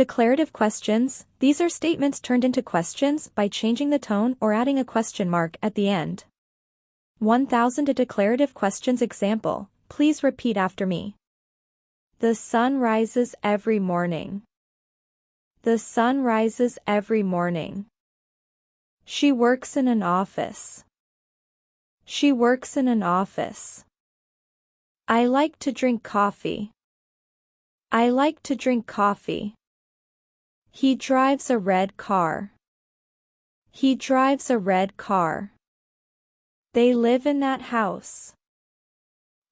Declarative questions. These are statements turned into questions by changing the tone or adding a question mark at the end. 1000 A declarative questions example. Please repeat after me. The sun rises every morning. The sun rises every morning. She works in an office. She works in an office. I like to drink coffee. I like to drink coffee. He drives a red car. He drives a red car. They live in that house.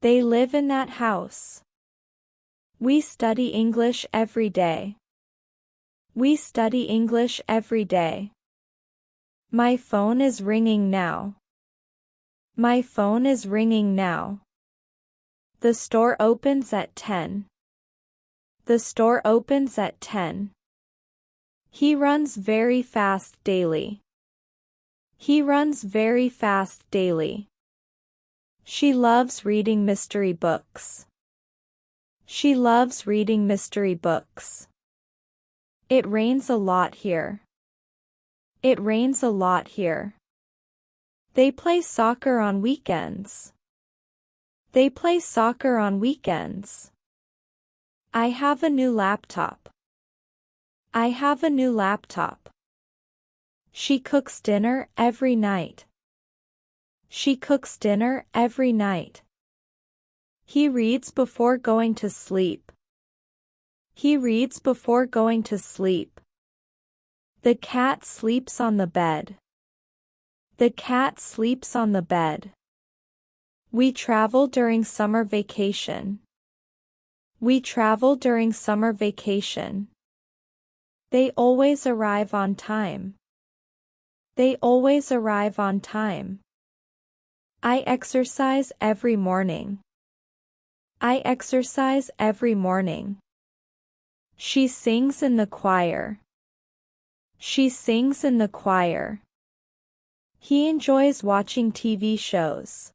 They live in that house. We study English every day. We study English every day. My phone is ringing now. My phone is ringing now. The store opens at 10. The store opens at 10. He runs very fast daily. He runs very fast daily. She loves reading mystery books. She loves reading mystery books. It rains a lot here. It rains a lot here. They play soccer on weekends. They play soccer on weekends. I have a new laptop. I have a new laptop. She cooks dinner every night. She cooks dinner every night. He reads before going to sleep. He reads before going to sleep. The cat sleeps on the bed. The cat sleeps on the bed. We travel during summer vacation. We travel during summer vacation. They always arrive on time. They always arrive on time. I exercise every morning. I exercise every morning. She sings in the choir. She sings in the choir. He enjoys watching TV shows.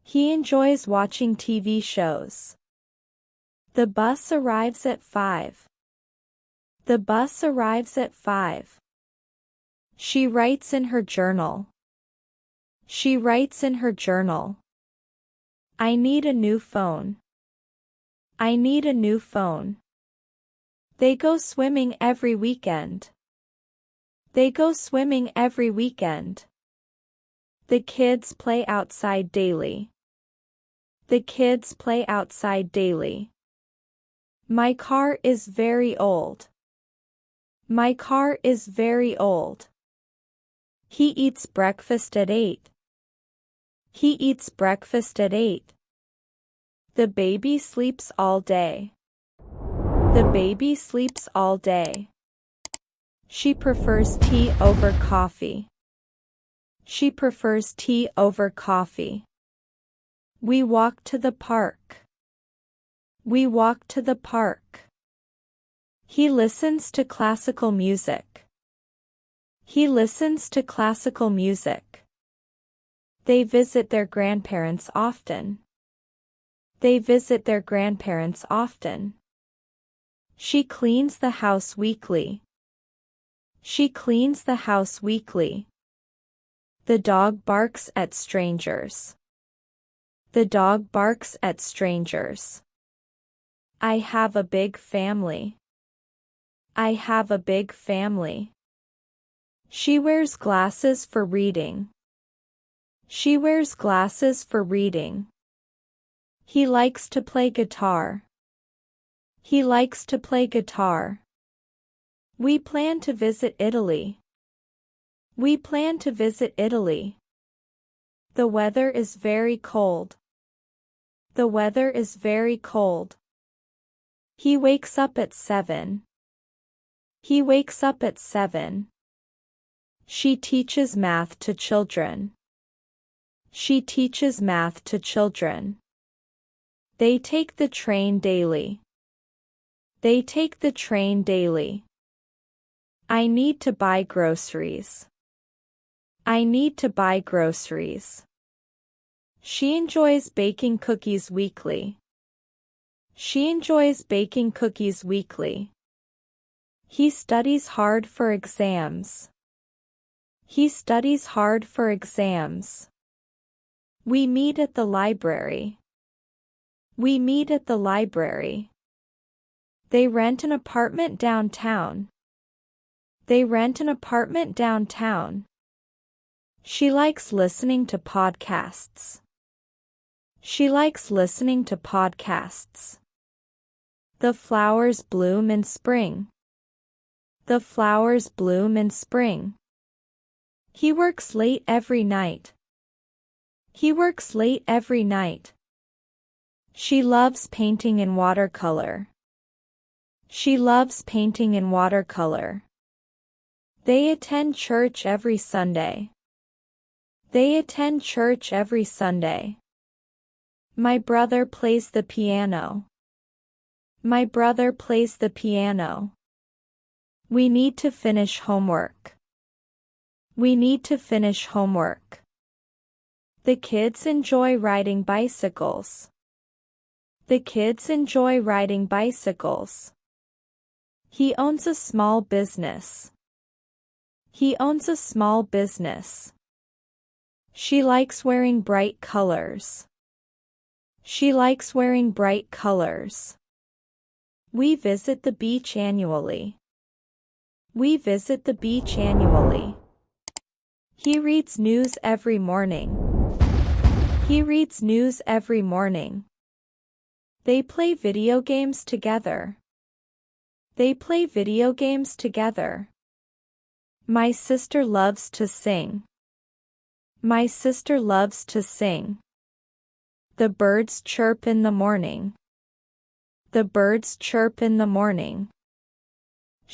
He enjoys watching TV shows. The bus arrives at 5. The bus arrives at 5. She writes in her journal. She writes in her journal. I need a new phone. I need a new phone. They go swimming every weekend. They go swimming every weekend. The kids play outside daily. The kids play outside daily. My car is very old. My car is very old. He eats breakfast at 8. He eats breakfast at 8. The baby sleeps all day. The baby sleeps all day. She prefers tea over coffee. She prefers tea over coffee. We walk to the park. We walk to the park. He listens to classical music. He listens to classical music. They visit their grandparents often. They visit their grandparents often. She cleans the house weekly. She cleans the house weekly. The dog barks at strangers. The dog barks at strangers. I have a big family. I have a big family. She wears glasses for reading. She wears glasses for reading. He likes to play guitar. He likes to play guitar. We plan to visit Italy. We plan to visit Italy. The weather is very cold. The weather is very cold. He wakes up at 7. He wakes up at 7. She teaches math to children. She teaches math to children. They take the train daily. They take the train daily. I need to buy groceries. I need to buy groceries. She enjoys baking cookies weekly. She enjoys baking cookies weekly. He studies hard for exams. He studies hard for exams. We meet at the library. We meet at the library. They rent an apartment downtown. They rent an apartment downtown. She likes listening to podcasts. She likes listening to podcasts. The flowers bloom in spring. The flowers bloom in spring. He works late every night. He works late every night. She loves painting in watercolor. She loves painting in watercolor. They attend church every Sunday. They attend church every Sunday. My brother plays the piano. My brother plays the piano. We need to finish homework. We need to finish homework. The kids enjoy riding bicycles. The kids enjoy riding bicycles. He owns a small business. He owns a small business. She likes wearing bright colors. She likes wearing bright colors. We visit the beach annually. We visit the beach annually. He reads news every morning. He reads news every morning. They play video games together. They play video games together. My sister loves to sing. My sister loves to sing. The birds chirp in the morning. The birds chirp in the morning.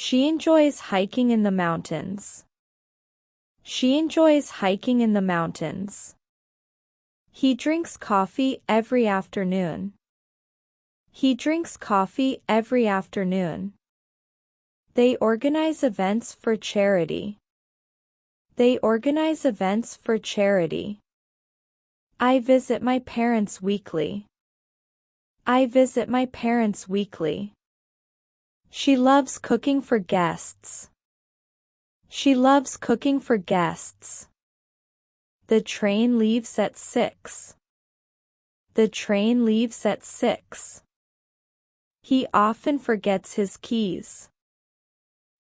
She enjoys hiking in the mountains. She enjoys hiking in the mountains. He drinks coffee every afternoon. He drinks coffee every afternoon. They organize events for charity. They organize events for charity. I visit my parents weekly. I visit my parents weekly. She loves cooking for guests. She loves cooking for guests. The train leaves at 6. The train leaves at 6. He often forgets his keys.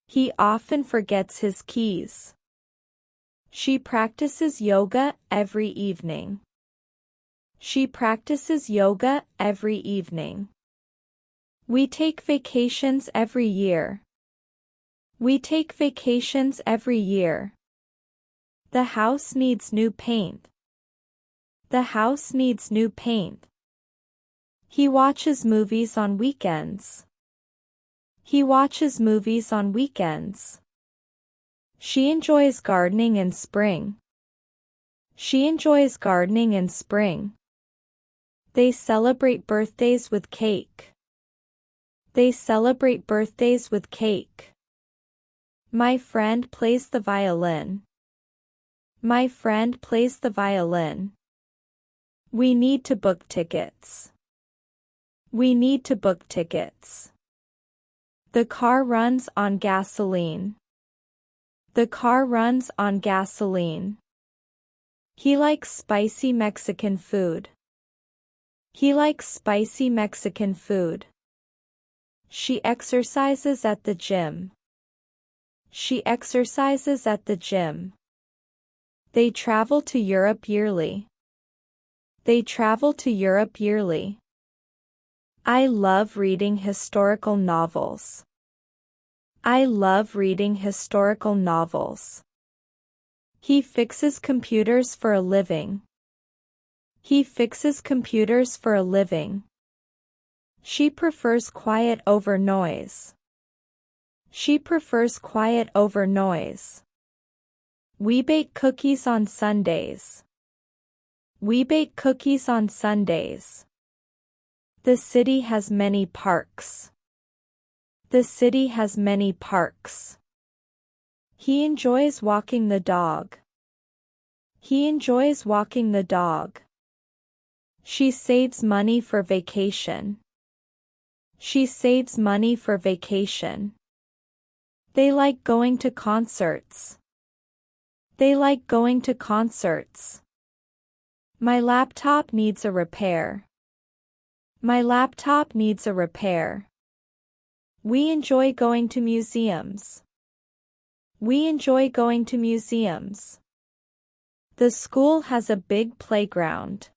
He often forgets his keys. She practices yoga every evening. She practices yoga every evening. We take vacations every year. We take vacations every year. The house needs new paint. The house needs new paint. He watches movies on weekends. He watches movies on weekends. She enjoys gardening in spring. She enjoys gardening in spring. They celebrate birthdays with cake. They celebrate birthdays with cake. My friend plays the violin. My friend plays the violin. We need to book tickets. We need to book tickets. The car runs on gasoline. The car runs on gasoline. He likes spicy Mexican food. He likes spicy Mexican food. She exercises at the gym. She exercises at the gym. They travel to Europe yearly. They travel to Europe yearly. I love reading historical novels. I love reading historical novels. He fixes computers for a living. He fixes computers for a living. She prefers quiet over noise. She prefers quiet over noise. We bake cookies on Sundays. We bake cookies on Sundays. The city has many parks. The city has many parks. He enjoys walking the dog. He enjoys walking the dog. She saves money for vacation. She saves money for vacation. They like going to concerts. They like going to concerts. My laptop needs a repair. My laptop needs a repair. We enjoy going to museums. We enjoy going to museums. The school has a big playground.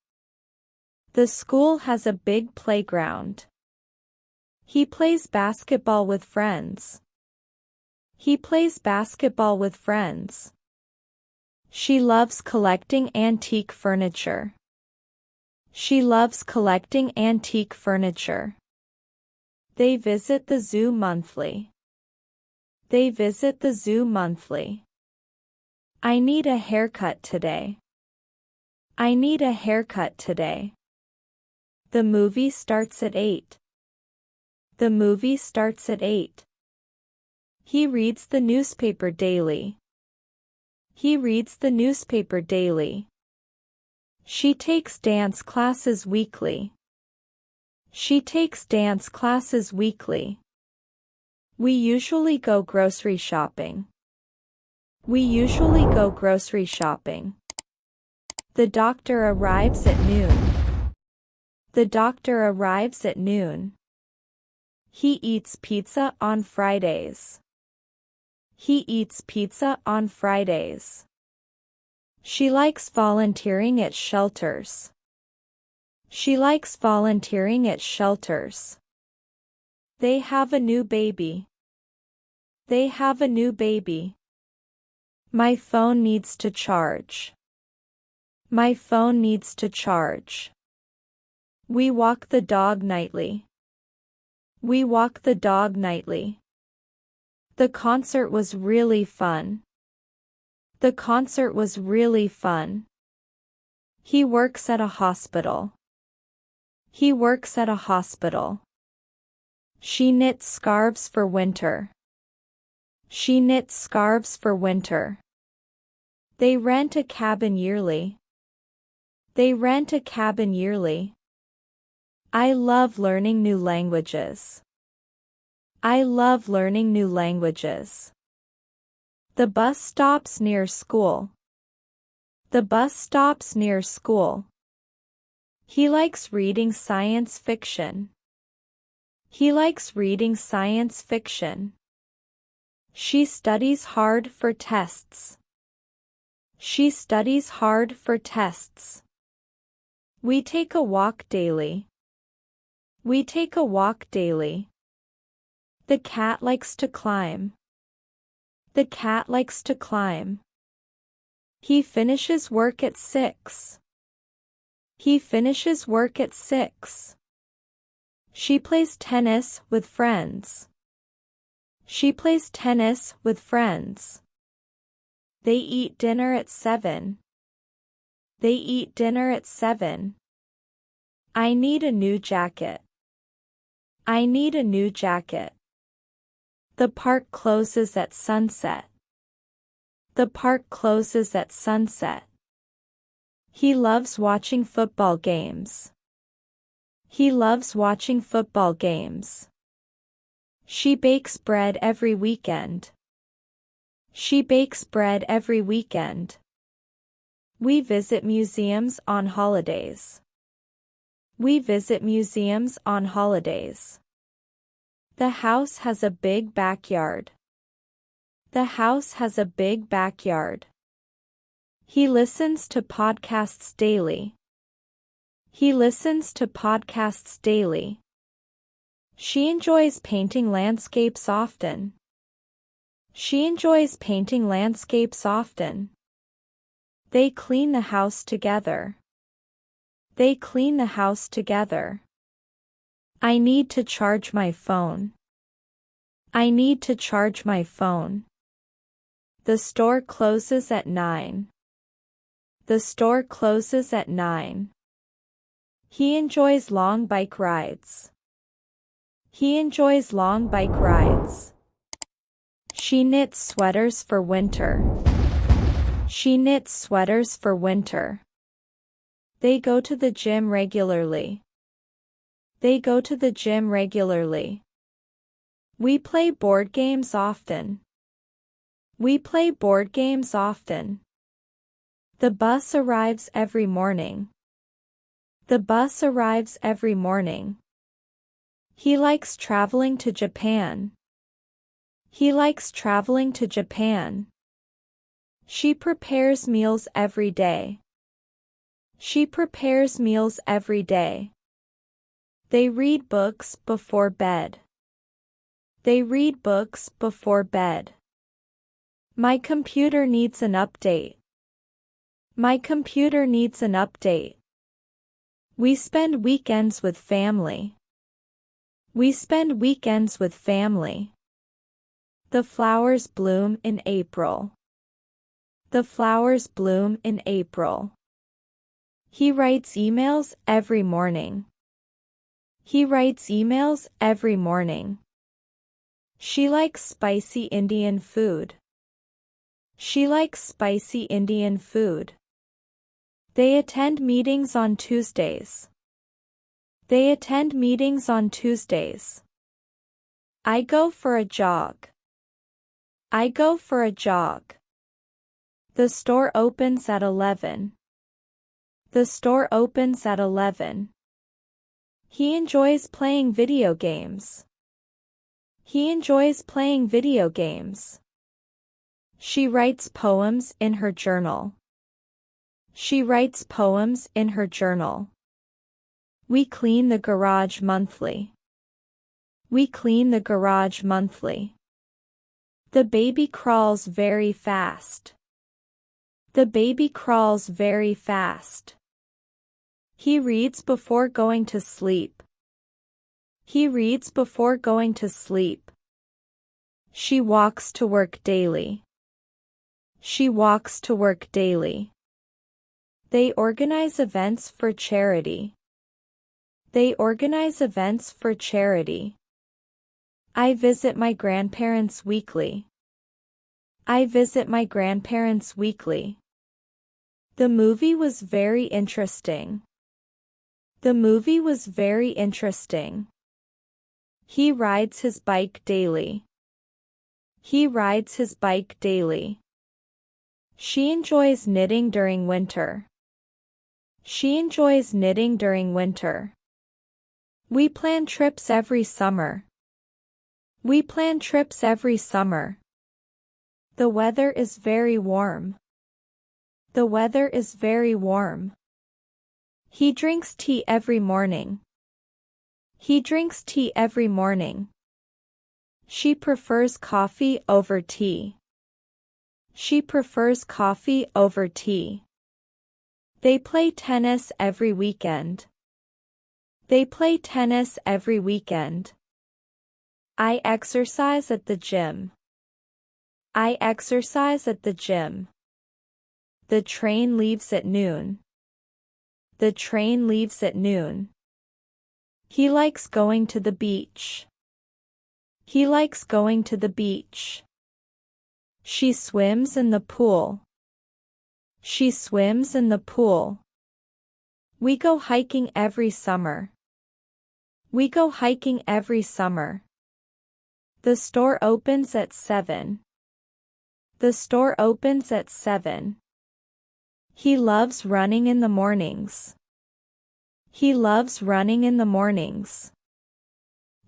The school has a big playground. He plays basketball with friends. He plays basketball with friends. She loves collecting antique furniture. She loves collecting antique furniture. They visit the zoo monthly. They visit the zoo monthly. I need a haircut today. I need a haircut today. The movie starts at 8. The movie starts at 8. He reads the newspaper daily. He reads the newspaper daily. She takes dance classes weekly. She takes dance classes weekly. We usually go grocery shopping. We usually go grocery shopping. The doctor arrives at noon. The doctor arrives at noon. He eats pizza on Fridays. He eats pizza on Fridays. She likes volunteering at shelters. She likes volunteering at shelters. They have a new baby. They have a new baby. My phone needs to charge. My phone needs to charge. We walk the dog nightly. We walk the dog nightly. The concert was really fun. The concert was really fun. He works at a hospital. He works at a hospital. She knits scarves for winter. She knits scarves for winter. They rent a cabin yearly. They rent a cabin yearly. I love learning new languages. I love learning new languages. The bus stops near school. The bus stops near school. He likes reading science fiction. He likes reading science fiction. She studies hard for tests. She studies hard for tests. We take a walk daily. We take a walk daily. The cat likes to climb. The cat likes to climb. He finishes work at 6. He finishes work at 6. She plays tennis with friends. She plays tennis with friends. They eat dinner at 7. They eat dinner at 7. I need a new jacket. I need a new jacket. The park closes at sunset. The park closes at sunset. He loves watching football games. He loves watching football games. She bakes bread every weekend. She bakes bread every weekend. We visit museums on holidays. We visit museums on holidays. The house has a big backyard. The house has a big backyard. He listens to podcasts daily. He listens to podcasts daily. She enjoys painting landscapes often. She enjoys painting landscapes often. They clean the house together. They clean the house together. I need to charge my phone. I need to charge my phone. The store closes at 9. The store closes at 9. He enjoys long bike rides. He enjoys long bike rides. She knits sweaters for winter. She knits sweaters for winter. They go to the gym regularly. They go to the gym regularly. We play board games often. We play board games often. The bus arrives every morning. The bus arrives every morning. He likes traveling to Japan. He likes traveling to Japan. She prepares meals every day. She prepares meals every day. They read books before bed. They read books before bed. My computer needs an update. My computer needs an update. We spend weekends with family. We spend weekends with family. The flowers bloom in April. The flowers bloom in April. He writes emails every morning. He writes emails every morning. She likes spicy Indian food. She likes spicy Indian food. They attend meetings on Tuesdays. They attend meetings on Tuesdays. I go for a jog. I go for a jog. The store opens at 11. The store opens at 11. He enjoys playing video games. He enjoys playing video games. She writes poems in her journal. She writes poems in her journal. We clean the garage monthly. We clean the garage monthly. The baby crawls very fast. The baby crawls very fast. He reads before going to sleep. He reads before going to sleep. She walks to work daily. She walks to work daily. They organize events for charity. They organize events for charity. I visit my grandparents weekly. I visit my grandparents weekly. The movie was very interesting. The movie was very interesting. He rides his bike daily. He rides his bike daily. She enjoys knitting during winter. She enjoys knitting during winter. We plan trips every summer. We plan trips every summer. The weather is very warm. The weather is very warm. He drinks tea every morning. He drinks tea every morning. She prefers coffee over tea. She prefers coffee over tea. They play tennis every weekend. They play tennis every weekend. I exercise at the gym. I exercise at the gym. The train leaves at noon. The train leaves at noon. He likes going to the beach. He likes going to the beach. She swims in the pool. She swims in the pool. We go hiking every summer. We go hiking every summer. The store opens at 7. The store opens at 7. He loves running in the mornings. He loves running in the mornings.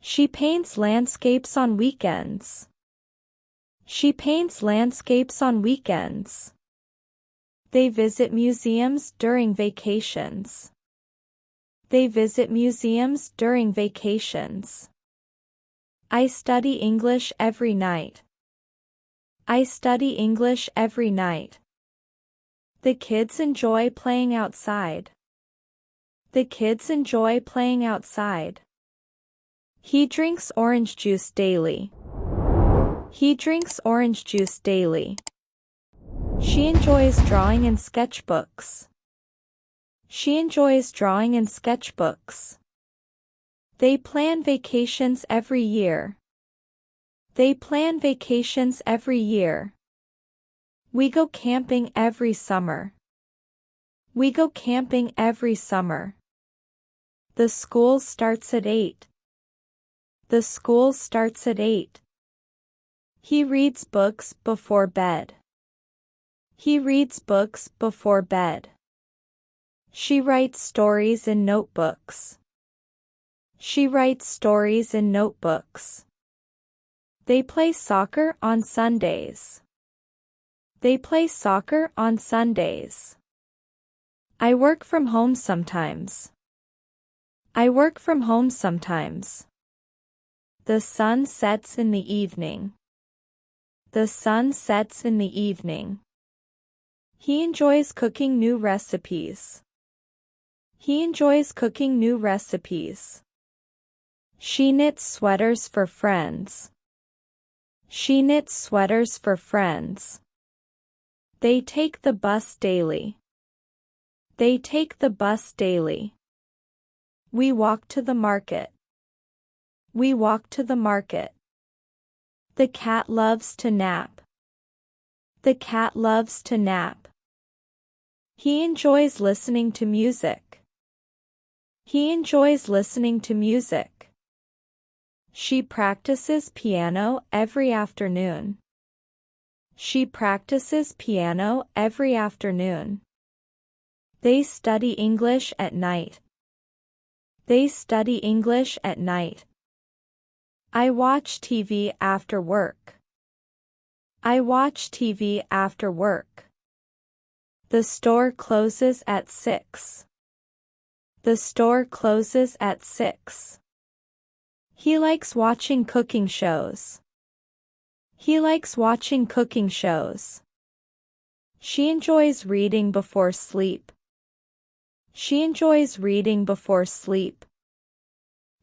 She paints landscapes on weekends. She paints landscapes on weekends. They visit museums during vacations. They visit museums during vacations. I study English every night. I study English every night. The kids enjoy playing outside. The kids enjoy playing outside. He drinks orange juice daily. He drinks orange juice daily. She enjoys drawing in sketchbooks. She enjoys drawing in sketchbooks. They plan vacations every year. They plan vacations every year. We go camping every summer. We go camping every summer. The school starts at 8. The school starts at 8. He reads books before bed. He reads books before bed. She writes stories in notebooks. She writes stories in notebooks. They play soccer on Sundays. They play soccer on Sundays. I work from home sometimes. I work from home sometimes. The sun sets in the evening. The sun sets in the evening. He enjoys cooking new recipes. He enjoys cooking new recipes. She knits sweaters for friends. She knits sweaters for friends. They take the bus daily. They take the bus daily. We walk to the market. We walk to the market. The cat loves to nap. The cat loves to nap. He enjoys listening to music. He enjoys listening to music. She practices piano every afternoon. She practices piano every afternoon. They study English at night. They study English at night. I watch TV after work. I watch TV after work. The store closes at 6. The store closes at 6. He likes watching cooking shows. He likes watching cooking shows. She enjoys reading before sleep. She enjoys reading before sleep.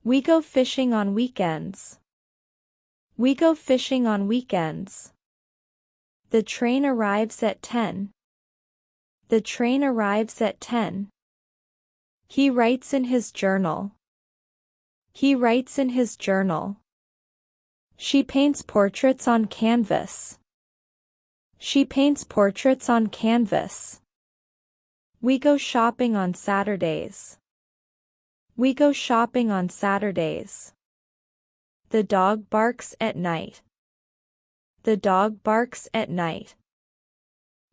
We go fishing on weekends. We go fishing on weekends. The train arrives at 10. The train arrives at 10. He writes in his journal. He writes in his journal. She paints portraits on canvas. She paints portraits on canvas. We go shopping on Saturdays. We go shopping on Saturdays. The dog barks at night. The dog barks at night.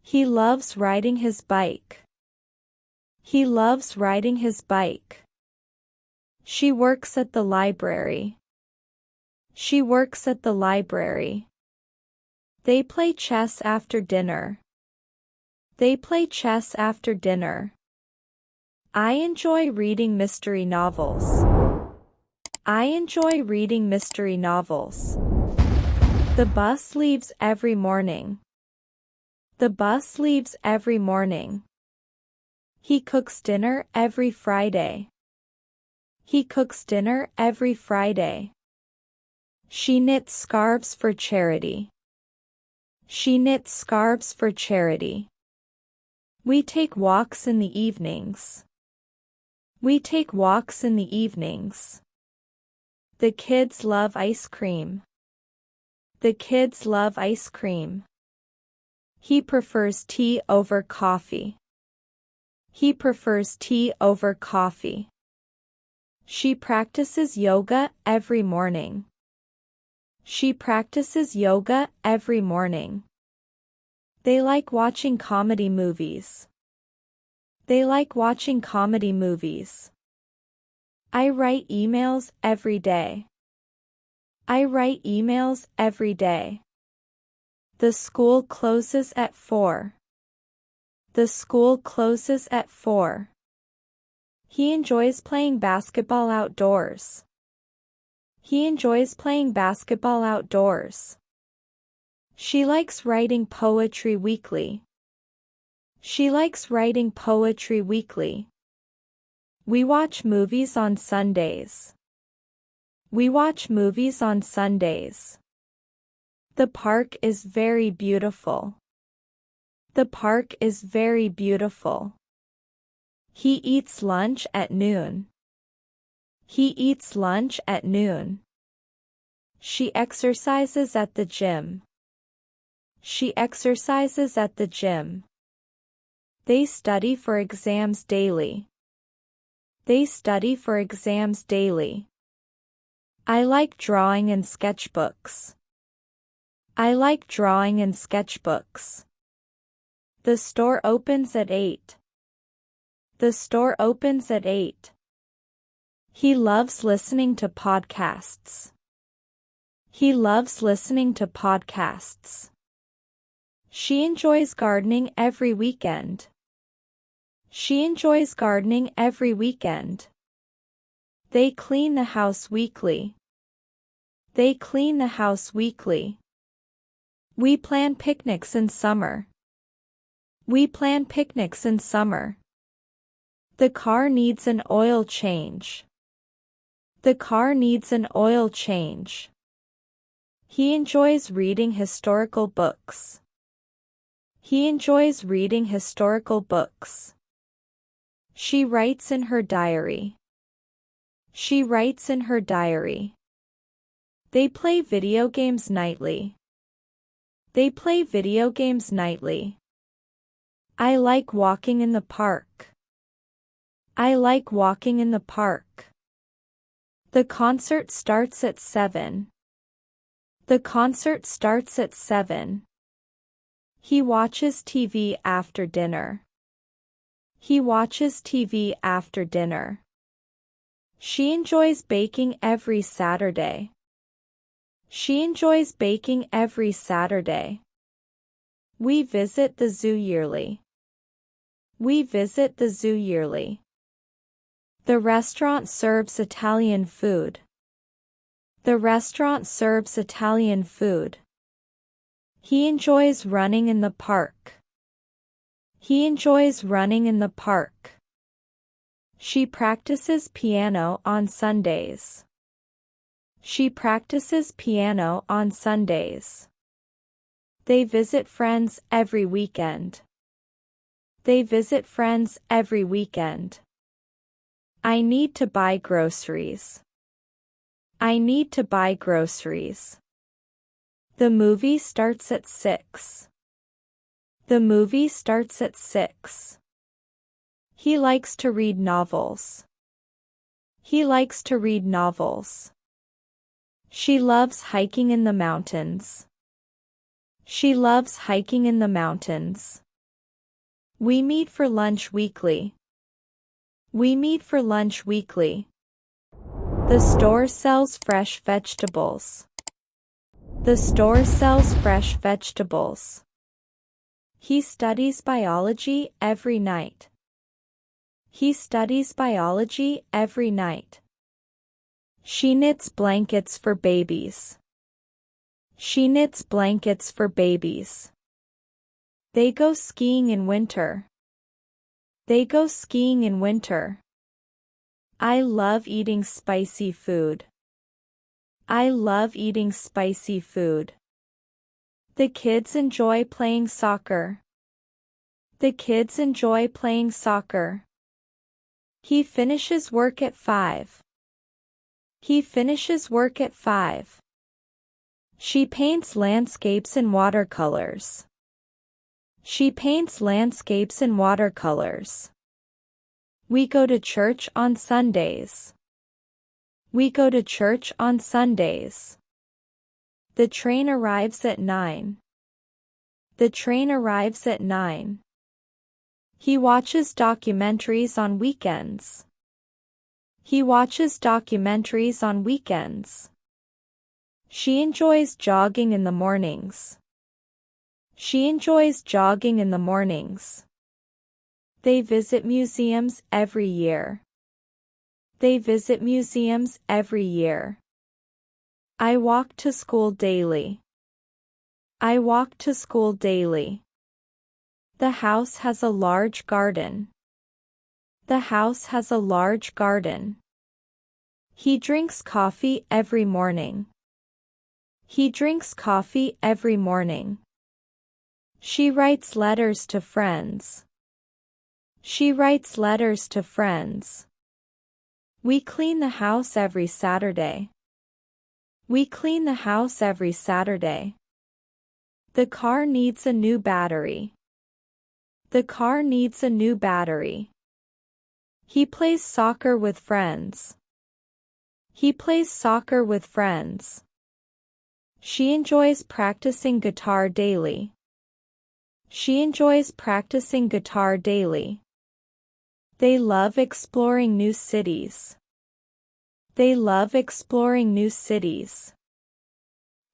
He loves riding his bike. He loves riding his bike. She works at the library. She works at the library. They play chess after dinner. They play chess after dinner. I enjoy reading mystery novels. I enjoy reading mystery novels. The bus leaves every morning. The bus leaves every morning. He cooks dinner every Friday. He cooks dinner every Friday. She knits scarves for charity. She knits scarves for charity. We take walks in the evenings. We take walks in the evenings. The kids love ice cream. The kids love ice cream. He prefers tea over coffee. He prefers tea over coffee. She practices yoga every morning. She practices yoga every morning. They like watching comedy movies. They like watching comedy movies. I write emails every day. I write emails every day. The school closes at 4. The school closes at 4. He enjoys playing basketball outdoors. He enjoys playing basketball outdoors. She likes writing poetry weekly. She likes writing poetry weekly. We watch movies on Sundays. We watch movies on Sundays. The park is very beautiful. The park is very beautiful. He eats lunch at noon. He eats lunch at noon. She exercises at the gym. She exercises at the gym. They study for exams daily. They study for exams daily. I like drawing in sketchbooks. I like drawing and sketchbooks. The store opens at 8. The store opens at 8. He loves listening to podcasts. He loves listening to podcasts. She enjoys gardening every weekend. She enjoys gardening every weekend. They clean the house weekly. They clean the house weekly. We plan picnics in summer. We plan picnics in summer. The car needs an oil change. The car needs an oil change. He enjoys reading historical books. He enjoys reading historical books. She writes in her diary. She writes in her diary. They play video games nightly. They play video games nightly. I like walking in the park. I like walking in the park. The concert starts at 7. The concert starts at 7. He watches TV after dinner. He watches TV after dinner. She enjoys baking every Saturday. She enjoys baking every Saturday. We visit the zoo yearly. We visit the zoo yearly. The restaurant serves Italian food. The restaurant serves Italian food. He enjoys running in the park. He enjoys running in the park. She practices piano on Sundays. She practices piano on Sundays. They visit friends every weekend. They visit friends every weekend. I need to buy groceries. I need to buy groceries. The movie starts at 6. The movie starts at 6. He likes to read novels. He likes to read novels. She loves hiking in the mountains. She loves hiking in the mountains. We meet for lunch weekly. We meet for lunch weekly. The store sells fresh vegetables. The store sells fresh vegetables. He studies biology every night. He studies biology every night. She knits blankets for babies. She knits blankets for babies. They go skiing in winter. They go skiing in winter. I love eating spicy food. I love eating spicy food. The kids enjoy playing soccer. The kids enjoy playing soccer. He finishes work at 5. He finishes work at 5. She paints landscapes in watercolors. She paints landscapes in watercolors. We go to church on Sundays. We go to church on Sundays. The train arrives at 9. The train arrives at 9. He watches documentaries on weekends. He watches documentaries on weekends. She enjoys jogging in the mornings. She enjoys jogging in the mornings. They visit museums every year. They visit museums every year. I walk to school daily. I walk to school daily. The house has a large garden. The house has a large garden. He drinks coffee every morning. He drinks coffee every morning. She writes letters to friends. She writes letters to friends. We clean the house every Saturday. We clean the house every Saturday. The car needs a new battery. The car needs a new battery. He plays soccer with friends. He plays soccer with friends. She enjoys practicing guitar daily. She enjoys practicing guitar daily. They love exploring new cities. They love exploring new cities.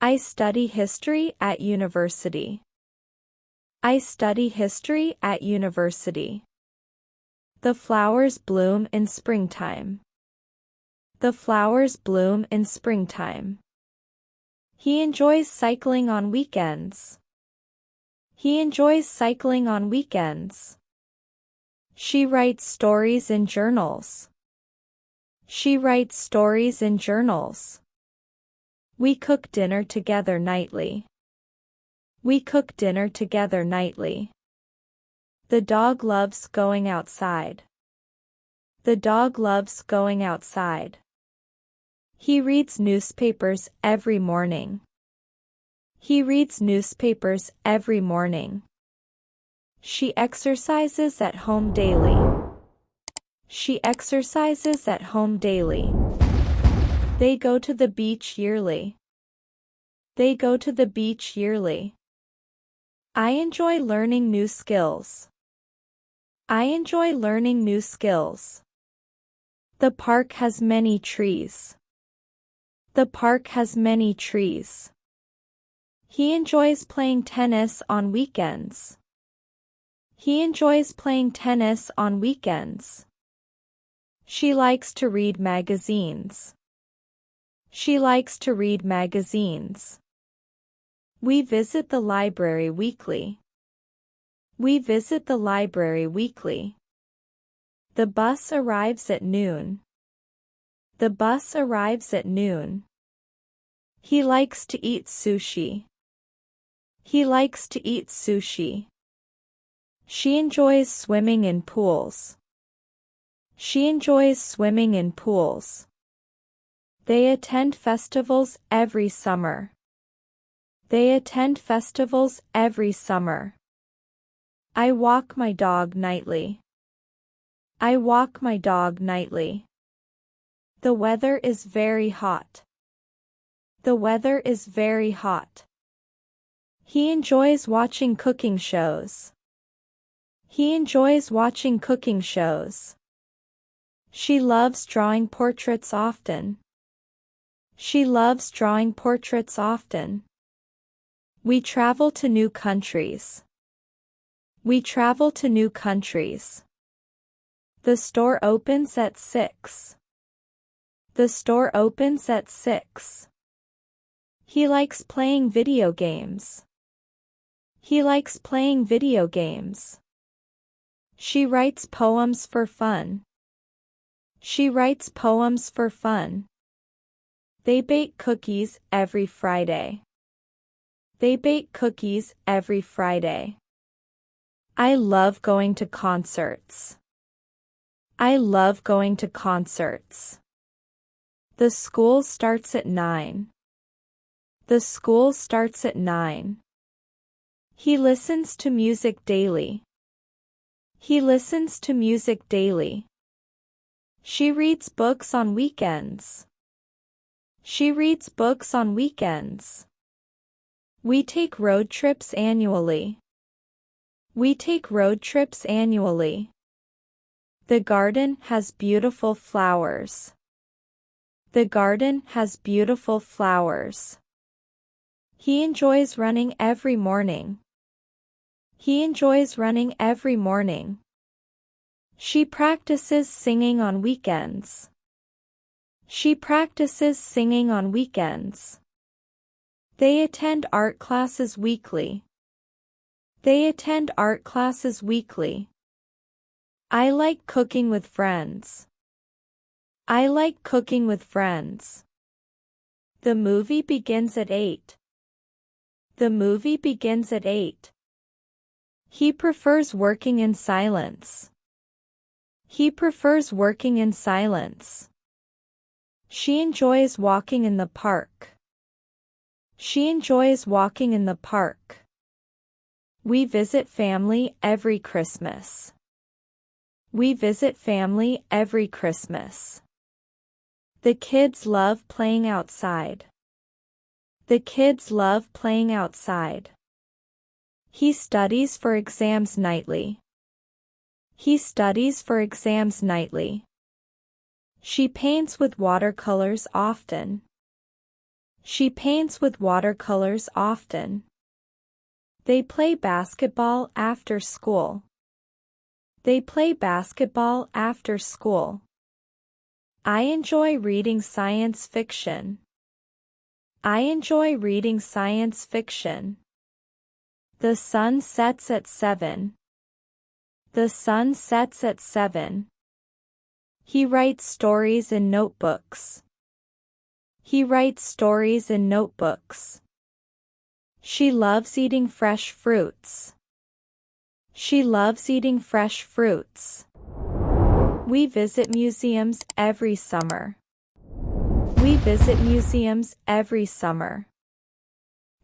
I study history at university. I study history at university. The flowers bloom in springtime. The flowers bloom in springtime. He enjoys cycling on weekends. He enjoys cycling on weekends. She writes stories in journals. She writes stories in journals. We cook dinner together nightly. We cook dinner together nightly. The dog loves going outside. The dog loves going outside. He reads newspapers every morning. He reads newspapers every morning. She exercises at home daily. She exercises at home daily. They go to the beach yearly. They go to the beach yearly. I enjoy learning new skills. I enjoy learning new skills. The park has many trees. The park has many trees. He enjoys playing tennis on weekends. He enjoys playing tennis on weekends. She likes to read magazines. She likes to read magazines. We visit the library weekly. We visit the library weekly. The bus arrives at noon. The bus arrives at noon. He likes to eat sushi. He likes to eat sushi. She enjoys swimming in pools. She enjoys swimming in pools. They attend festivals every summer. They attend festivals every summer. I walk my dog nightly. I walk my dog nightly. The weather is very hot. The weather is very hot. He enjoys watching cooking shows. He enjoys watching cooking shows. She loves drawing portraits often. She loves drawing portraits often. We travel to new countries. We travel to new countries. The store opens at 6. The store opens at 6. He likes playing video games. He likes playing video games. She writes poems for fun. She writes poems for fun. They bake cookies every Friday. They bake cookies every Friday. I love going to concerts. I love going to concerts. The school starts at 9. The school starts at 9. He listens to music daily. He listens to music daily. She reads books on weekends. She reads books on weekends. We take road trips annually. We take road trips annually. The garden has beautiful flowers. The garden has beautiful flowers. He enjoys running every morning. He enjoys running every morning. She practices singing on weekends. She practices singing on weekends. They attend art classes weekly. They attend art classes weekly. I like cooking with friends. I like cooking with friends. The movie begins at 8. The movie begins at 8. He prefers working in silence. He prefers working in silence. She enjoys walking in the park. She enjoys walking in the park. We visit family every Christmas. We visit family every Christmas. The kids love playing outside. The kids love playing outside. He studies for exams nightly. He studies for exams nightly. She paints with watercolors often. She paints with watercolors often. They play basketball after school. They play basketball after school. I enjoy reading science fiction. I enjoy reading science fiction. The sun sets at 7. The sun sets at 7. He writes stories in notebooks. He writes stories in notebooks. She loves eating fresh fruits. She loves eating fresh fruits. We visit museums every summer. We visit museums every summer.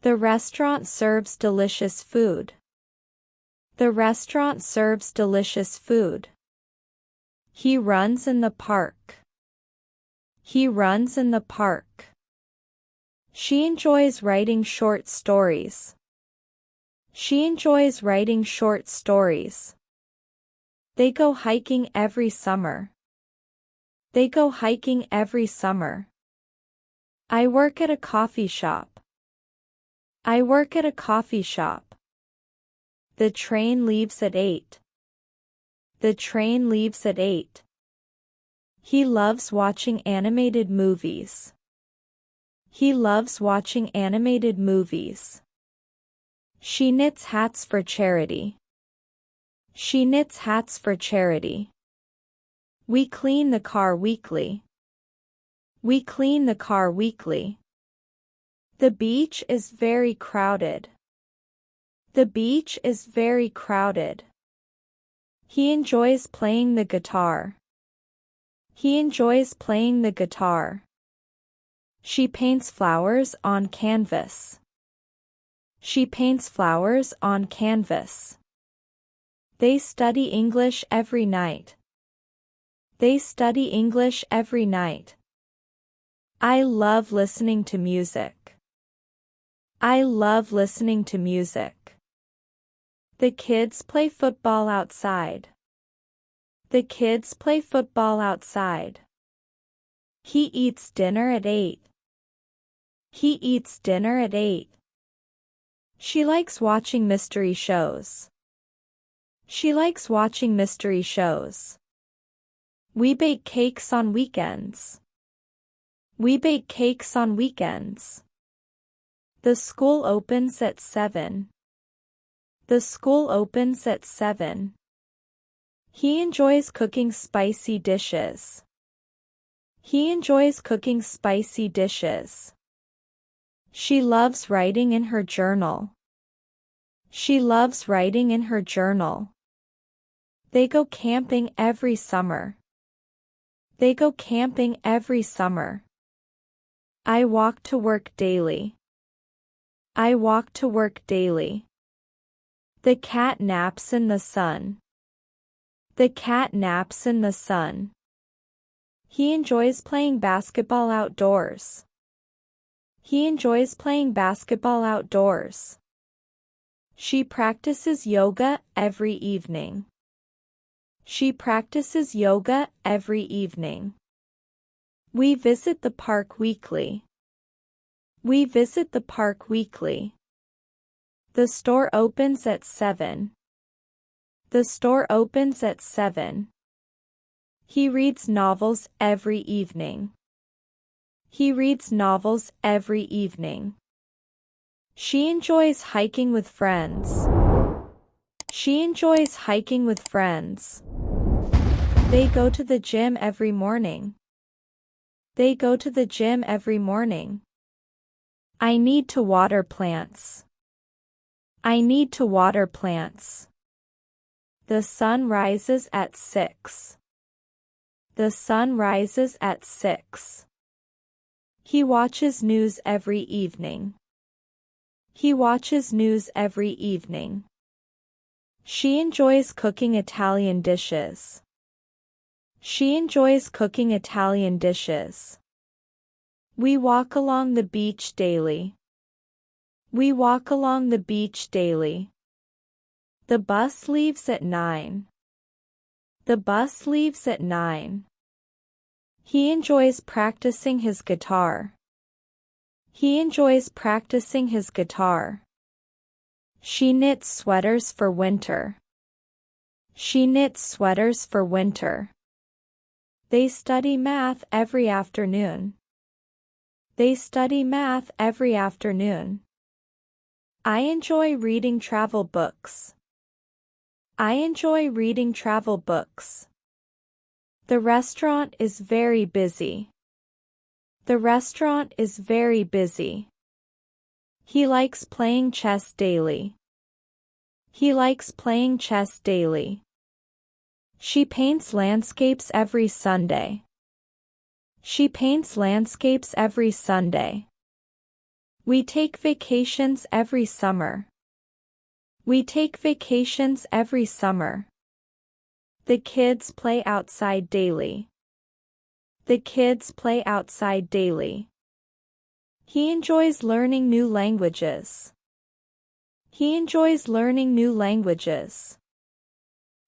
The restaurant serves delicious food. The restaurant serves delicious food. He runs in the park. He runs in the park. She enjoys writing short stories. She enjoys writing short stories. They go hiking every summer. They go hiking every summer. I work at a coffee shop. I work at a coffee shop. The train leaves at 8. The train leaves at 8. He loves watching animated movies. He loves watching animated movies. She knits hats for charity. She knits hats for charity. We clean the car weekly. We clean the car weekly. The beach is very crowded. The beach is very crowded. He enjoys playing the guitar. He enjoys playing the guitar. She paints flowers on canvas. She paints flowers on canvas. They study English every night. They study English every night. I love listening to music. I love listening to music. The kids play football outside. The kids play football outside. He eats dinner at 8. He eats dinner at 8. She likes watching mystery shows. She likes watching mystery shows. We bake cakes on weekends. We bake cakes on weekends. The school opens at 7. The school opens at 7. He enjoys cooking spicy dishes. He enjoys cooking spicy dishes. She loves writing in her journal. She loves writing in her journal. They go camping every summer. They go camping every summer. I walk to work daily. I walk to work daily. The cat naps in the sun. The cat naps in the sun. He enjoys playing basketball outdoors. He enjoys playing basketball outdoors. She practices yoga every evening. She practices yoga every evening. We visit the park weekly. We visit the park weekly. The store opens at 7. The store opens at 7. He reads novels every evening. He reads novels every evening. She enjoys hiking with friends. She enjoys hiking with friends. They go to the gym every morning. They go to the gym every morning. I need to water plants. I need to water plants. The sun rises at 6. The sun rises at 6. He watches news every evening. He watches news every evening. She enjoys cooking Italian dishes. She enjoys cooking Italian dishes. We walk along the beach daily. We walk along the beach daily. The bus leaves at 9. The bus leaves at 9. He enjoys practicing his guitar. He enjoys practicing his guitar. She knits sweaters for winter. She knits sweaters for winter. They study math every afternoon. They study math every afternoon. I enjoy reading travel books. I enjoy reading travel books. The restaurant is very busy. The restaurant is very busy. He likes playing chess daily. He likes playing chess daily. She paints landscapes every Sunday. She paints landscapes every Sunday. We take vacations every summer. We take vacations every summer. The kids play outside daily. The kids play outside daily. He enjoys learning new languages. He enjoys learning new languages.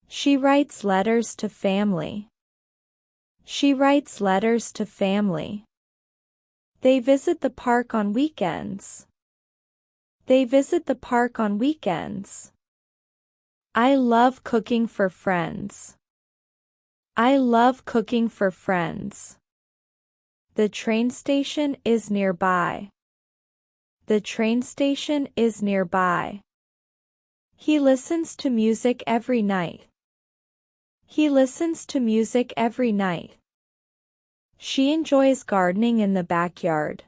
She writes letters to family. She writes letters to family. They visit the park on weekends. They visit the park on weekends. I love cooking for friends. I love cooking for friends. The train station is nearby. The train station is nearby. He listens to music every night. He listens to music every night. She enjoys gardening in the backyard.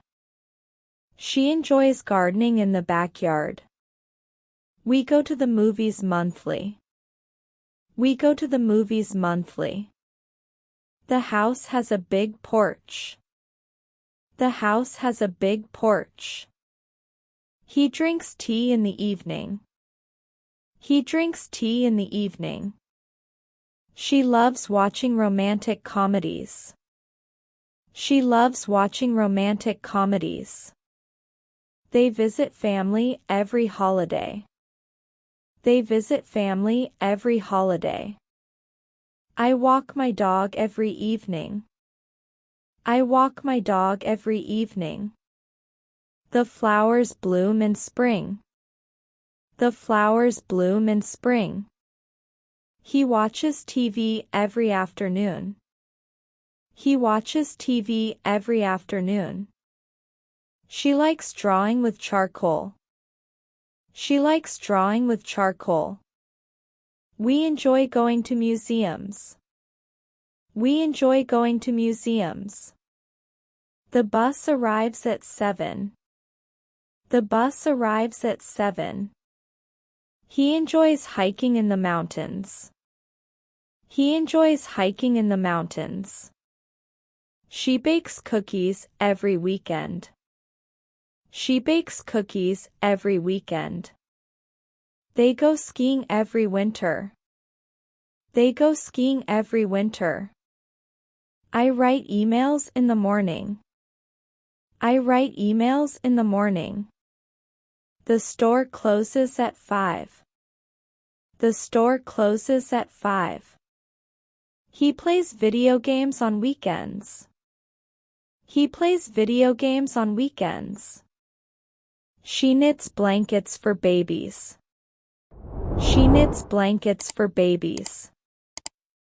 She enjoys gardening in the backyard. We go to the movies monthly. We go to the movies monthly. The house has a big porch. The house has a big porch. He drinks tea in the evening. He drinks tea in the evening. She loves watching romantic comedies. She loves watching romantic comedies. They visit family every holiday. They visit family every holiday. I walk my dog every evening. I walk my dog every evening. The flowers bloom in spring. The flowers bloom in spring. He watches TV every afternoon. He watches TV every afternoon. She likes drawing with charcoal. She likes drawing with charcoal. We enjoy going to museums. We enjoy going to museums. The bus arrives at 7. The bus arrives at 7. He enjoys hiking in the mountains. He enjoys hiking in the mountains. She bakes cookies every weekend. She bakes cookies every weekend. They go skiing every winter. They go skiing every winter. I write emails in the morning. I write emails in the morning. The store closes at 5. The store closes at 5. He plays video games on weekends. He plays video games on weekends. She knits blankets for babies. She knits blankets for babies.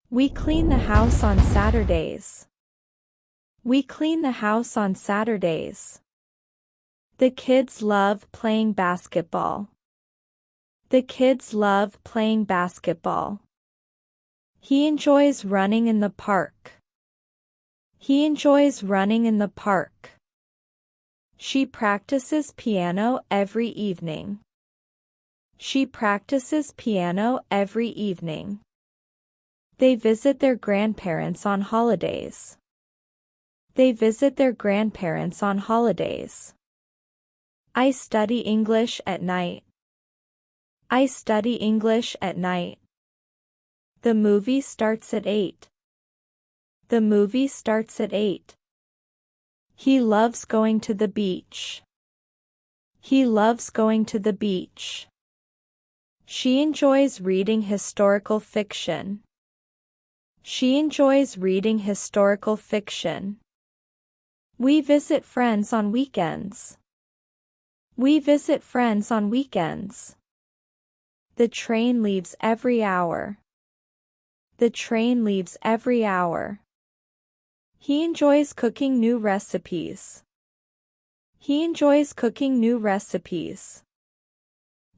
We clean the house on Saturdays. We clean the house on Saturdays. The kids love playing basketball. The kids love playing basketball. He enjoys running in the park. He enjoys running in the park. She practices piano every evening. She practices piano every evening. They visit their grandparents on holidays. They visit their grandparents on holidays. I study English at night. I study English at night. The movie starts at 8. The movie starts at 8. He loves going to the beach. He loves going to the beach. She enjoys reading historical fiction. She enjoys reading historical fiction. We visit friends on weekends. We visit friends on weekends. The train leaves every hour. The train leaves every hour. He enjoys cooking new recipes. He enjoys cooking new recipes.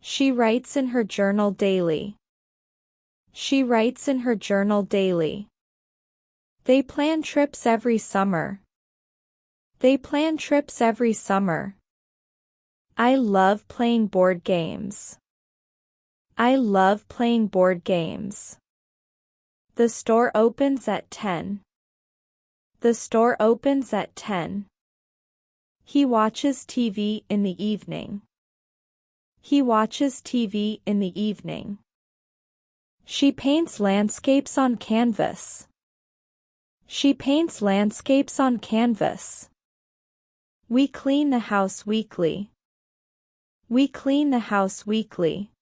She writes in her journal daily. She writes in her journal daily. They plan trips every summer. They plan trips every summer. I love playing board games. I love playing board games. The store opens at 10. The store opens at 10. He watches TV in the evening. He watches TV in the evening. She paints landscapes on canvas. She paints landscapes on canvas. We clean the house weekly. We clean the house weekly.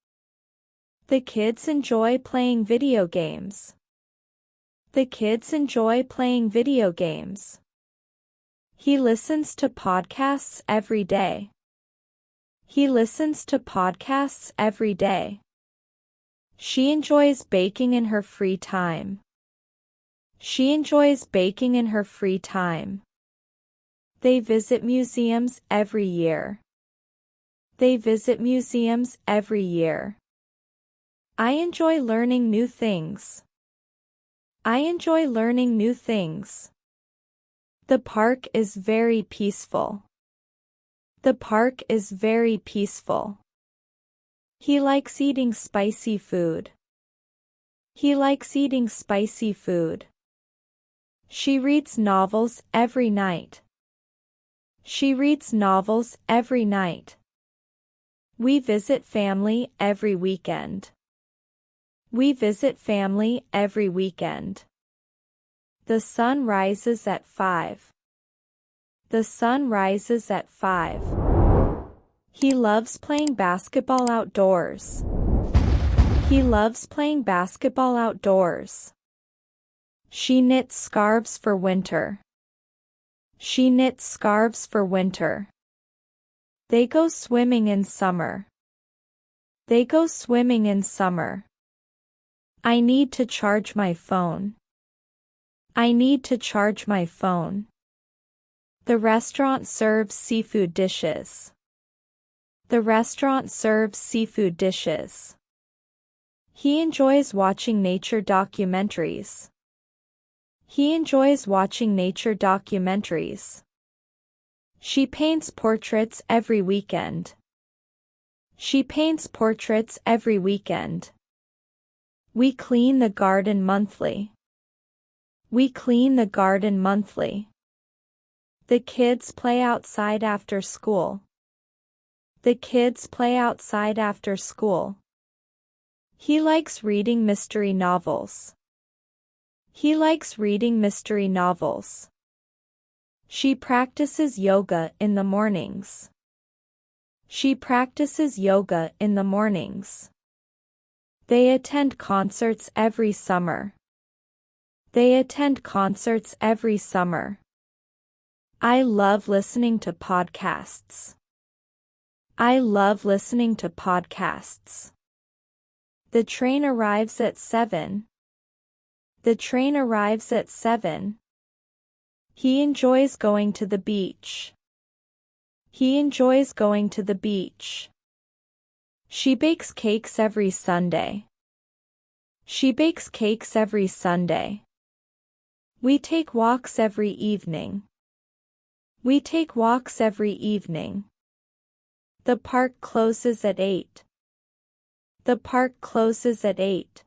The kids enjoy playing video games. The kids enjoy playing video games. He listens to podcasts every day. He listens to podcasts every day. She enjoys baking in her free time. She enjoys baking in her free time. They visit museums every year. They visit museums every year. I enjoy learning new things. I enjoy learning new things. The park is very peaceful. The park is very peaceful. He likes eating spicy food. He likes eating spicy food. She reads novels every night. She reads novels every night. We visit family every weekend. We visit family every weekend. The sun rises at 5. The sun rises at 5. He loves playing basketball outdoors. He loves playing basketball outdoors. She knits scarves for winter. She knits scarves for winter. They go swimming in summer. They go swimming in summer. I need to charge my phone. I need to charge my phone. The restaurant serves seafood dishes. The restaurant serves seafood dishes. He enjoys watching nature documentaries. He enjoys watching nature documentaries. She paints portraits every weekend. She paints portraits every weekend. We clean the garden monthly. We clean the garden monthly. The kids play outside after school. The kids play outside after school. He likes reading mystery novels. He likes reading mystery novels. She practices yoga in the mornings. She practices yoga in the mornings. They attend concerts every summer. They attend concerts every summer. I love listening to podcasts. I love listening to podcasts. The train arrives at 7. The train arrives at 7. He enjoys going to the beach. He enjoys going to the beach. She bakes cakes every Sunday. She bakes cakes every Sunday. We take walks every evening. We take walks every evening. The park closes at 8. The park closes at 8.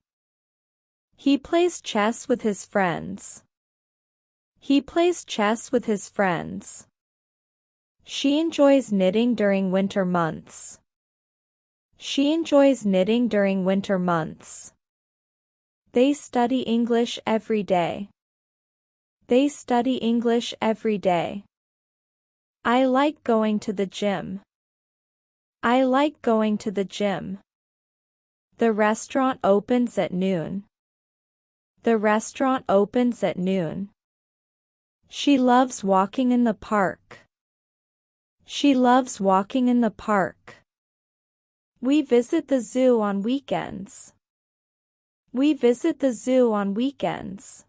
He plays chess with his friends. He plays chess with his friends. She enjoys knitting during winter months. She enjoys knitting during winter months. They study English every day. They study English every day. I like going to the gym. I like going to the gym. The restaurant opens at noon. The restaurant opens at noon. She loves walking in the park. She loves walking in the park. We visit the zoo on weekends. We visit the zoo on weekends.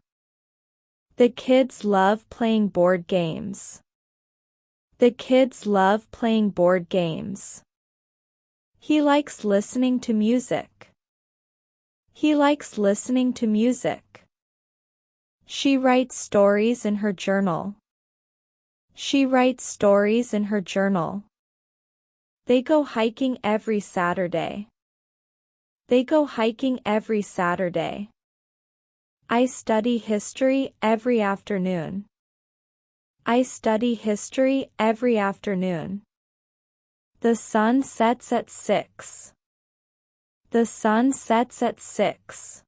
The kids love playing board games. The kids love playing board games. He likes listening to music. He likes listening to music. She writes stories in her journal. She writes stories in her journal. They go hiking every Saturday. They go hiking every Saturday. I study history every afternoon. I study history every afternoon. The sun sets at 6. The sun sets at 6.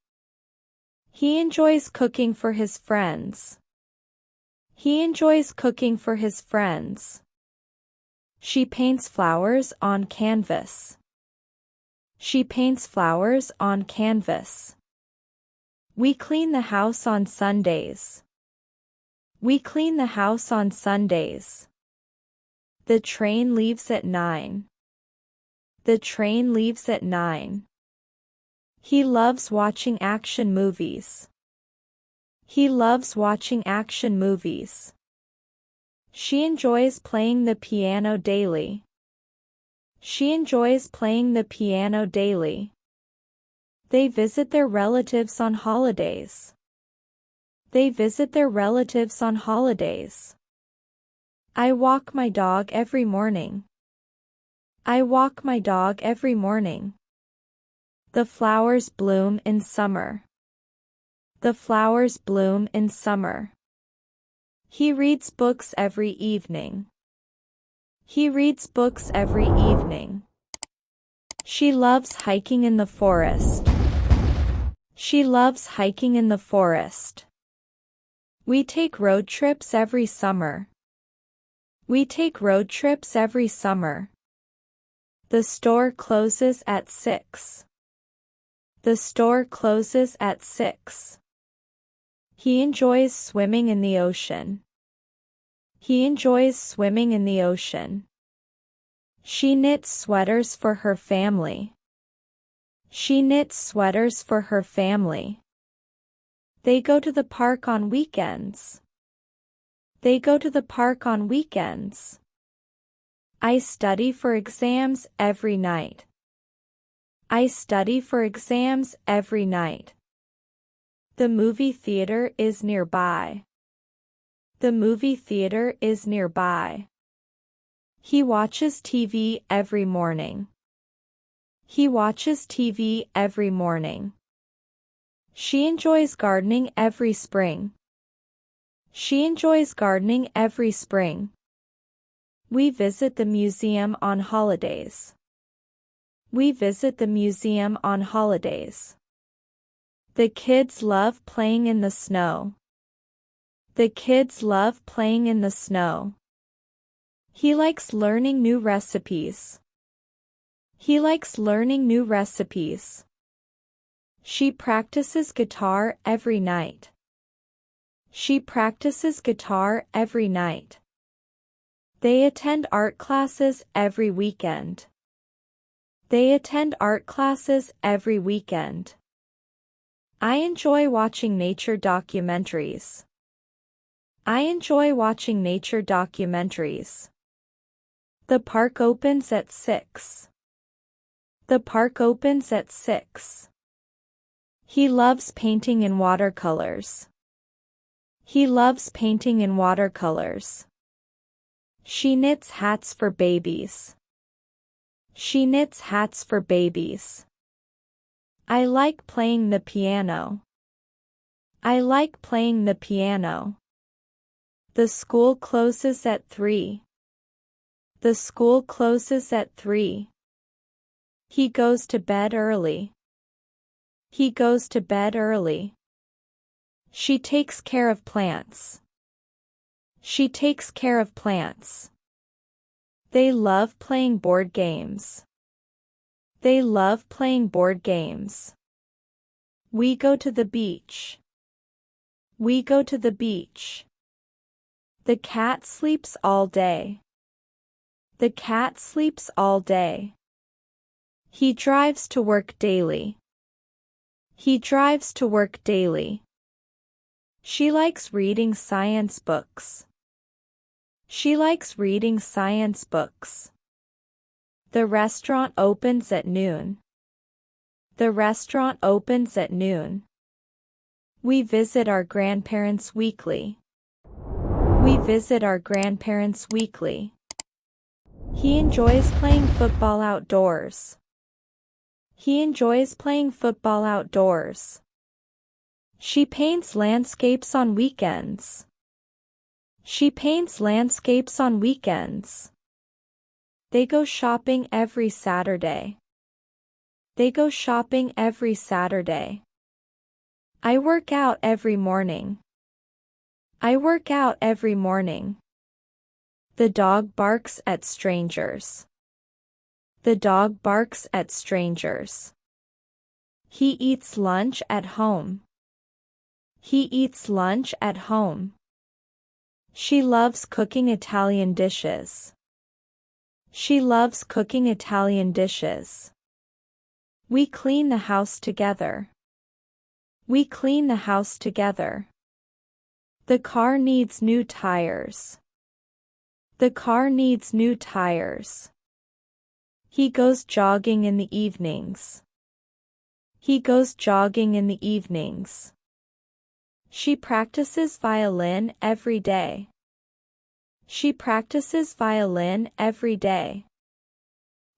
He enjoys cooking for his friends. He enjoys cooking for his friends. She paints flowers on canvas. She paints flowers on canvas. We clean the house on Sundays. We clean the house on Sundays. The train leaves at 9. The train leaves at 9. He loves watching action movies. He loves watching action movies. She enjoys playing the piano daily. She enjoys playing the piano daily. They visit their relatives on holidays. They visit their relatives on holidays. I walk my dog every morning. I walk my dog every morning. The flowers bloom in summer. The flowers bloom in summer. He reads books every evening. He reads books every evening. She loves hiking in the forest. She loves hiking in the forest. We take road trips every summer. We take road trips every summer. The store closes at 6. The store closes at 6. He enjoys swimming in the ocean. He enjoys swimming in the ocean. She knits sweaters for her family. She knits sweaters for her family. They go to the park on weekends. They go to the park on weekends. I study for exams every night. I study for exams every night. The movie theater is nearby. The movie theater is nearby. He watches TV every morning. He watches TV every morning. She enjoys gardening every spring. She enjoys gardening every spring. We visit the museum on holidays. We visit the museum on holidays. The kids love playing in the snow. The kids love playing in the snow. He likes learning new recipes. He likes learning new recipes. She practices guitar every night. She practices guitar every night. They attend art classes every weekend. They attend art classes every weekend. I enjoy watching nature documentaries. I enjoy watching nature documentaries. The park opens at 6. The park opens at 6. He loves painting in watercolors. He loves painting in watercolors. She knits hats for babies. She knits hats for babies. I like playing the piano. I like playing the piano. The school closes at 3. The school closes at 3. He goes to bed early. He goes to bed early. She takes care of plants. She takes care of plants. They love playing board games. They love playing board games. We go to the beach. We go to the beach. The cat sleeps all day. The cat sleeps all day. He drives to work daily. He drives to work daily. She likes reading science books. She likes reading science books. The restaurant opens at noon. The restaurant opens at noon. We visit our grandparents weekly. We visit our grandparents weekly. He enjoys playing football outdoors. He enjoys playing football outdoors. She paints landscapes on weekends. She paints landscapes on weekends. They go shopping every Saturday. They go shopping every Saturday. I work out every morning. I work out every morning. The dog barks at strangers. The dog barks at strangers. He eats lunch at home. He eats lunch at home. She loves cooking Italian dishes. She loves cooking Italian dishes. We clean the house together. We clean the house together. The car needs new tires. The car needs new tires. He goes jogging in the evenings. He goes jogging in the evenings. She practices violin every day. She practices violin every day.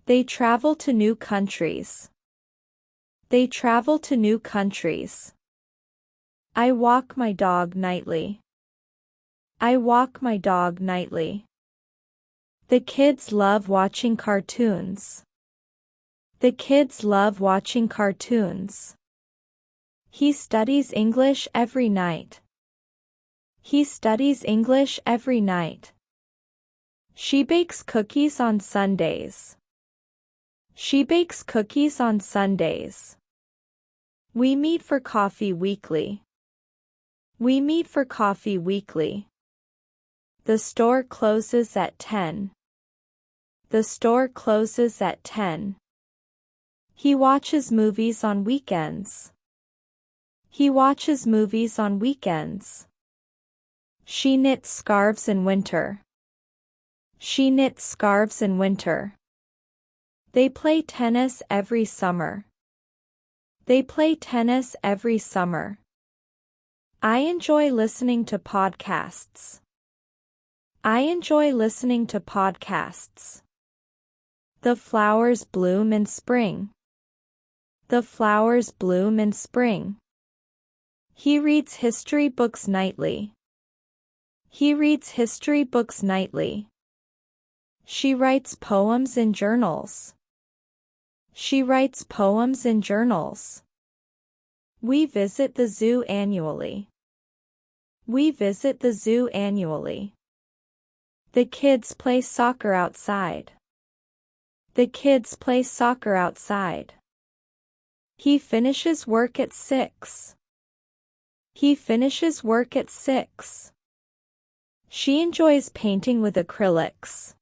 They travel to new countries. They travel to new countries. I walk my dog nightly. I walk my dog nightly. The kids love watching cartoons. The kids love watching cartoons. He studies English every night. He studies English every night. She bakes cookies on Sundays. She bakes cookies on Sundays. We meet for coffee weekly. We meet for coffee weekly. The store closes at 10. The store closes at 10. He watches movies on weekends. He watches movies on weekends. She knits scarves in winter. She knits scarves in winter. They play tennis every summer. They play tennis every summer. I enjoy listening to podcasts. I enjoy listening to podcasts. The flowers bloom in spring. The flowers bloom in spring. He reads history books nightly. He reads history books nightly. She writes poems in journals. She writes poems in journals. We visit the zoo annually. We visit the zoo annually. The kids play soccer outside. The kids play soccer outside. He finishes work at 6. He finishes work at 6. She enjoys painting with acrylics.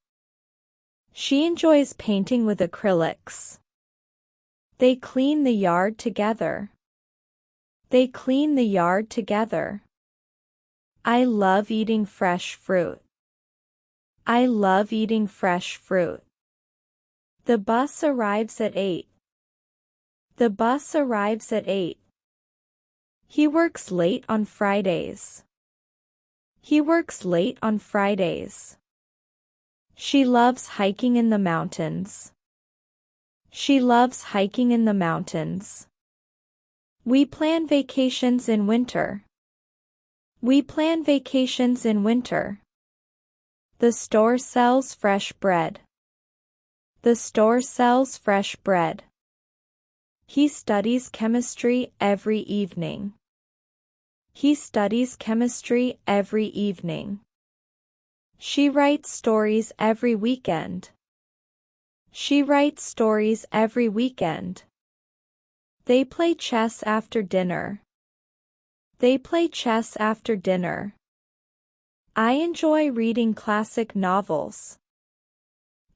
She enjoys painting with acrylics. They clean the yard together. They clean the yard together. I love eating fresh fruit. I love eating fresh fruit. The bus arrives at 8. The bus arrives at 8. He works late on Fridays. He works late on Fridays. She loves hiking in the mountains. She loves hiking in the mountains. We plan vacations in winter. We plan vacations in winter. The store sells fresh bread. The store sells fresh bread. He studies chemistry every evening. He studies chemistry every evening. She writes stories every weekend. She writes stories every weekend. They play chess after dinner. They play chess after dinner. I enjoy reading classic novels.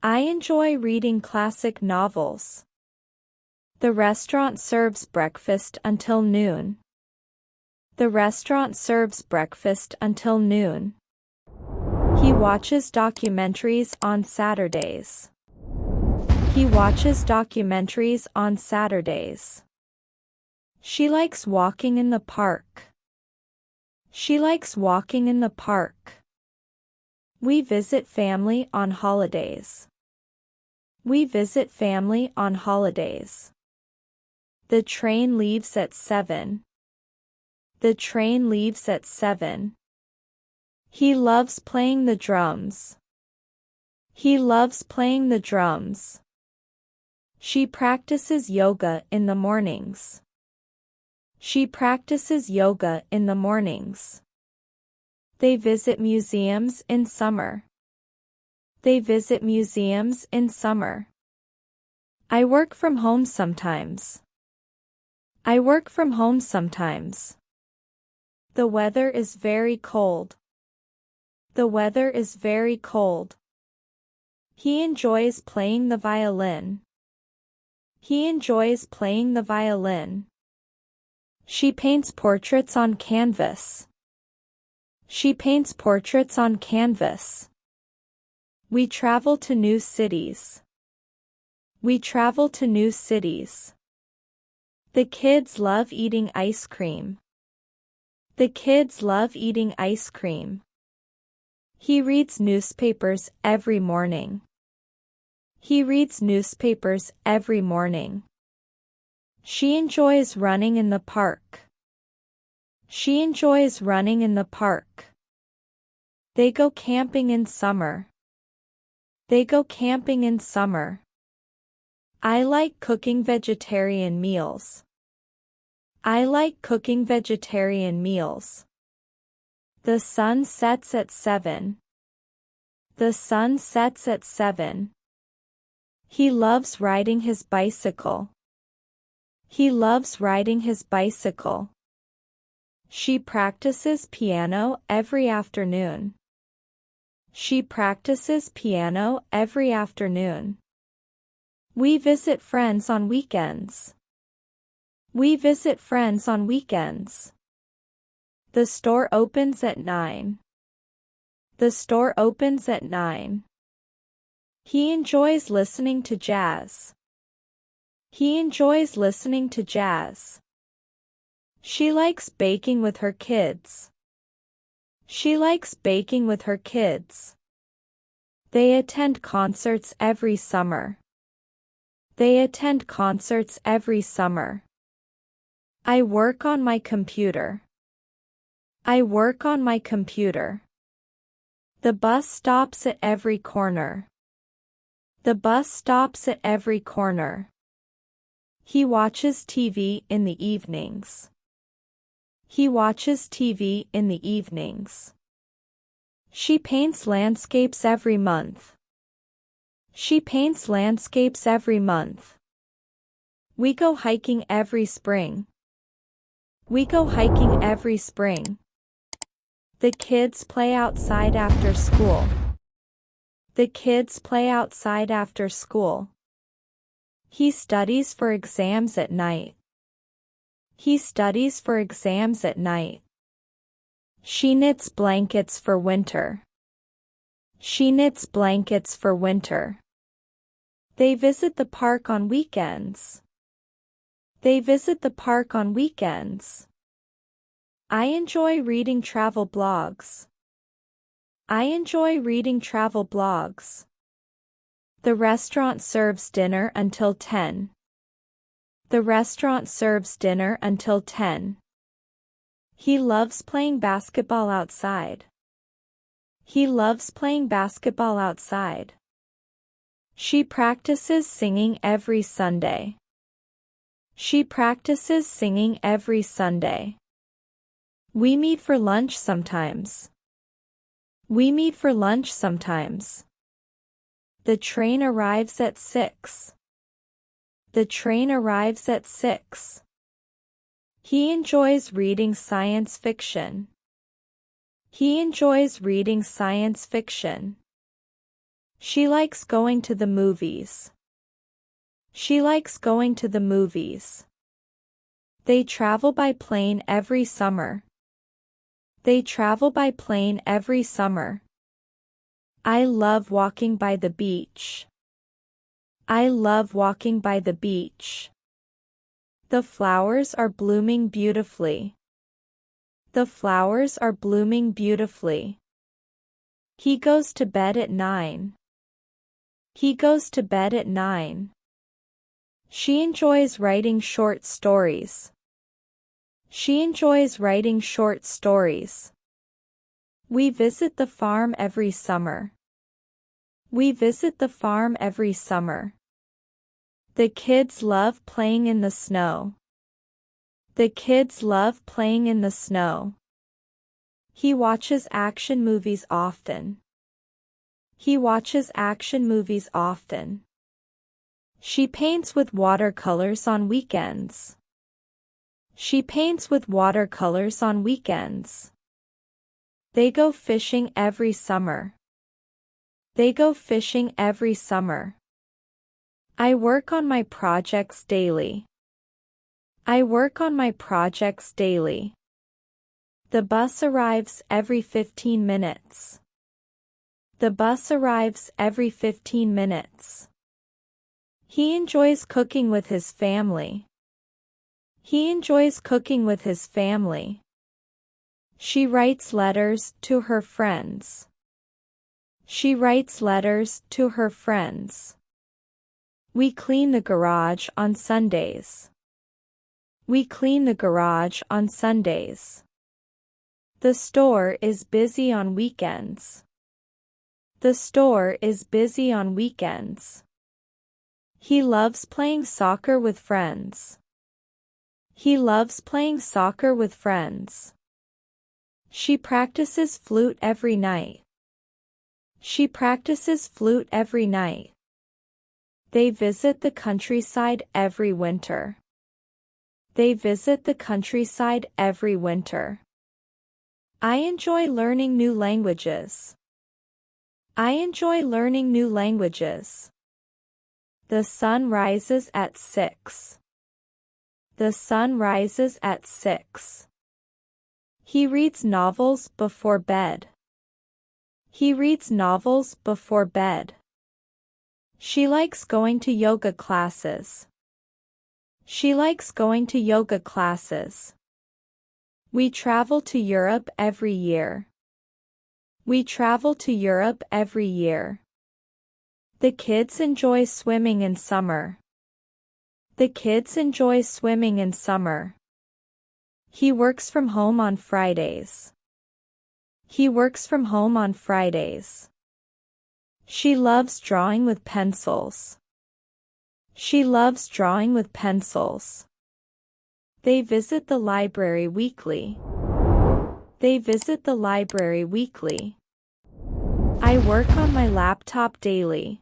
I enjoy reading classic novels. The restaurant serves breakfast until noon. The restaurant serves breakfast until noon. He watches documentaries on Saturdays. He watches documentaries on Saturdays. She likes walking in the park. She likes walking in the park. We visit family on holidays. We visit family on holidays. The train leaves at 7. The train leaves at 7. He loves playing the drums. He loves playing the drums. She practices yoga in the mornings. She practices yoga in the mornings. They visit museums in summer. They visit museums in summer. I work from home sometimes. I work from home sometimes. The weather is very cold. The weather is very cold. He enjoys playing the violin. He enjoys playing the violin. She paints portraits on canvas. She paints portraits on canvas. We travel to new cities. We travel to new cities. The kids love eating ice cream. The kids love eating ice cream. He reads newspapers every morning. He reads newspapers every morning. She enjoys running in the park. She enjoys running in the park. They go camping in summer. They go camping in summer. I like cooking vegetarian meals. I like cooking vegetarian meals. The sun sets at 7. The sun sets at 7. He loves riding his bicycle. He loves riding his bicycle. She practices piano every afternoon. She practices piano every afternoon. We visit friends on weekends. We visit friends on weekends. The store opens at 9. The store opens at 9. He enjoys listening to jazz. He enjoys listening to jazz. She likes baking with her kids. She likes baking with her kids. They attend concerts every summer. They attend concerts every summer. I work on my computer. I work on my computer. The bus stops at every corner. The bus stops at every corner. He watches TV in the evenings. He watches TV in the evenings. She paints landscapes every month. She paints landscapes every month. We go hiking every spring. We go hiking every spring. The kids play outside after school. The kids play outside after school. He studies for exams at night. He studies for exams at night. She knits blankets for winter. She knits blankets for winter. They visit the park on weekends. They visit the park on weekends. I enjoy reading travel blogs. I enjoy reading travel blogs. The restaurant serves dinner until 10. The restaurant serves dinner until 10. He loves playing basketball outside. He loves playing basketball outside. She practices singing every Sunday. She practices singing every Sunday. We meet for lunch sometimes. We meet for lunch sometimes. The train arrives at 6. The train arrives at 6. He enjoys reading science fiction. He enjoys reading science fiction. She likes going to the movies. She likes going to the movies. They travel by plane every summer. They travel by plane every summer. I love walking by the beach. I love walking by the beach. The flowers are blooming beautifully. The flowers are blooming beautifully. He goes to bed at 9. He goes to bed at 9. She enjoys writing short stories. She enjoys writing short stories. We visit the farm every summer. We visit the farm every summer. The kids love playing in the snow. The kids love playing in the snow. He watches action movies often. He watches action movies often. She paints with watercolors on weekends. She paints with watercolors on weekends. They go fishing every summer. They go fishing every summer. I work on my projects daily. I work on my projects daily. The bus arrives every 15 minutes. The bus arrives every 15 minutes. He enjoys cooking with his family. He enjoys cooking with his family. She writes letters to her friends. She writes letters to her friends. We clean the garage on Sundays. We clean the garage on Sundays. The store is busy on weekends. The store is busy on weekends. He loves playing soccer with friends. He loves playing soccer with friends. She practices flute every night. She practices flute every night. They visit the countryside every winter. They visit the countryside every winter. I enjoy learning new languages. I enjoy learning new languages. The sun rises at 6. The sun rises at 6. He reads novels before bed. He reads novels before bed. She likes going to yoga classes. She likes going to yoga classes. We travel to Europe every year. We travel to Europe every year. The kids enjoy swimming in summer. The kids enjoy swimming in summer. He works from home on Fridays. He works from home on Fridays. She loves drawing with pencils. She loves drawing with pencils. They visit the library weekly. They visit the library weekly. I work on my laptop daily.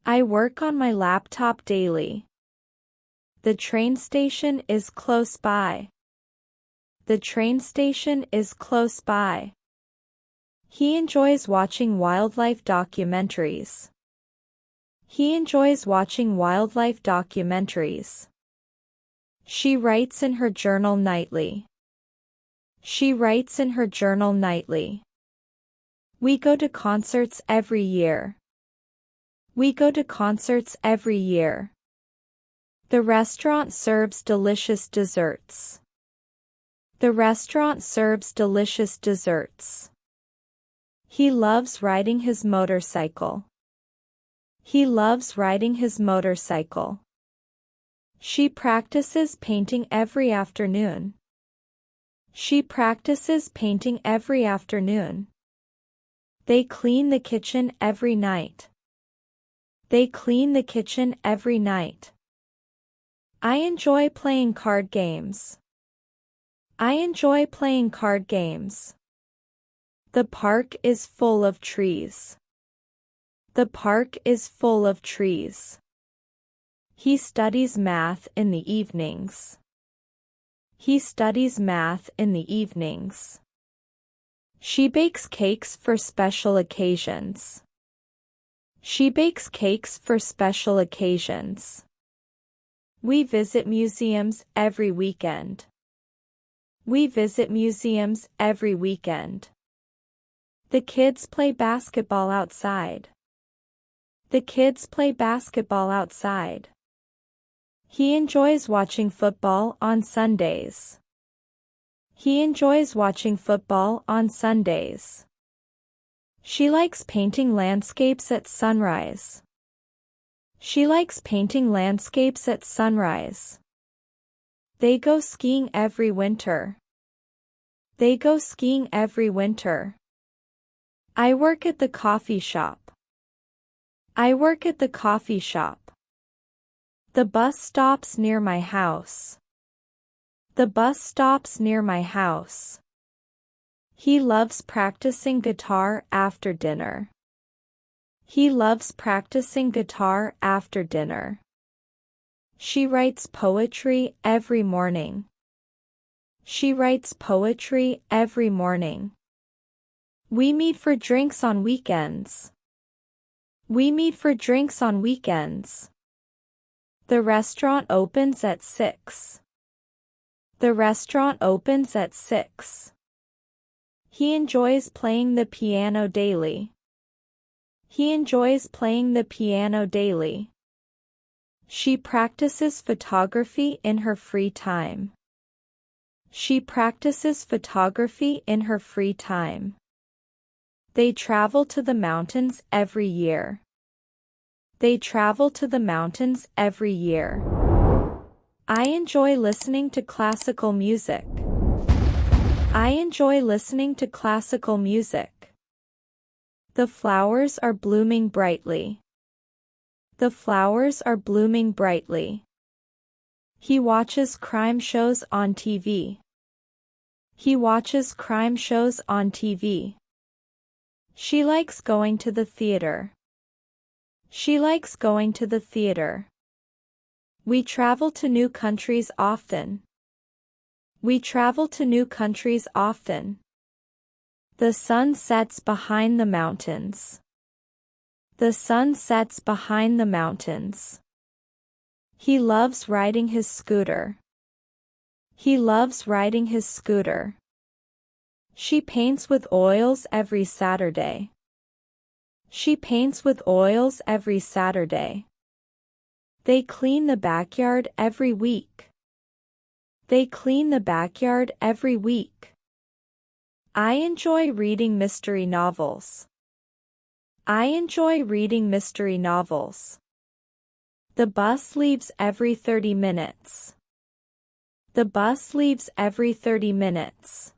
I work on my laptop daily. The train station is close by. The train station is close by. He enjoys watching wildlife documentaries. He enjoys watching wildlife documentaries. She writes in her journal nightly. She writes in her journal nightly. We go to concerts every year. We go to concerts every year. The restaurant serves delicious desserts. The restaurant serves delicious desserts. He loves riding his motorcycle. He loves riding his motorcycle. She practices painting every afternoon. She practices painting every afternoon. They clean the kitchen every night. They clean the kitchen every night. I enjoy playing card games. I enjoy playing card games. The park is full of trees. The park is full of trees. He studies math in the evenings. He studies math in the evenings. She bakes cakes for special occasions. She bakes cakes for special occasions. We visit museums every weekend. We visit museums every weekend. The kids play basketball outside. The kids play basketball outside. He enjoys watching football on Sundays. He enjoys watching football on Sundays. She likes painting landscapes at sunrise. She likes painting landscapes at sunrise. They go skiing every winter. They go skiing every winter. I work at the coffee shop. I work at the coffee shop. The bus stops near my house. The bus stops near my house. He loves practicing guitar after dinner. He loves practicing guitar after dinner. She writes poetry every morning. She writes poetry every morning. We meet for drinks on weekends. We meet for drinks on weekends. The restaurant opens at 6. The restaurant opens at 6. He enjoys playing the piano daily. He enjoys playing the piano daily. She practices photography in her free time. She practices photography in her free time. They travel to the mountains every year. They travel to the mountains every year. I enjoy listening to classical music. I enjoy listening to classical music. The flowers are blooming brightly. The flowers are blooming brightly. He watches crime shows on TV. He watches crime shows on TV. She likes going to the theater. She likes going to the theater. We travel to new countries often. We travel to new countries often. The sun sets behind the mountains. The sun sets behind the mountains. He loves riding his scooter. He loves riding his scooter. She paints with oils every Saturday. She paints with oils every Saturday. They clean the backyard every week. They clean the backyard every week. I enjoy reading mystery novels. I enjoy reading mystery novels. The bus leaves every 30 minutes. The bus leaves every 30 minutes.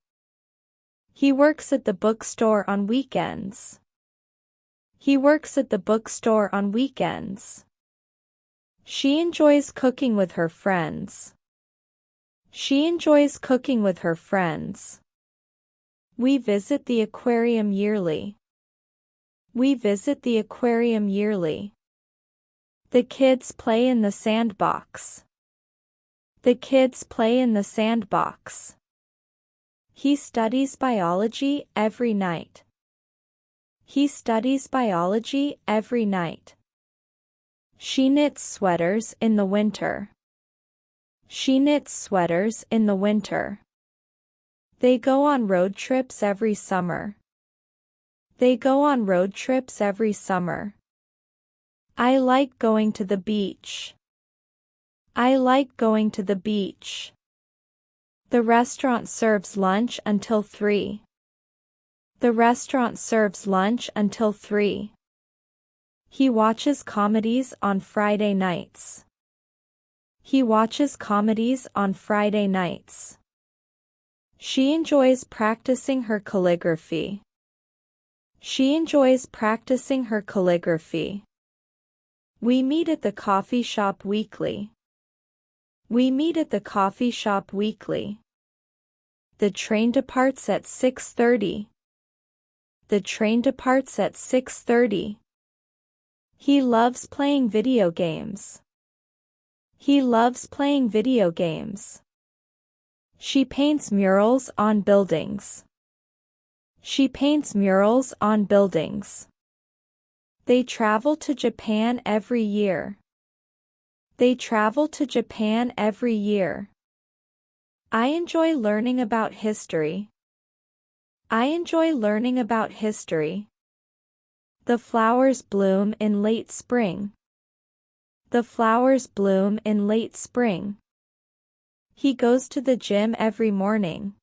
He works at the bookstore on weekends. He works at the bookstore on weekends. She enjoys cooking with her friends. She enjoys cooking with her friends. We visit the aquarium yearly. We visit the aquarium yearly. The kids play in the sandbox. The kids play in the sandbox. He studies biology every night. He studies biology every night. She knits sweaters in the winter. She knits sweaters in the winter. They go on road trips every summer. They go on road trips every summer. I like going to the beach. I like going to the beach. The restaurant serves lunch until 3. The restaurant serves lunch until 3. He watches comedies on Friday nights. He watches comedies on Friday nights. She enjoys practicing her calligraphy. She enjoys practicing her calligraphy. We meet at the coffee shop weekly. We meet at the coffee shop weekly. The train departs at 6:30. The train departs at 6:30. He loves playing video games. He loves playing video games. She paints murals on buildings. She paints murals on buildings. They travel to Japan every year. They travel to Japan every year. I enjoy learning about history. I enjoy learning about history. The flowers bloom in late spring. The flowers bloom in late spring. He goes to the gym every morning.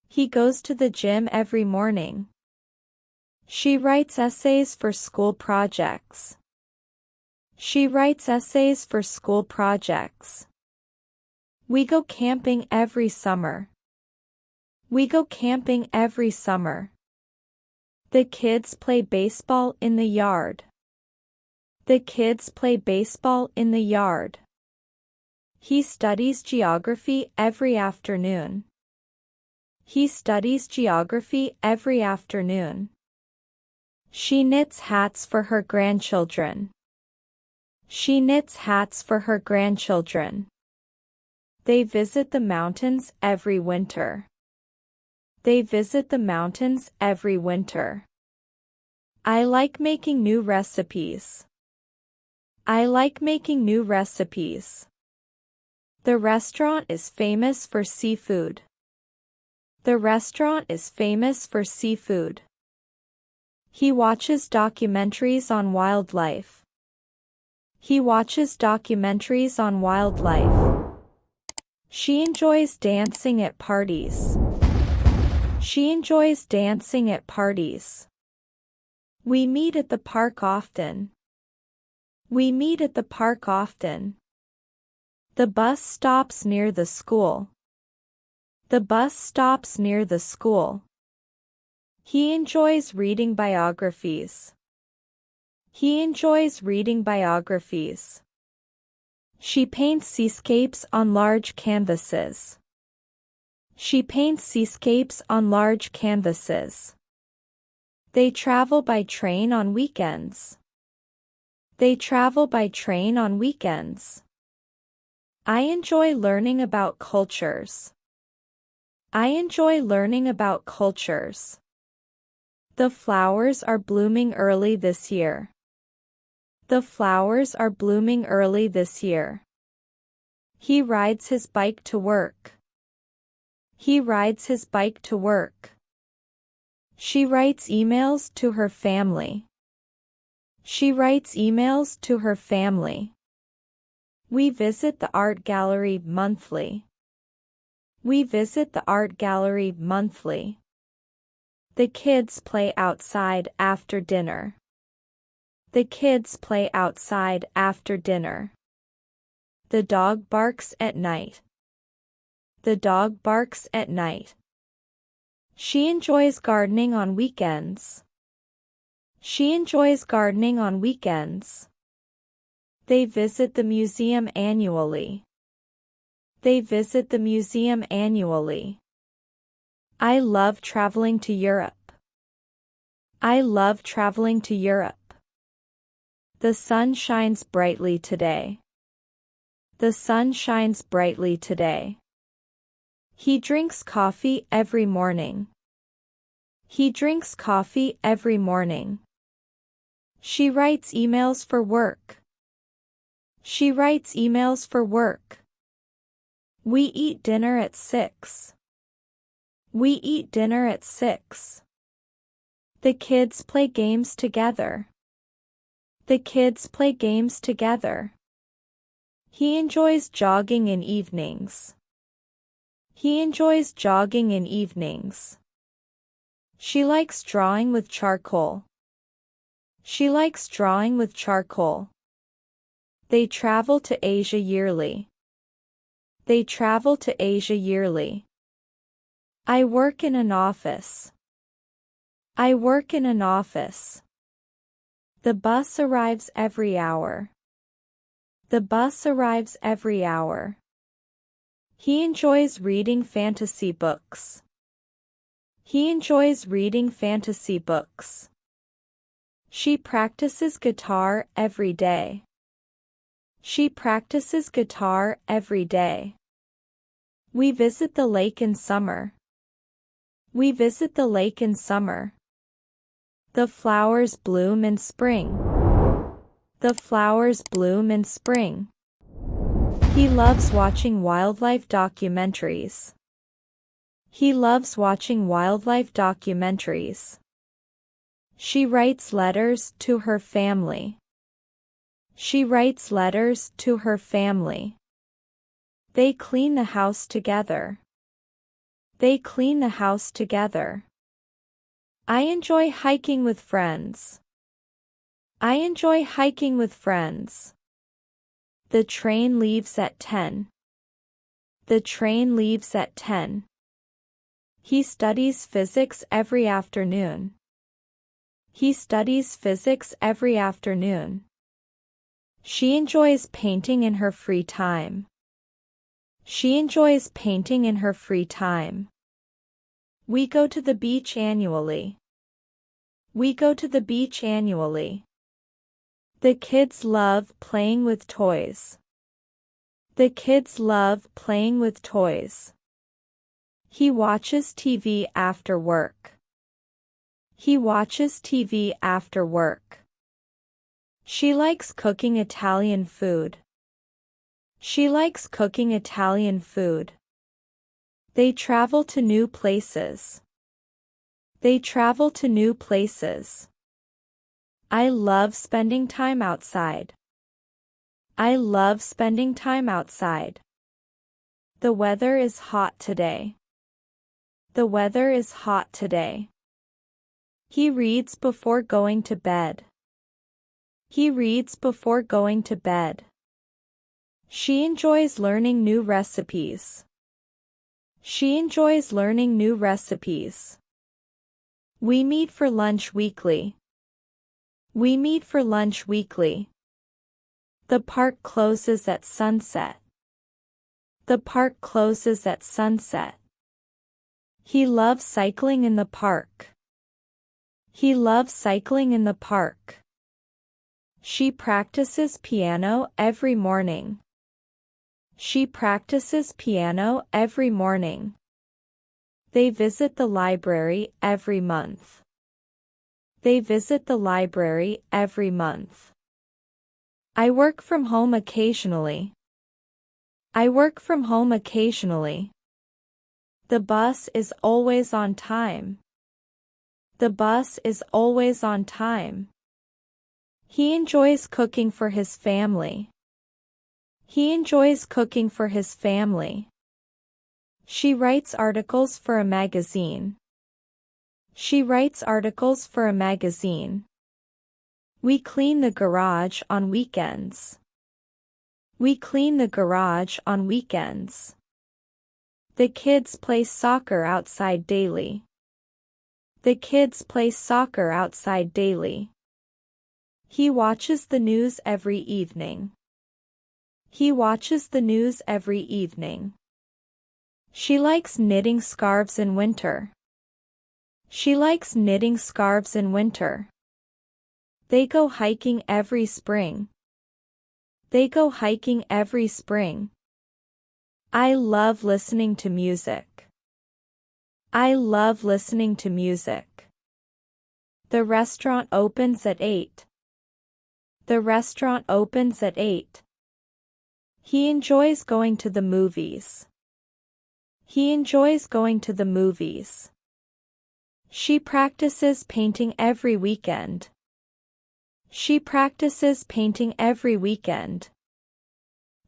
He goes to the gym every morning. She writes essays for school projects. She writes essays for school projects. We go camping every summer. We go camping every summer. The kids play baseball in the yard. The kids play baseball in the yard. He studies geography every afternoon. He studies geography every afternoon. She knits hats for her grandchildren. She knits hats for her grandchildren. They visit the mountains every winter. They visit the mountains every winter. I like making new recipes. I like making new recipes. The restaurant is famous for seafood. The restaurant is famous for seafood. He watches documentaries on wildlife. He watches documentaries on wildlife. She enjoys dancing at parties. She enjoys dancing at parties. We meet at the park often. We meet at the park often. The bus stops near the school. The bus stops near the school. He enjoys reading biographies. He enjoys reading biographies. She paints seascapes on large canvases. She paints seascapes on large canvases. They travel by train on weekends. They travel by train on weekends. I enjoy learning about cultures. I enjoy learning about cultures. The flowers are blooming early this year. The flowers are blooming early this year. He rides his bike to work. He rides his bike to work. She writes emails to her family. She writes emails to her family. We visit the art gallery monthly. We visit the art gallery monthly. The kids play outside after dinner. The kids play outside after dinner. The dog barks at night. The dog barks at night. She enjoys gardening on weekends. She enjoys gardening on weekends. They visit the museum annually. They visit the museum annually. I love traveling to Europe. I love traveling to Europe. The sun shines brightly today. The sun shines brightly today. He drinks coffee every morning. He drinks coffee every morning. She writes emails for work. She writes emails for work. We eat dinner at 6. We eat dinner at 6. The kids play games together. The kids play games together. He enjoys jogging in evenings. He enjoys jogging in evenings. She likes drawing with charcoal. She likes drawing with charcoal. They travel to Asia yearly. They travel to Asia yearly. I work in an office. I work in an office. The bus arrives every hour. The bus arrives every hour. He enjoys reading fantasy books. He enjoys reading fantasy books. She practices guitar every day. She practices guitar every day. We visit the lake in summer. We visit the lake in summer. The flowers bloom in spring. The flowers bloom in spring. He loves watching wildlife documentaries. He loves watching wildlife documentaries. She writes letters to her family. She writes letters to her family. They clean the house together. They clean the house together. I enjoy hiking with friends. I enjoy hiking with friends. The train leaves at 10. The train leaves at 10. He studies physics every afternoon. He studies physics every afternoon. She enjoys painting in her free time. She enjoys painting in her free time. We go to the beach annually. We go to the beach annually. The kids love playing with toys. The kids love playing with toys. He watches TV after work. He watches TV after work. She likes cooking Italian food. She likes cooking Italian food. They travel to new places. They travel to new places. I love spending time outside. I love spending time outside. The weather is hot today. The weather is hot today. He reads before going to bed. He reads before going to bed. She enjoys learning new recipes. She enjoys learning new recipes. We meet for lunch weekly. We meet for lunch weekly. The park closes at sunset. The park closes at sunset. He loves cycling in the park. He loves cycling in the park. She practices piano every morning. She practices piano every morning. They visit the library every month. They visit the library every month. I work from home occasionally. I work from home occasionally. The bus is always on time. The bus is always on time. He enjoys cooking for his family. He enjoys cooking for his family. She writes articles for a magazine. She writes articles for a magazine. We clean the garage on weekends. We clean the garage on weekends. The kids play soccer outside daily. The kids play soccer outside daily. He watches the news every evening. He watches the news every evening. She likes knitting scarves in winter. She likes knitting scarves in winter. They go hiking every spring. They go hiking every spring. I love listening to music. I love listening to music. The restaurant opens at 8. The restaurant opens at 8. He enjoys going to the movies. He enjoys going to the movies. She practices painting every weekend. She practices painting every weekend.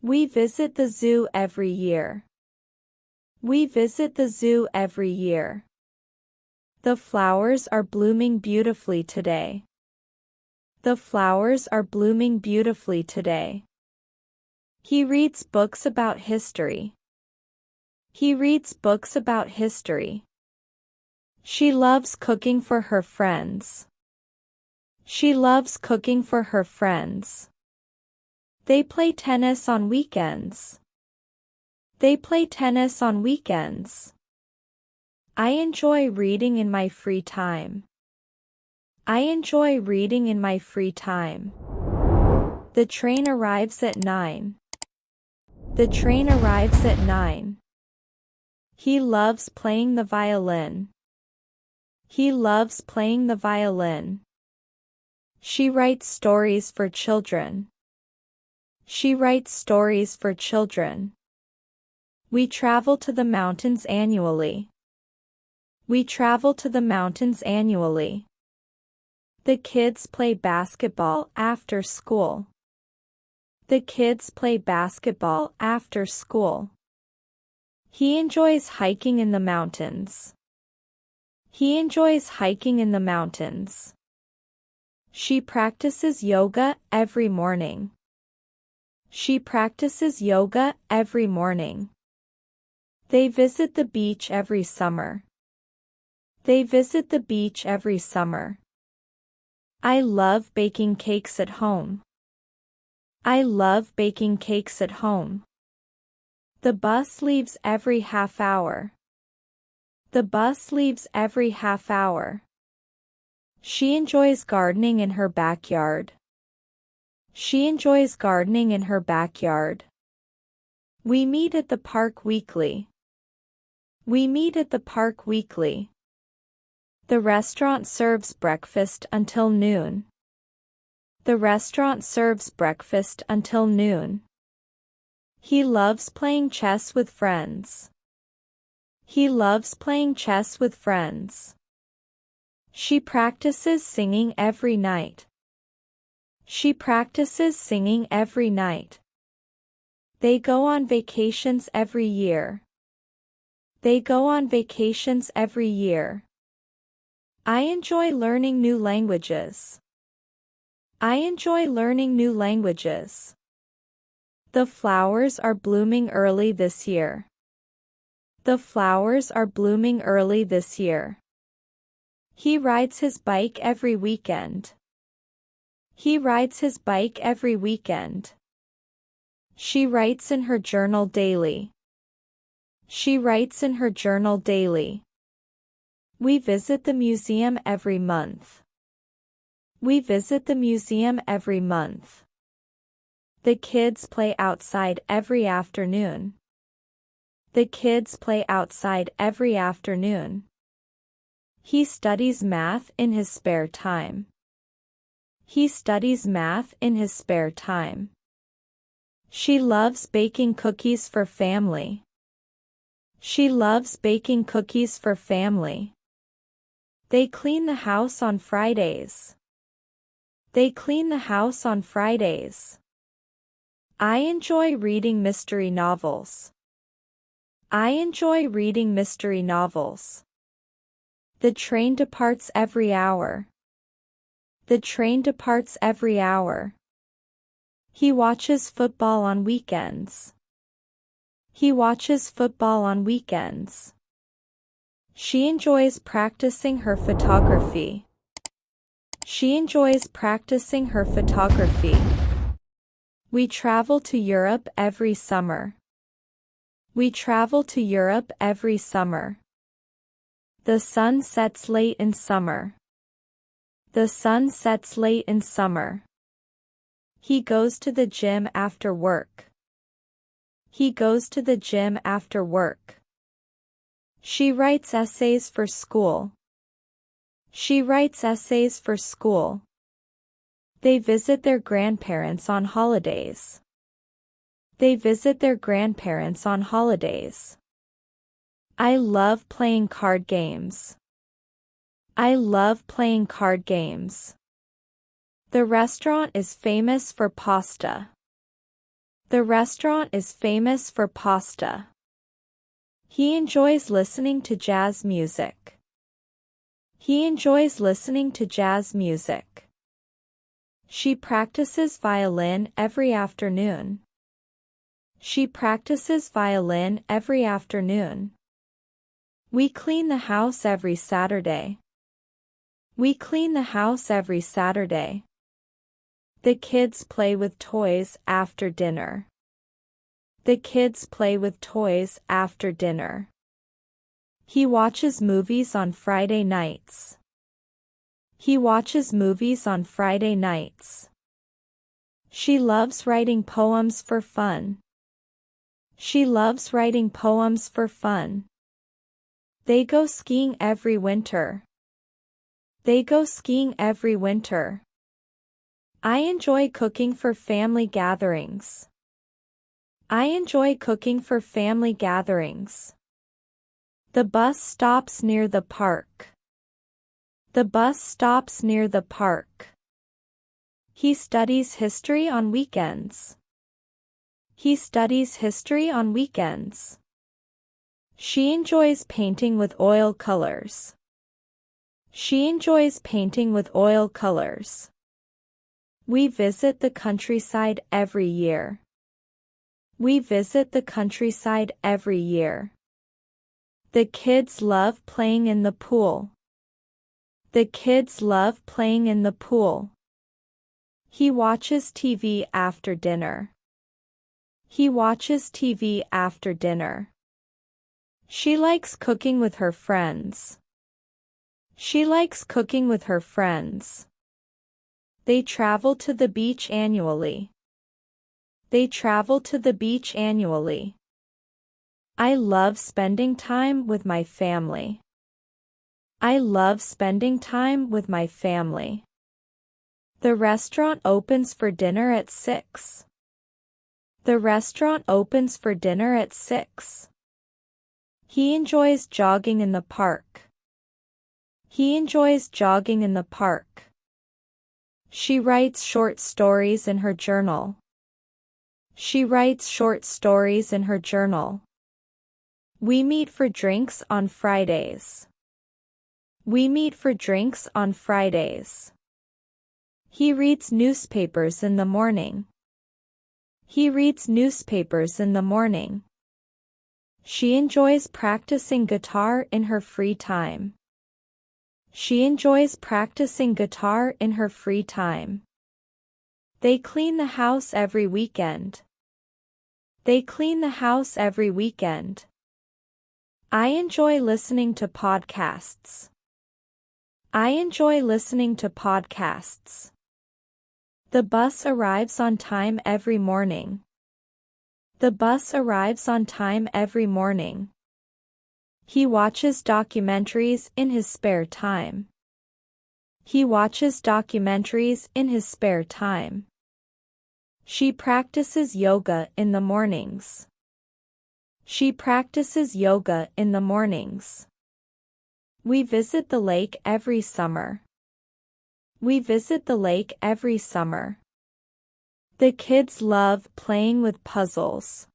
We visit the zoo every year. We visit the zoo every year. The flowers are blooming beautifully today. The flowers are blooming beautifully today. He reads books about history. He reads books about history. She loves cooking for her friends. She loves cooking for her friends. They play tennis on weekends. They play tennis on weekends. I enjoy reading in my free time. I enjoy reading in my free time. The train arrives at 9. The train arrives at 9. He loves playing the violin. He loves playing the violin. She writes stories for children. She writes stories for children. We travel to the mountains annually. We travel to the mountains annually. The kids play basketball after school. The kids play basketball after school. He enjoys hiking in the mountains. He enjoys hiking in the mountains. She practices yoga every morning. She practices yoga every morning. They visit the beach every summer. They visit the beach every summer. I love baking cakes at home. I love baking cakes at home. The bus leaves every half hour. The bus leaves every half hour. She enjoys gardening in her backyard. She enjoys gardening in her backyard. We meet at the park weekly. We meet at the park weekly. The restaurant serves breakfast until noon. The restaurant serves breakfast until noon. He loves playing chess with friends. He loves playing chess with friends. She practices singing every night. She practices singing every night. They go on vacations every year. They go on vacations every year. I enjoy learning new languages. I enjoy learning new languages. The flowers are blooming early this year. The flowers are blooming early this year. He rides his bike every weekend. He rides his bike every weekend. She writes in her journal daily. She writes in her journal daily. We visit the museum every month. We visit the museum every month. The kids play outside every afternoon. The kids play outside every afternoon. He studies math in his spare time. He studies math in his spare time. She loves baking cookies for family. She loves baking cookies for family. They clean the house on Fridays. They clean the house on Fridays. I enjoy reading mystery novels. I enjoy reading mystery novels. The train departs every hour. The train departs every hour. He watches football on weekends. He watches football on weekends. She enjoys practicing her photography. She enjoys practicing her photography. We travel to Europe every summer. We travel to Europe every summer. The sun sets late in summer. The sun sets late in summer. He goes to the gym after work. He goes to the gym after work. She writes essays for school. She writes essays for school. They visit their grandparents on holidays. They visit their grandparents on holidays. I love playing card games. I love playing card games. The restaurant is famous for pasta. The restaurant is famous for pasta. He enjoys listening to jazz music. He enjoys listening to jazz music. She practices violin every afternoon. She practices violin every afternoon. We clean the house every Saturday. We clean the house every Saturday. The kids play with toys after dinner. The kids play with toys after dinner. He watches movies on Friday nights. He watches movies on Friday nights. She loves writing poems for fun. She loves writing poems for fun. They go skiing every winter. They go skiing every winter. I enjoy cooking for family gatherings. I enjoy cooking for family gatherings. The bus stops near the park. The bus stops near the park. He studies history on weekends. He studies history on weekends. She enjoys painting with oil colors. She enjoys painting with oil colors. We visit the countryside every year. We visit the countryside every year. The kids love playing in the pool. The kids love playing in the pool. He watches TV after dinner. He watches TV after dinner. She likes cooking with her friends. She likes cooking with her friends. They travel to the beach annually. They travel to the beach annually. I love spending time with my family. I love spending time with my family. The restaurant opens for dinner at 6. The restaurant opens for dinner at 6. He enjoys jogging in the park. He enjoys jogging in the park. She writes short stories in her journal. She writes short stories in her journal. We meet for drinks on Fridays. We meet for drinks on Fridays. He reads newspapers in the morning. He reads newspapers in the morning. She enjoys practicing guitar in her free time. She enjoys practicing guitar in her free time. They clean the house every weekend. They clean the house every weekend. I enjoy listening to podcasts. I enjoy listening to podcasts. The bus arrives on time every morning. The bus arrives on time every morning. He watches documentaries in his spare time. He watches documentaries in his spare time. She practices yoga in the mornings. She practices yoga in the mornings. We visit the lake every summer. We visit the lake every summer. The kids love playing with puzzles.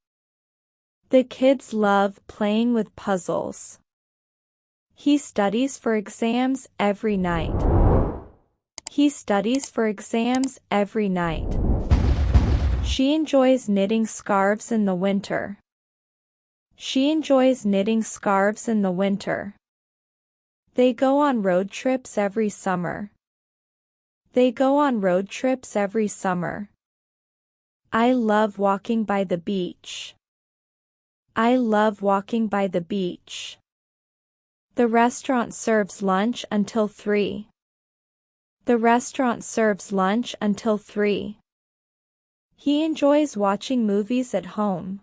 The kids love playing with puzzles. He studies for exams every night. He studies for exams every night. She enjoys knitting scarves in the winter. She enjoys knitting scarves in the winter. They go on road trips every summer. They go on road trips every summer. I love walking by the beach. I love walking by the beach. The restaurant serves lunch until 3. The restaurant serves lunch until 3. He enjoys watching movies at home.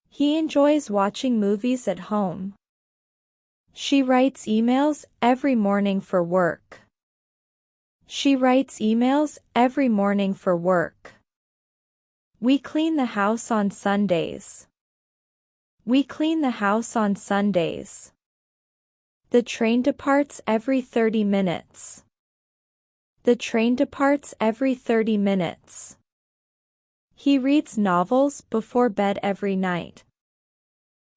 He enjoys watching movies at home. She writes emails every morning for work. She writes emails every morning for work. We clean the house on Sundays. We clean the house on Sundays. The train departs every 30 minutes. The train departs every 30 minutes. He reads novels before bed every night.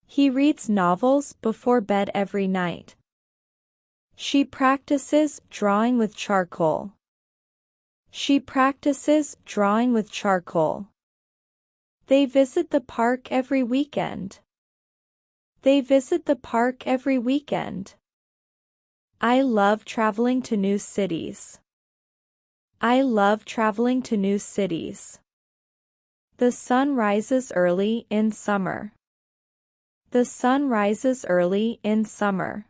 He reads novels before bed every night. She practices drawing with charcoal. She practices drawing with charcoal. They visit the park every weekend. They visit the park every weekend. I love traveling to new cities. I love traveling to new cities. The sun rises early in summer. The sun rises early in summer.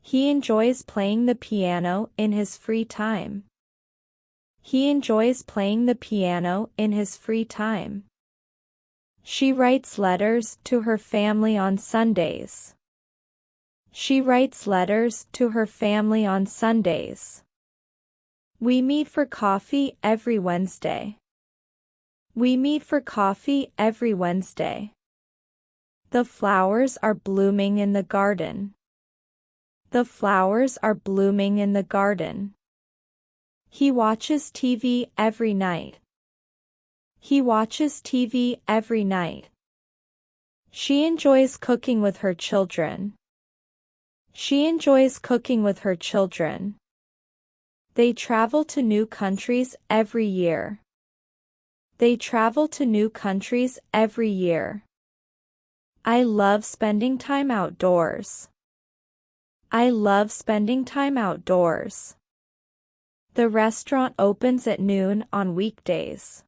He enjoys playing the piano in his free time. He enjoys playing the piano in his free time. She writes letters to her family on Sundays. She writes letters to her family on Sundays. We meet for coffee every Wednesday. We meet for coffee every Wednesday. The flowers are blooming in the garden. The flowers are blooming in the garden. He watches TV every night. He watches TV every night. She enjoys cooking with her children. She enjoys cooking with her children. They travel to new countries every year. They travel to new countries every year. I love spending time outdoors. I love spending time outdoors. The restaurant opens at noon on weekdays.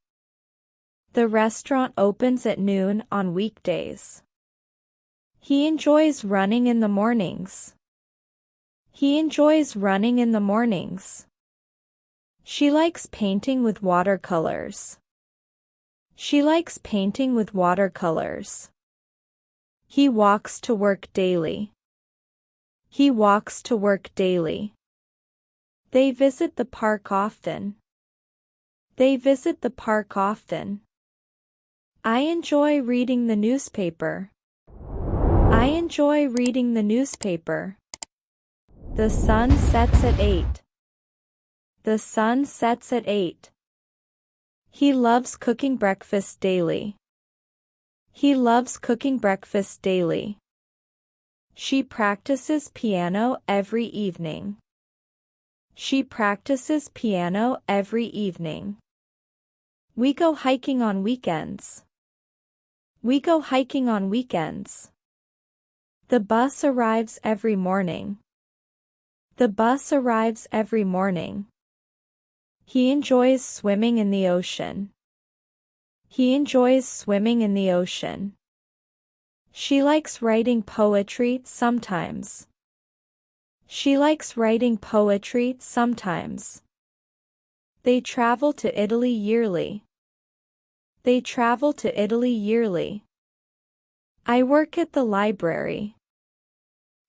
The restaurant opens at noon on weekdays. He enjoys running in the mornings. He enjoys running in the mornings. She likes painting with watercolors. She likes painting with watercolors. He walks to work daily. He walks to work daily. They visit the park often. They visit the park often. I enjoy reading the newspaper. I enjoy reading the newspaper. The sun sets at 8. The sun sets at 8. He loves cooking breakfast daily. He loves cooking breakfast daily. She practices piano every evening. She practices piano every evening. We go hiking on weekends. We go hiking on weekends. The bus arrives every morning. The bus arrives every morning. He enjoys swimming in the ocean. He enjoys swimming in the ocean. She likes writing poetry sometimes. She likes writing poetry sometimes. They travel to Italy yearly. They travel to Italy yearly. I work at the library.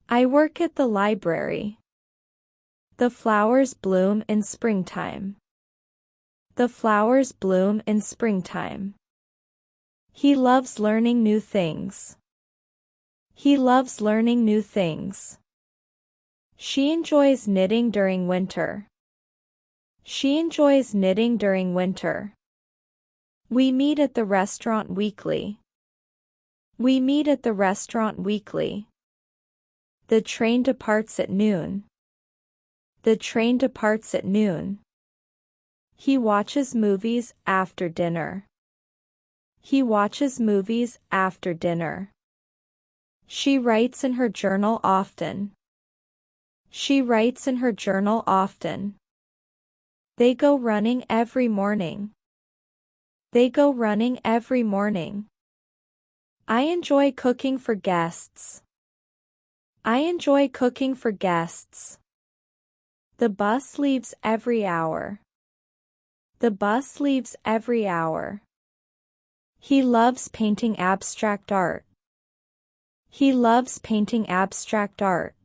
I work at the library. The flowers bloom in springtime. The flowers bloom in springtime. He loves learning new things. He loves learning new things. She enjoys knitting during winter. She enjoys knitting during winter. We meet at the restaurant weekly. We meet at the restaurant weekly. The train departs at noon. The train departs at noon. He watches movies after dinner. He watches movies after dinner. She writes in her journal often. She writes in her journal often. They go running every morning. They go running every morning. I enjoy cooking for guests. I enjoy cooking for guests. The bus leaves every hour. The bus leaves every hour. He loves painting abstract art. He loves painting abstract art.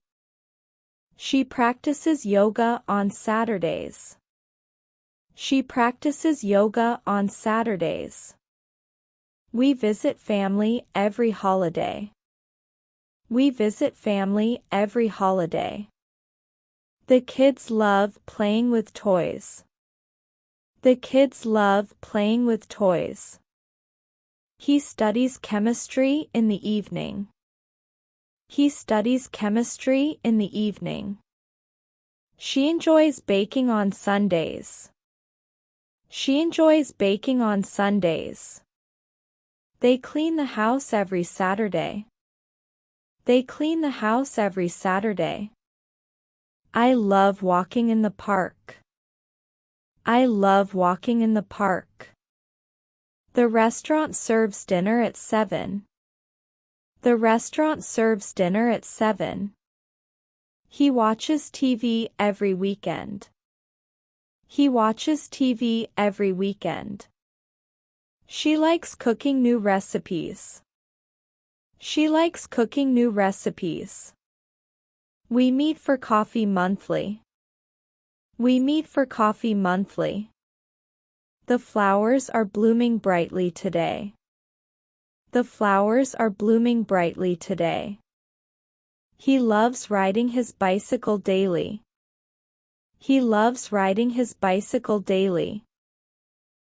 She practices yoga on Saturdays. She practices yoga on Saturdays. We visit family every holiday. We visit family every holiday. The kids love playing with toys. The kids love playing with toys. He studies chemistry in the evening. He studies chemistry in the evening. She enjoys baking on Sundays. She enjoys baking on Sundays. They clean the house every Saturday. They clean the house every Saturday. I love walking in the park. I love walking in the park. The restaurant serves dinner at 7. The restaurant serves dinner at 7. He watches TV every weekend. He watches TV every weekend. She likes cooking new recipes. She likes cooking new recipes. We meet for coffee monthly. We meet for coffee monthly. The flowers are blooming brightly today. The flowers are blooming brightly today. He loves riding his bicycle daily. He loves riding his bicycle daily.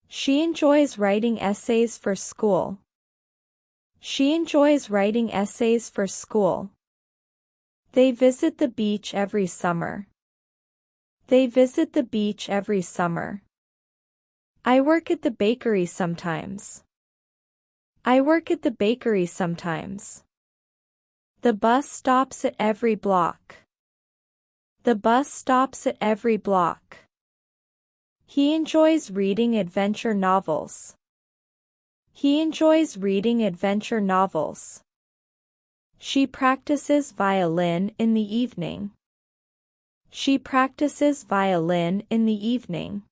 She enjoys writing essays for school. She enjoys writing essays for school. They visit the beach every summer. They visit the beach every summer. I work at the bakery sometimes. I work at the bakery sometimes. The bus stops at every block. The bus stops at every block. He enjoys reading adventure novels. He enjoys reading adventure novels. She practices violin in the evening. She practices violin in the evening.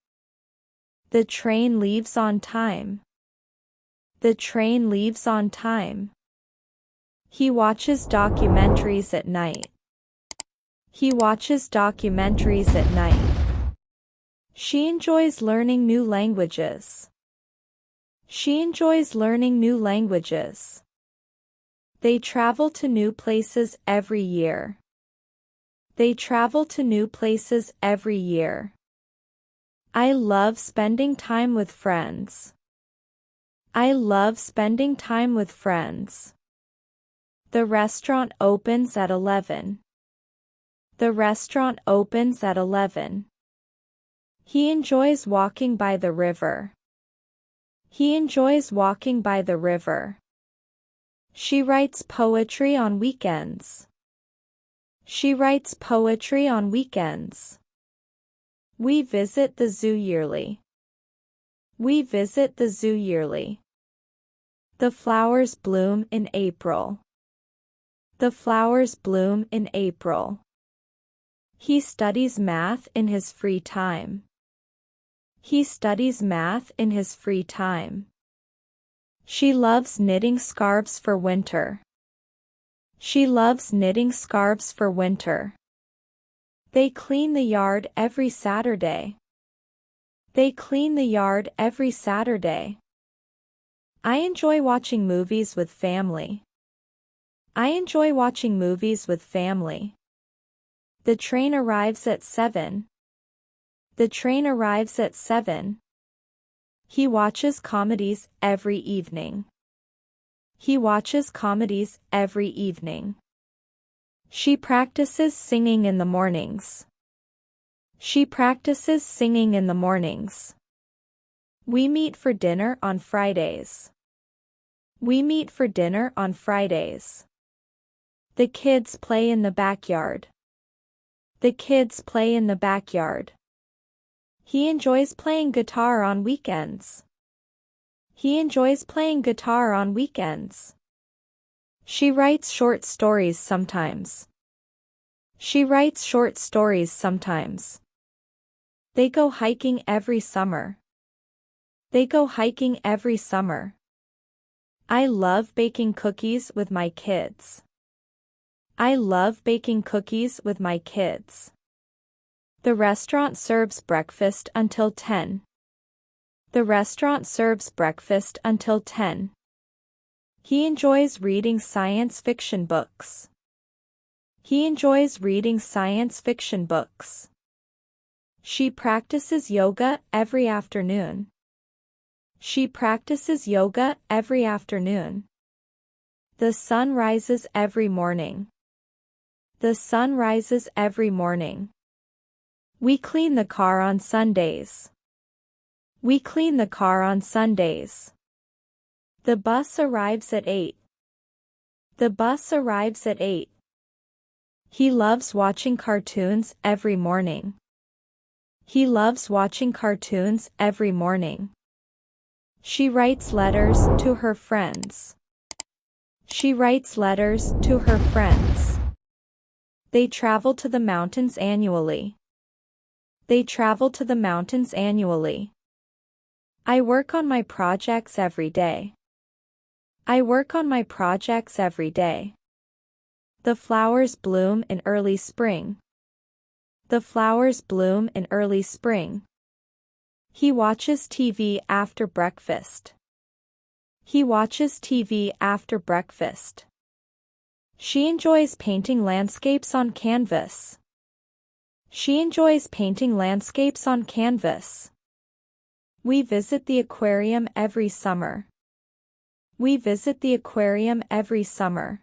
The train leaves on time. The train leaves on time. He watches documentaries at night. He watches documentaries at night. She enjoys learning new languages. She enjoys learning new languages. They travel to new places every year. They travel to new places every year. I love spending time with friends. I love spending time with friends. The restaurant opens at 11. The restaurant opens at 11. He enjoys walking by the river. He enjoys walking by the river. She writes poetry on weekends. She writes poetry on weekends. We visit the zoo yearly. We visit the zoo yearly. The flowers bloom in April. The flowers bloom in April. He studies math in his free time. He studies math in his free time. She loves knitting scarves for winter. She loves knitting scarves for winter. They clean the yard every Saturday. They clean the yard every Saturday. I enjoy watching movies with family. I enjoy watching movies with family. The train arrives at 7. The train arrives at 7. He watches comedies every evening. He watches comedies every evening. She practices singing in the mornings. She practices singing in the mornings. We meet for dinner on Fridays. We meet for dinner on Fridays. The kids play in the backyard. The kids play in the backyard. He enjoys playing guitar on weekends. He enjoys playing guitar on weekends. She writes short stories sometimes. She writes short stories sometimes. They go hiking every summer. They go hiking every summer. I love baking cookies with my kids. I love baking cookies with my kids. The restaurant serves breakfast until 10. The restaurant serves breakfast until 10. He enjoys reading science fiction books. He enjoys reading science fiction books. She practices yoga every afternoon. She practices yoga every afternoon. The sun rises every morning. The sun rises every morning. We clean the car on Sundays. We clean the car on Sundays. The bus arrives at 8. The bus arrives at 8. He loves watching cartoons every morning. He loves watching cartoons every morning. She writes letters to her friends. She writes letters to her friends. They travel to the mountains annually. They travel to the mountains annually. I work on my projects every day. I work on my projects every day. The flowers bloom in early spring. The flowers bloom in early spring. He watches TV after breakfast. He watches TV after breakfast. She enjoys painting landscapes on canvas. She enjoys painting landscapes on canvas. We visit the aquarium every summer. We visit the aquarium every summer.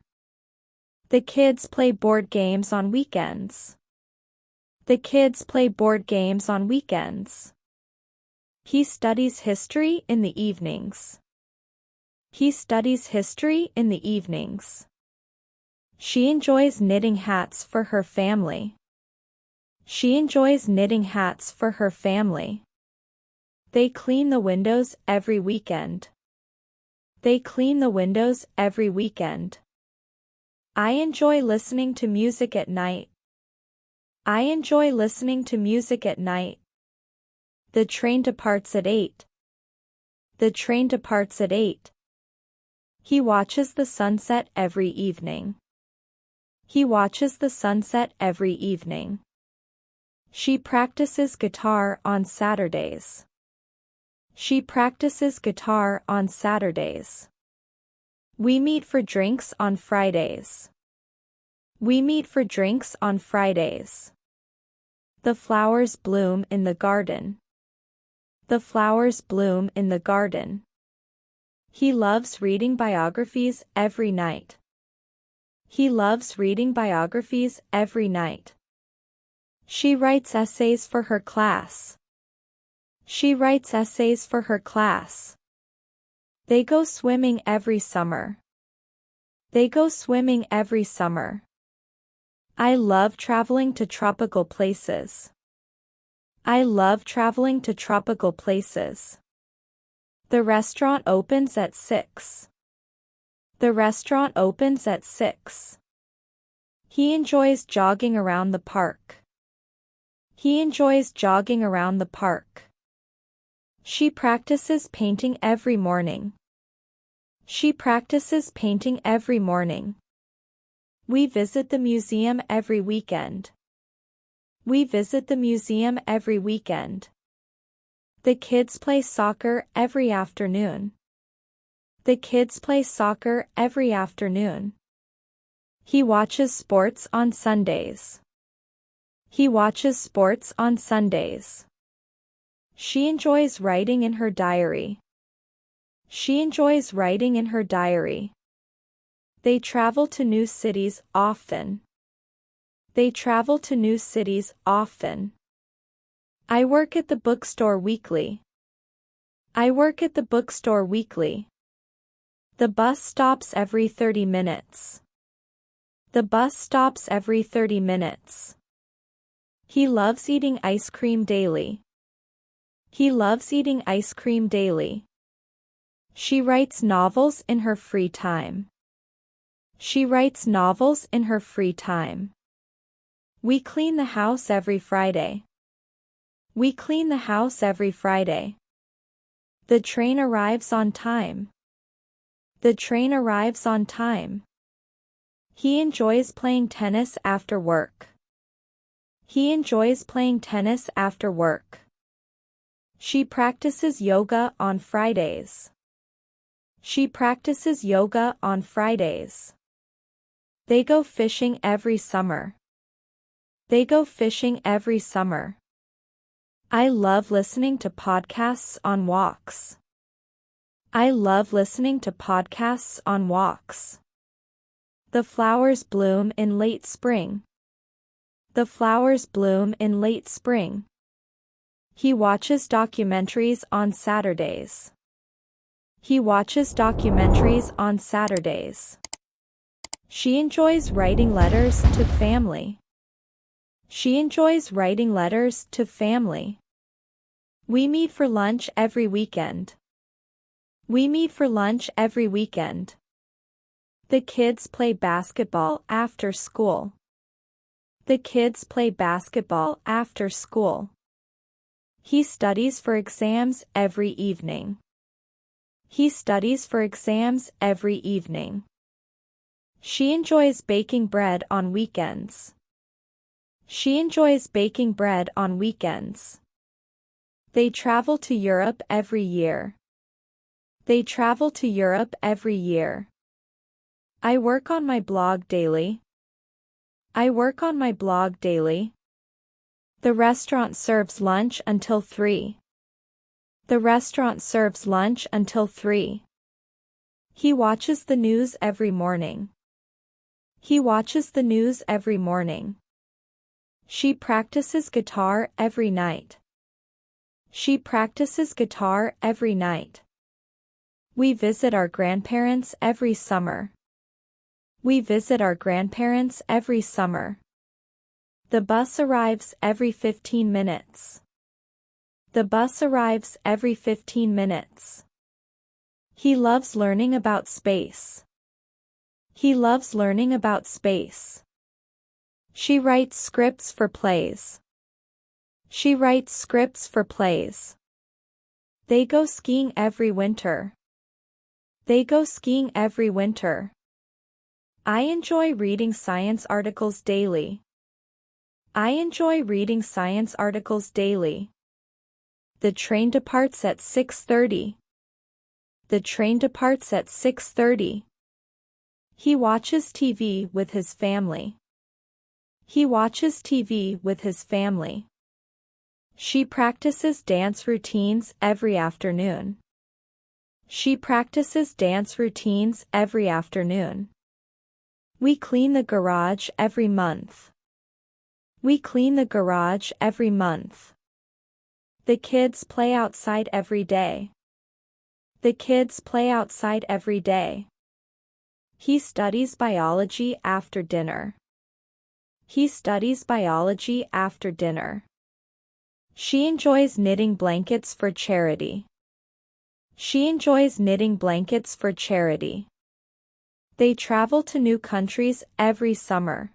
The kids play board games on weekends. The kids play board games on weekends. He studies history in the evenings. He studies history in the evenings. She enjoys knitting hats for her family. She enjoys knitting hats for her family. They clean the windows every weekend. They clean the windows every weekend. I enjoy listening to music at night. I enjoy listening to music at night. The train departs at 8. The train departs at 8. He watches the sunset every evening. He watches the sunset every evening. She practices guitar on Saturdays. She practices guitar on Saturdays. We meet for drinks on Fridays. We meet for drinks on Fridays. The flowers bloom in the garden. The flowers bloom in the garden. He loves reading biographies every night. He loves reading biographies every night. She writes essays for her class. She writes essays for her class. They go swimming every summer. They go swimming every summer. I love traveling to tropical places. I love traveling to tropical places. The restaurant opens at 6. The restaurant opens at 6. He enjoys jogging around the park. He enjoys jogging around the park. She practices painting every morning. She practices painting every morning. We visit the museum every weekend. We visit the museum every weekend. The kids play soccer every afternoon. The kids play soccer every afternoon. He watches sports on Sundays. He watches sports on Sundays. She enjoys writing in her diary. She enjoys writing in her diary. They travel to new cities often. They travel to new cities often. I work at the bookstore weekly. I work at the bookstore weekly. The bus stops every 30 minutes. The bus stops every 30 minutes. He loves eating ice cream daily. He loves eating ice cream daily. She writes novels in her free time. She writes novels in her free time. We clean the house every Friday. We clean the house every Friday. The train arrives on time. The train arrives on time. He enjoys playing tennis after work. He enjoys playing tennis after work. She practices yoga on Fridays. She practices yoga on Fridays. They go fishing every summer. They go fishing every summer. I love listening to podcasts on walks. I love listening to podcasts on walks. The flowers bloom in late spring. The flowers bloom in late spring. He watches documentaries on Saturdays. He watches documentaries on Saturdays. She enjoys writing letters to family. She enjoys writing letters to family. We meet for lunch every weekend. We meet for lunch every weekend. The kids play basketball after school. The kids play basketball after school. He studies for exams every evening. He studies for exams every evening. She enjoys baking bread on weekends. She enjoys baking bread on weekends. They travel to Europe every year. They travel to Europe every year. I work on my blog daily. I work on my blog daily. The restaurant serves lunch until 3. The restaurant serves lunch until 3. He watches the news every morning. He watches the news every morning. She practices guitar every night. She practices guitar every night. We visit our grandparents every summer. We visit our grandparents every summer. The bus arrives every 15 minutes. The bus arrives every 15 minutes. He loves learning about space. He loves learning about space. She writes scripts for plays. She writes scripts for plays. They go skiing every winter. They go skiing every winter. I enjoy reading science articles daily. I enjoy reading science articles daily. The train departs at 6:30. The train departs at 6:30. He watches TV with his family. He watches TV with his family. She practices dance routines every afternoon. She practices dance routines every afternoon. We clean the garage every month. We clean the garage every month. The kids play outside every day. The kids play outside every day. He studies biology after dinner. He studies biology after dinner. She enjoys knitting blankets for charity. She enjoys knitting blankets for charity. They travel to new countries every summer.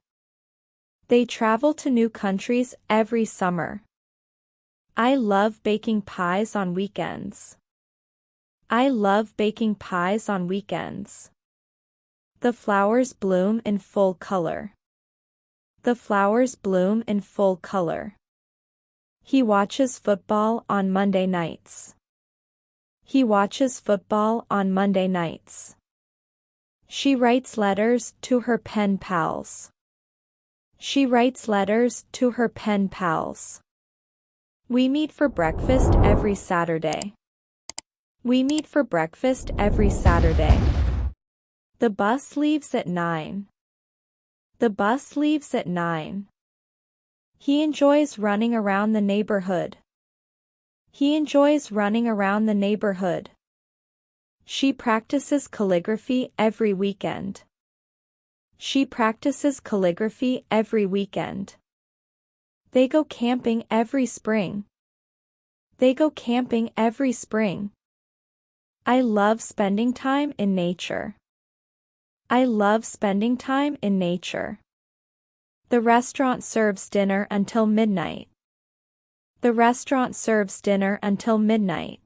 They travel to new countries every summer. I love baking pies on weekends. I love baking pies on weekends. The flowers bloom in full color. The flowers bloom in full color. He watches football on Monday nights. He watches football on Monday nights. She writes letters to her pen pals. She writes letters to her pen pals. We meet for breakfast every Saturday. We meet for breakfast every Saturday. The bus leaves at 9. The bus leaves at 9. He enjoys running around the neighborhood. He enjoys running around the neighborhood. She practices calligraphy every weekend. She practices calligraphy every weekend. They go camping every spring. They go camping every spring. I love spending time in nature. I love spending time in nature. The restaurant serves dinner until midnight. The restaurant serves dinner until midnight.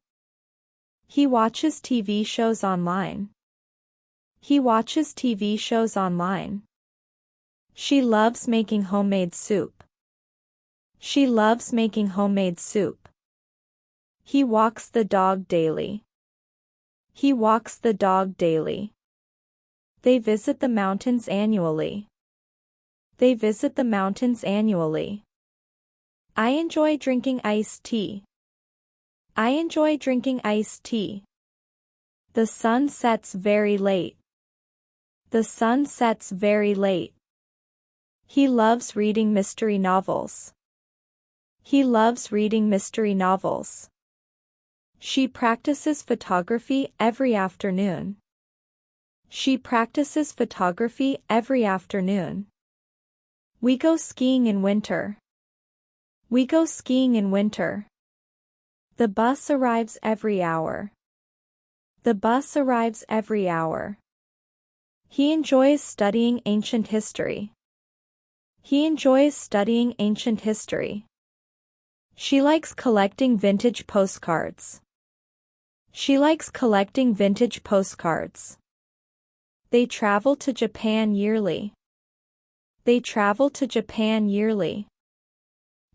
He watches TV shows online. He watches TV shows online. She loves making homemade soup. She loves making homemade soup. He walks the dog daily. He walks the dog daily. They visit the mountains annually. They visit the mountains annually. I enjoy drinking iced tea. I enjoy drinking iced tea. The sun sets very late. The sun sets very late. He loves reading mystery novels. He loves reading mystery novels. She practices photography every afternoon. She practices photography every afternoon. We go skiing in winter. We go skiing in winter. The bus arrives every hour. The bus arrives every hour. He enjoys studying ancient history. He enjoys studying ancient history. She likes collecting vintage postcards. She likes collecting vintage postcards. They travel to Japan yearly. They travel to Japan yearly.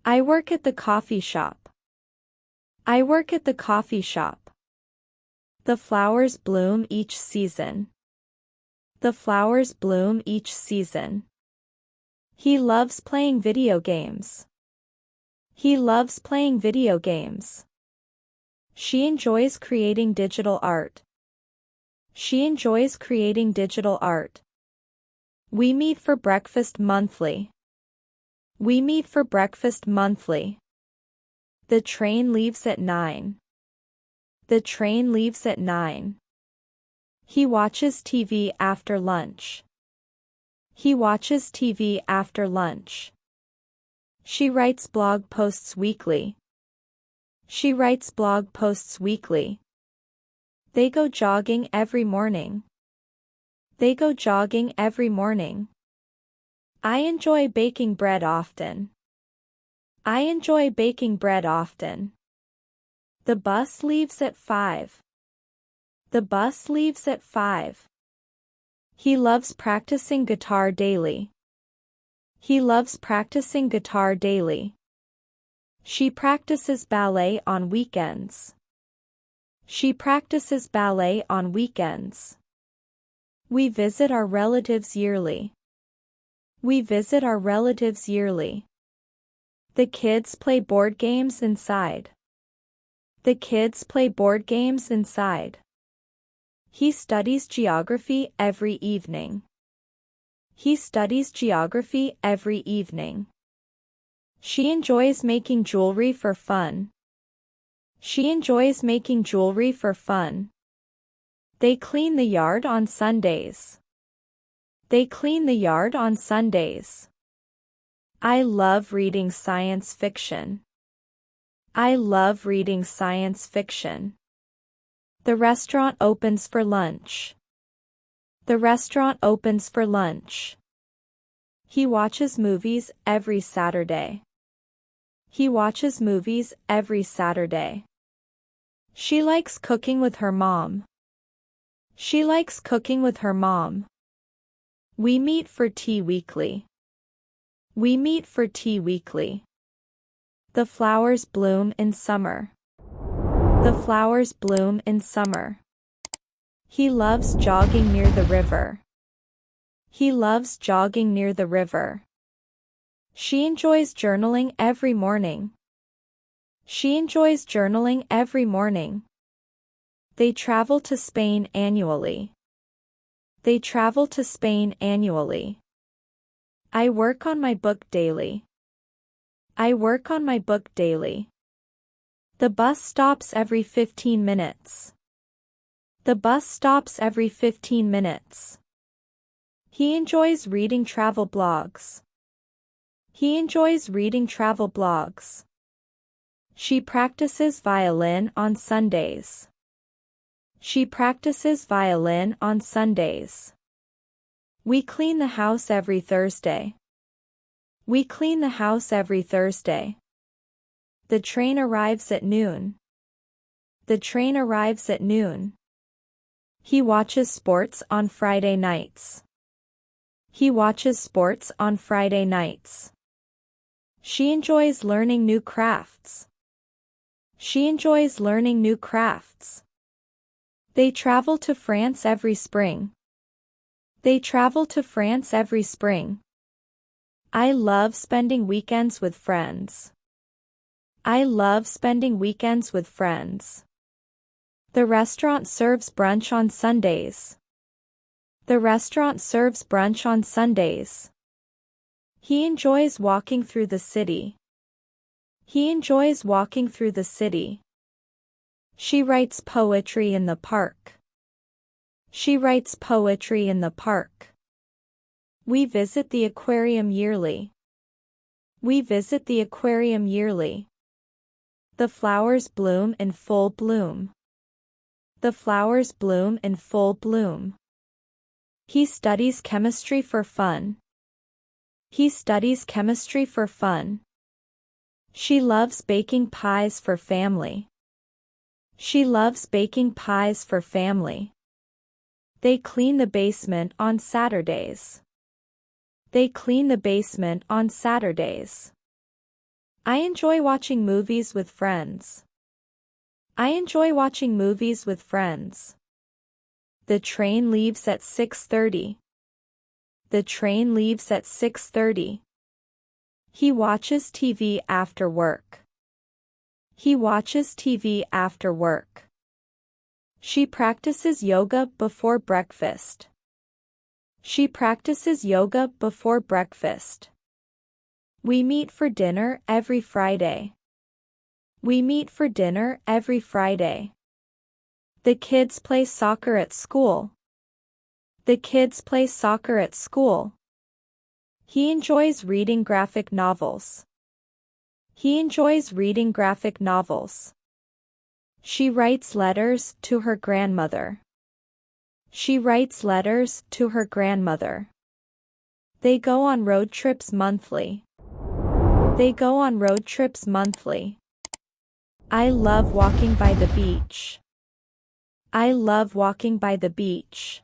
I work at the coffee shop. I work at the coffee shop. The flowers bloom each season. The flowers bloom each season. He loves playing video games. He loves playing video games. She enjoys creating digital art. She enjoys creating digital art. We meet for breakfast monthly. We meet for breakfast monthly. The train leaves at 9. The train leaves at 9. He watches TV after lunch. He watches TV after lunch. She writes blog posts weekly. She writes blog posts weekly. They go jogging every morning. They go jogging every morning. I enjoy baking bread often. I enjoy baking bread often. The bus leaves at 5. The bus leaves at 5. He loves practicing guitar daily. He loves practicing guitar daily. She practices ballet on weekends. She practices ballet on weekends. We visit our relatives yearly. We visit our relatives yearly. The kids play board games inside. The kids play board games inside. He studies geography every evening. He studies geography every evening. She enjoys making jewelry for fun. She enjoys making jewelry for fun. They clean the yard on Sundays. They clean the yard on Sundays. I love reading science fiction. I love reading science fiction. The restaurant opens for lunch. The restaurant opens for lunch. He watches movies every Saturday. He watches movies every Saturday. She likes cooking with her mom. She likes cooking with her mom. We meet for tea weekly. We meet for tea weekly. The flowers bloom in summer. The flowers bloom in summer. He loves jogging near the river. He loves jogging near the river. She enjoys journaling every morning. She enjoys journaling every morning. They travel to Spain annually. They travel to Spain annually. I work on my book daily. I work on my book daily. The bus stops every 15 minutes. The bus stops every 15 minutes. He enjoys reading travel blogs. He enjoys reading travel blogs. She practices violin on Sundays. She practices violin on Sundays. We clean the house every Thursday. We clean the house every Thursday. The train arrives at noon. The train arrives at noon. He watches sports on Friday nights. He watches sports on Friday nights. She enjoys learning new crafts. She enjoys learning new crafts. They travel to France every spring. They travel to France every spring. I love spending weekends with friends. I love spending weekends with friends. The restaurant serves brunch on Sundays. The restaurant serves brunch on Sundays. He enjoys walking through the city. He enjoys walking through the city. She writes poetry in the park. She writes poetry in the park. We visit the aquarium yearly. We visit the aquarium yearly. The flowers bloom in full bloom. The flowers bloom in full bloom. He studies chemistry for fun. He studies chemistry for fun. She loves baking pies for family. She loves baking pies for family. They clean the basement on Saturdays. They clean the basement on Saturdays. I enjoy watching movies with friends. I enjoy watching movies with friends. The train leaves at 6:30. The train leaves at 6:30. He watches TV after work. He watches TV after work. She practices yoga before breakfast. She practices yoga before breakfast. We meet for dinner every Friday. We meet for dinner every Friday. The kids play soccer at school. The kids play soccer at school. He enjoys reading graphic novels. He enjoys reading graphic novels. She writes letters to her grandmother. She writes letters to her grandmother. They go on road trips monthly. They go on road trips monthly. I love walking by the beach. I love walking by the beach.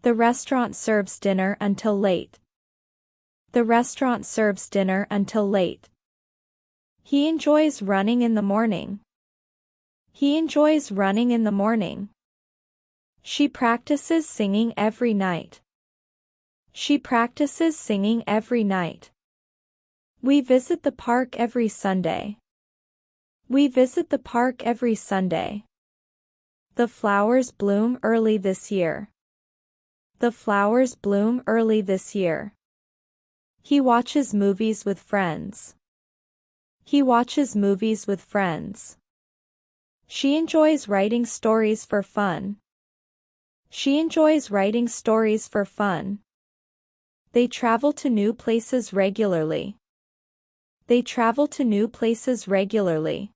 The restaurant serves dinner until late. The restaurant serves dinner until late. He enjoys running in the morning. He enjoys running in the morning. She practices singing every night. She practices singing every night. We visit the park every Sunday. We visit the park every Sunday. The flowers bloom early this year. The flowers bloom early this year. He watches movies with friends. He watches movies with friends. She enjoys writing stories for fun. She enjoys writing stories for fun. They travel to new places regularly. They travel to new places regularly.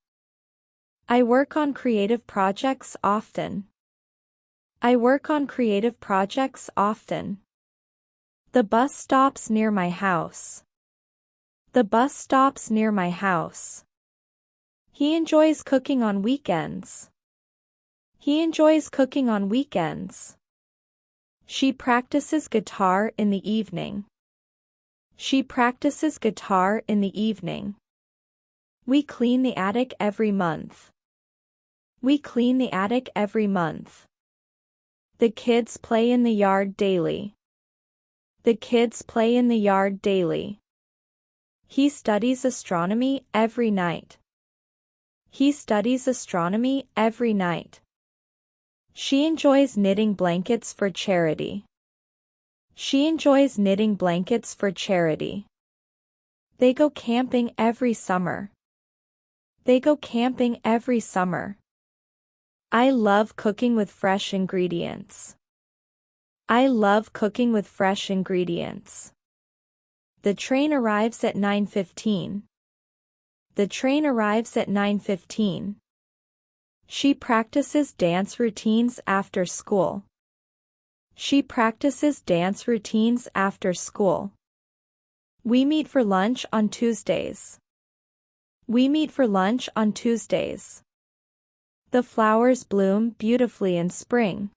I work on creative projects often. I work on creative projects often. The bus stops near my house. The bus stops near my house. He enjoys cooking on weekends. He enjoys cooking on weekends. She practices guitar in the evening. She practices guitar in the evening. We clean the attic every month. We clean the attic every month. The kids play in the yard daily. The kids play in the yard daily. He studies astronomy every night. He studies astronomy every night. She enjoys knitting blankets for charity. She enjoys knitting blankets for charity. They go camping every summer. They go camping every summer. I love cooking with fresh ingredients. I love cooking with fresh ingredients. The train arrives at 9:15. The train arrives at 9:15. She practices dance routines after school. She practices dance routines after school. We meet for lunch on Tuesdays. We meet for lunch on Tuesdays. The flowers bloom beautifully in spring.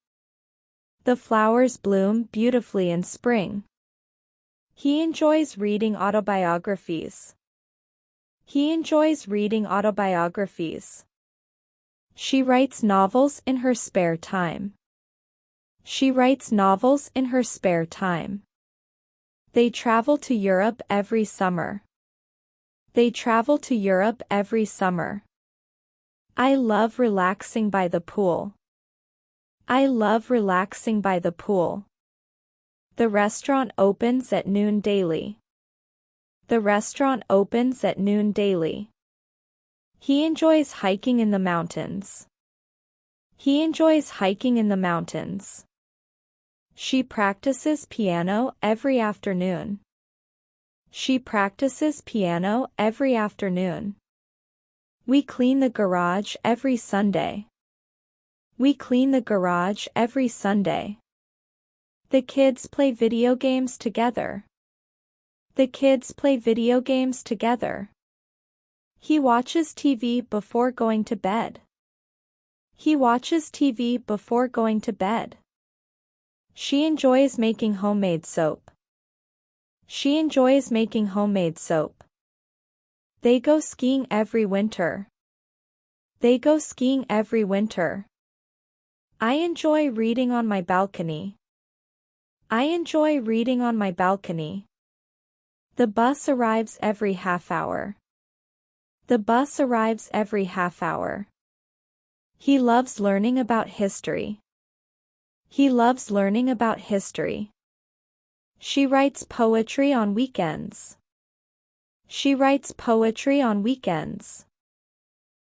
The flowers bloom beautifully in spring. He enjoys reading autobiographies. He enjoys reading autobiographies. She writes novels in her spare time. She writes novels in her spare time. They travel to Europe every summer. They travel to Europe every summer. I love relaxing by the pool. I love relaxing by the pool. The restaurant opens at noon daily. The restaurant opens at noon daily. He enjoys hiking in the mountains. He enjoys hiking in the mountains. She practices piano every afternoon. She practices piano every afternoon. We clean the garage every Sunday. We clean the garage every Sunday. The kids play video games together. The kids play video games together. He watches TV before going to bed. He watches TV before going to bed. She enjoys making homemade soap. She enjoys making homemade soap. They go skiing every winter. They go skiing every winter. I enjoy reading on my balcony. I enjoy reading on my balcony. The bus arrives every half hour. The bus arrives every half hour. He loves learning about history. He loves learning about history. She writes poetry on weekends. She writes poetry on weekends.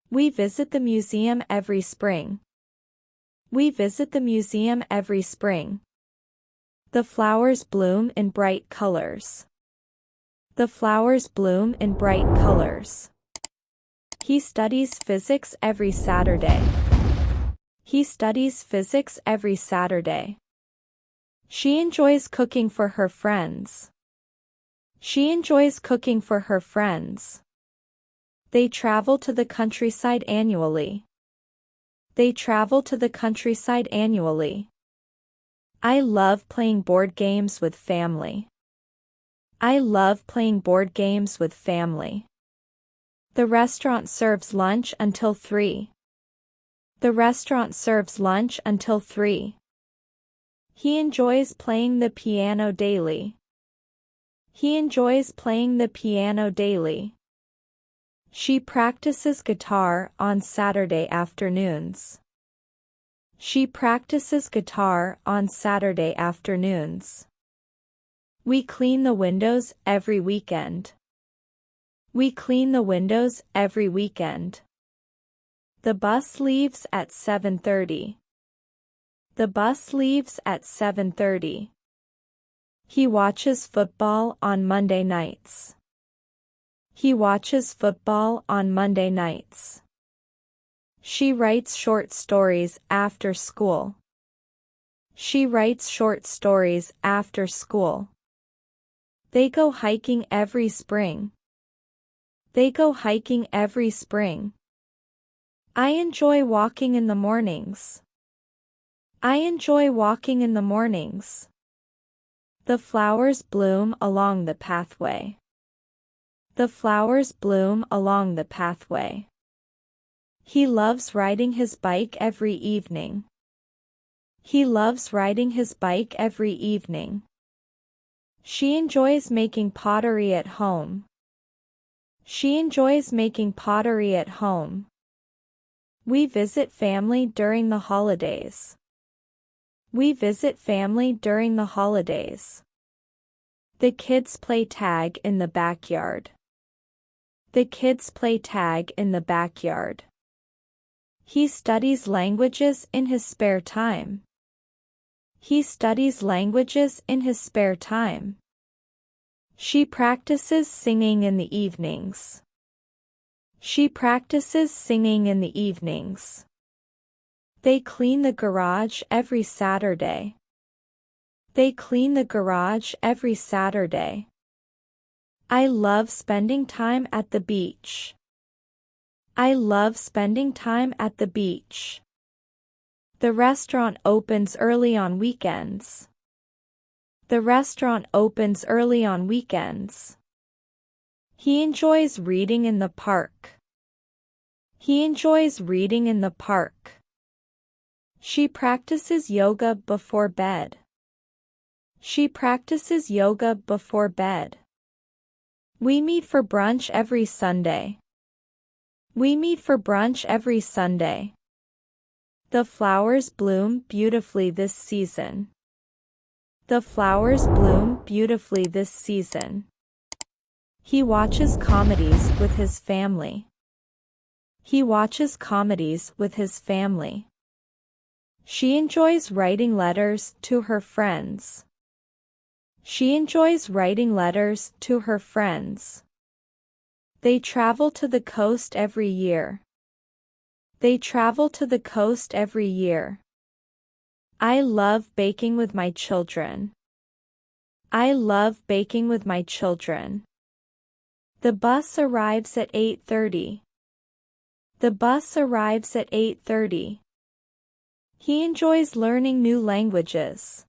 We visit the museum every spring. We visit the museum every spring. The flowers bloom in bright colors. The flowers bloom in bright colors. He studies physics every Saturday. He studies physics every Saturday. She enjoys cooking for her friends. She enjoys cooking for her friends. They travel to the countryside annually. They travel to the countryside annually. I love playing board games with family. I love playing board games with family. The restaurant serves lunch until 3. The restaurant serves lunch until 3. He enjoys playing the piano daily. He enjoys playing the piano daily. She practices guitar on Saturday afternoons. She practices guitar on Saturday afternoons. We clean the windows every weekend. We clean the windows every weekend. The bus leaves at 7:30. The bus leaves at 7:30. He watches football on Monday nights. He watches football on Monday nights. She writes short stories after school. She writes short stories after school. They go hiking every spring. They go hiking every spring. I enjoy walking in the mornings. I enjoy walking in the mornings. The flowers bloom along the pathway. The flowers bloom along the pathway. He loves riding his bike every evening. He loves riding his bike every evening. She enjoys making pottery at home. She enjoys making pottery at home. We visit family during the holidays. We visit family during the holidays. The kids play tag in the backyard. The kids play tag in the backyard. He studies languages in his spare time. He studies languages in his spare time. She practices singing in the evenings. She practices singing in the evenings. They clean the garage every Saturday. They clean the garage every Saturday. I love spending time at the beach. I love spending time at the beach. The restaurant opens early on weekends. The restaurant opens early on weekends. He enjoys reading in the park. He enjoys reading in the park. She practices yoga before bed. She practices yoga before bed. We meet for brunch every Sunday. We meet for brunch every Sunday. The flowers bloom beautifully this season. The flowers bloom beautifully this season. He watches comedies with his family. He watches comedies with his family. She enjoys writing letters to her friends. She enjoys writing letters to her friends. They travel to the coast every year. They travel to the coast every year. I love baking with my children. I love baking with my children. The bus arrives at 8:30. The bus arrives at 8:30. He enjoys learning new languages.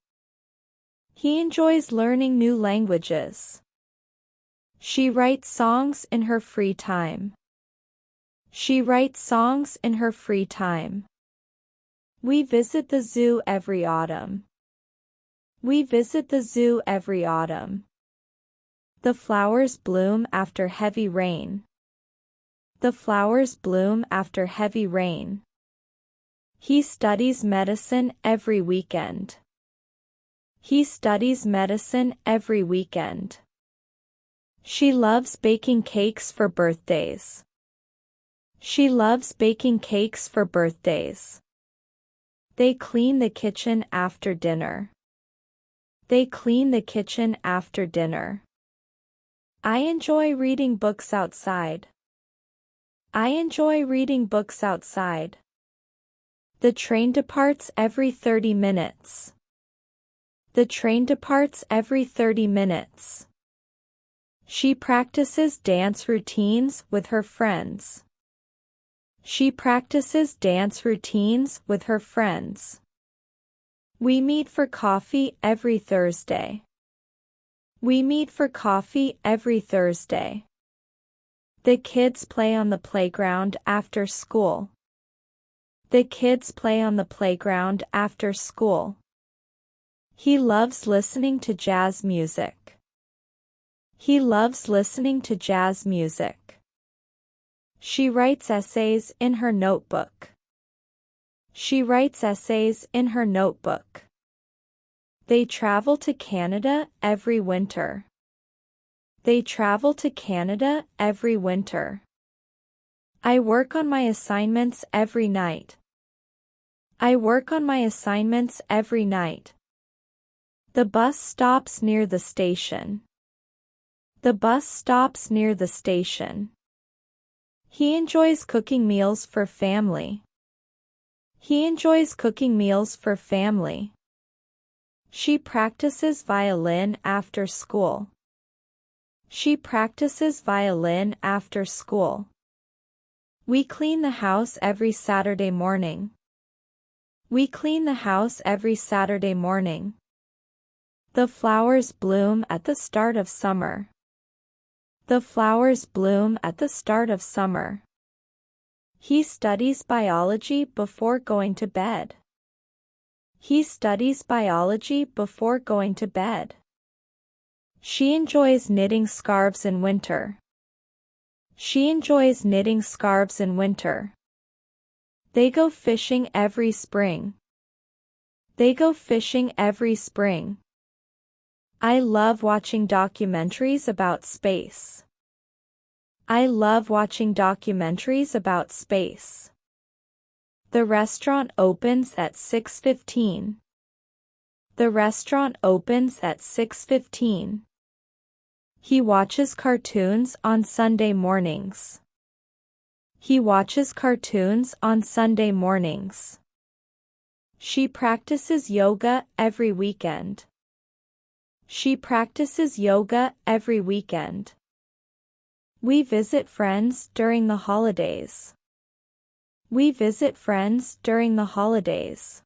He enjoys learning new languages. She writes songs in her free time. She writes songs in her free time. We visit the zoo every autumn. We visit the zoo every autumn. The flowers bloom after heavy rain. The flowers bloom after heavy rain. He studies medicine every weekend. He studies medicine every weekend. She loves baking cakes for birthdays. She loves baking cakes for birthdays. They clean the kitchen after dinner. They clean the kitchen after dinner. I enjoy reading books outside. I enjoy reading books outside. The train departs every 30 minutes. The train departs every 30 minutes. She practices dance routines with her friends. She practices dance routines with her friends. We meet for coffee every Thursday. We meet for coffee every Thursday. The kids play on the playground after school. The kids play on the playground after school. He loves listening to jazz music. He loves listening to jazz music. She writes essays in her notebook. She writes essays in her notebook. They travel to Canada every winter. They travel to Canada every winter. I work on my assignments every night. I work on my assignments every night. The bus stops near the station. The bus stops near the station. He enjoys cooking meals for family. He enjoys cooking meals for family. She practices violin after school. She practices violin after school. We clean the house every Saturday morning. We clean the house every Saturday morning. The flowers bloom at the start of summer. The flowers bloom at the start of summer. He studies biology before going to bed. He studies biology before going to bed. She enjoys knitting scarves in winter. She enjoys knitting scarves in winter. They go fishing every spring. They go fishing every spring. I love watching documentaries about space. I love watching documentaries about space. The restaurant opens at 6:15. The restaurant opens at 6:15. He watches cartoons on Sunday mornings. He watches cartoons on Sunday mornings. She practices yoga every weekend. She practices yoga every weekend. We visit friends during the holidays. We visit friends during the holidays.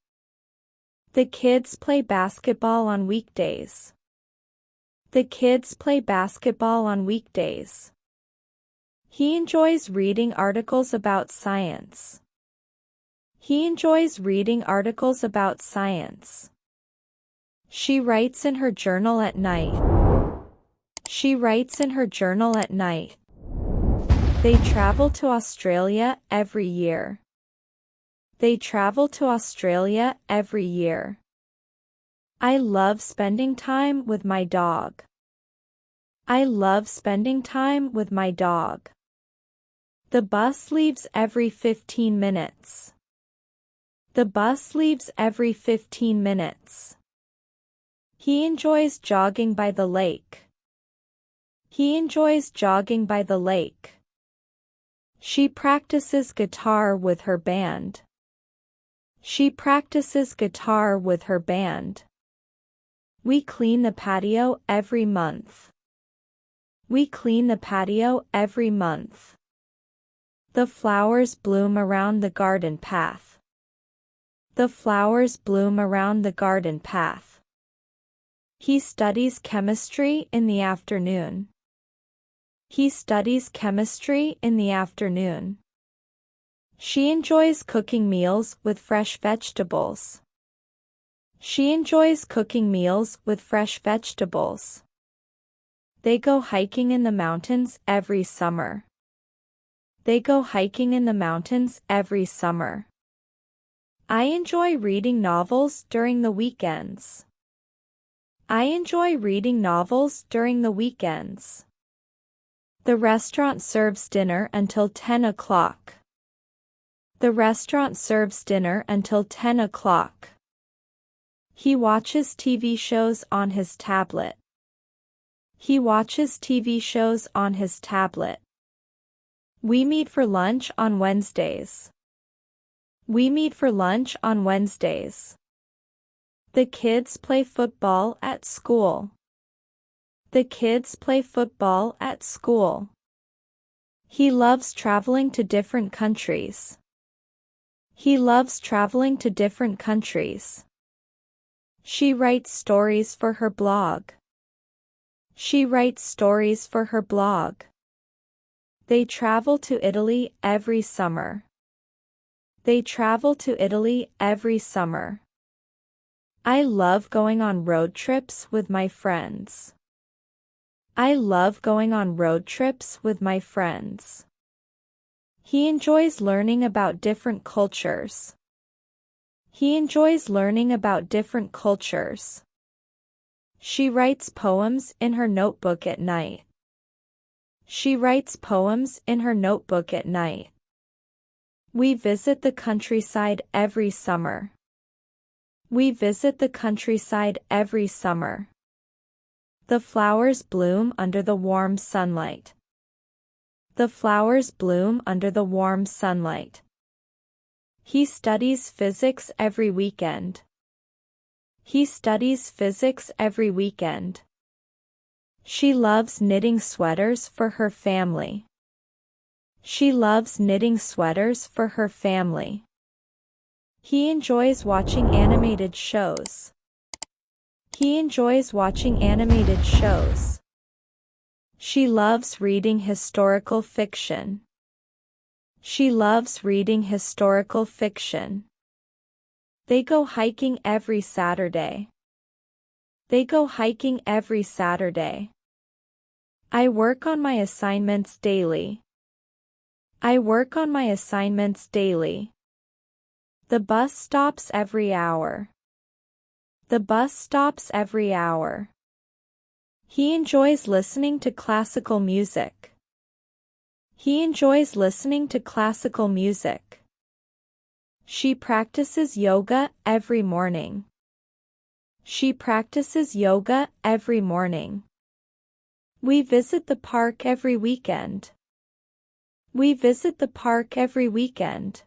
The kids play basketball on weekdays. The kids play basketball on weekdays. He enjoys reading articles about science. He enjoys reading articles about science. She writes in her journal at night. She writes in her journal at night. They travel to Australia every year. They travel to Australia every year. I love spending time with my dog. I love spending time with my dog. The bus leaves every 15 minutes. The bus leaves every 15 minutes. He enjoys jogging by the lake. He enjoys jogging by the lake. She practices guitar with her band. She practices guitar with her band. We clean the patio every month. We clean the patio every month. The flowers bloom around the garden path. The flowers bloom around the garden path. He studies chemistry in the afternoon. He studies chemistry in the afternoon. She enjoys cooking meals with fresh vegetables. She enjoys cooking meals with fresh vegetables. They go hiking in the mountains every summer. They go hiking in the mountains every summer. I enjoy reading novels during the weekends. I enjoy reading novels during the weekends. The restaurant serves dinner until 10 o'clock. The restaurant serves dinner until 10 o'clock. He watches TV shows on his tablet. He watches TV shows on his tablet. We meet for lunch on Wednesdays. We meet for lunch on Wednesdays. The kids play football at school. The kids play football at school. He loves traveling to different countries. He loves traveling to different countries. She writes stories for her blog. She writes stories for her blog. They travel to Italy every summer. They travel to Italy every summer. I love going on road trips with my friends. I love going on road trips with my friends. He enjoys learning about different cultures. He enjoys learning about different cultures. She writes poems in her notebook at night. She writes poems in her notebook at night. We visit the countryside every summer. We visit the countryside every summer. The flowers bloom under the warm sunlight. The flowers bloom under the warm sunlight. He studies physics every weekend. He studies physics every weekend. She loves knitting sweaters for her family. She loves knitting sweaters for her family. He enjoys watching animated shows. He enjoys watching animated shows. She loves reading historical fiction. She loves reading historical fiction. They go hiking every Saturday. They go hiking every Saturday. I work on my assignments daily. I work on my assignments daily. The bus stops every hour. The bus stops every hour. He enjoys listening to classical music. He enjoys listening to classical music. She practices yoga every morning. She practices yoga every morning. We visit the park every weekend. We visit the park every weekend.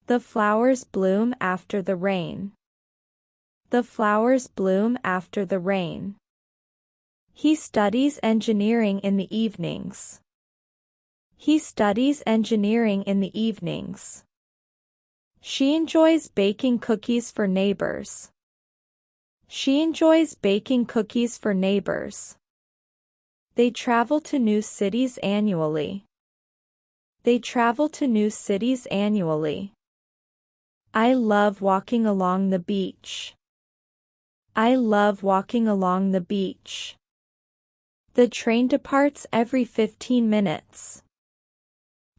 The flowers bloom after the rain. The flowers bloom after the rain. He studies engineering in the evenings. He studies engineering in the evenings. She enjoys baking cookies for neighbors. She enjoys baking cookies for neighbors. They travel to new cities annually. They travel to new cities annually. I love walking along the beach. I love walking along the beach. The train departs every 15 minutes.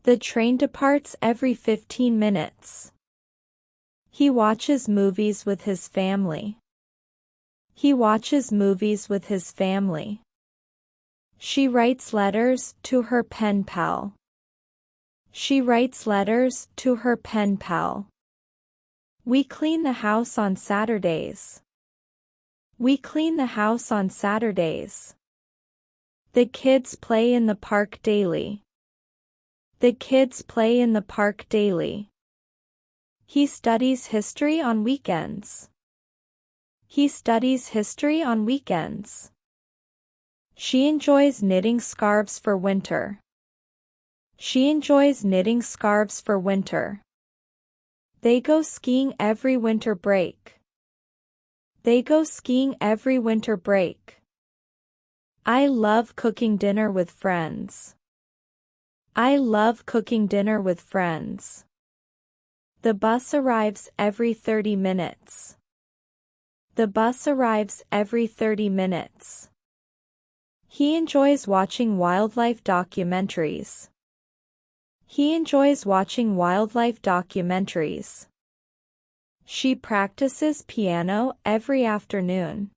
The train departs every 15 minutes. He watches movies with his family. He watches movies with his family. She writes letters to her pen pal. She writes letters to her pen pal. We clean the house on Saturdays. We clean the house on Saturdays. The kids play in the park daily. The kids play in the park daily. He studies history on weekends. He studies history on weekends. She enjoys knitting scarves for winter. She enjoys knitting scarves for winter. They go skiing every winter break. They go skiing every winter break. I love cooking dinner with friends. I love cooking dinner with friends. The bus arrives every 30 minutes. The bus arrives every 30 minutes. He enjoys watching wildlife documentaries. He enjoys watching wildlife documentaries. She practices piano every afternoon.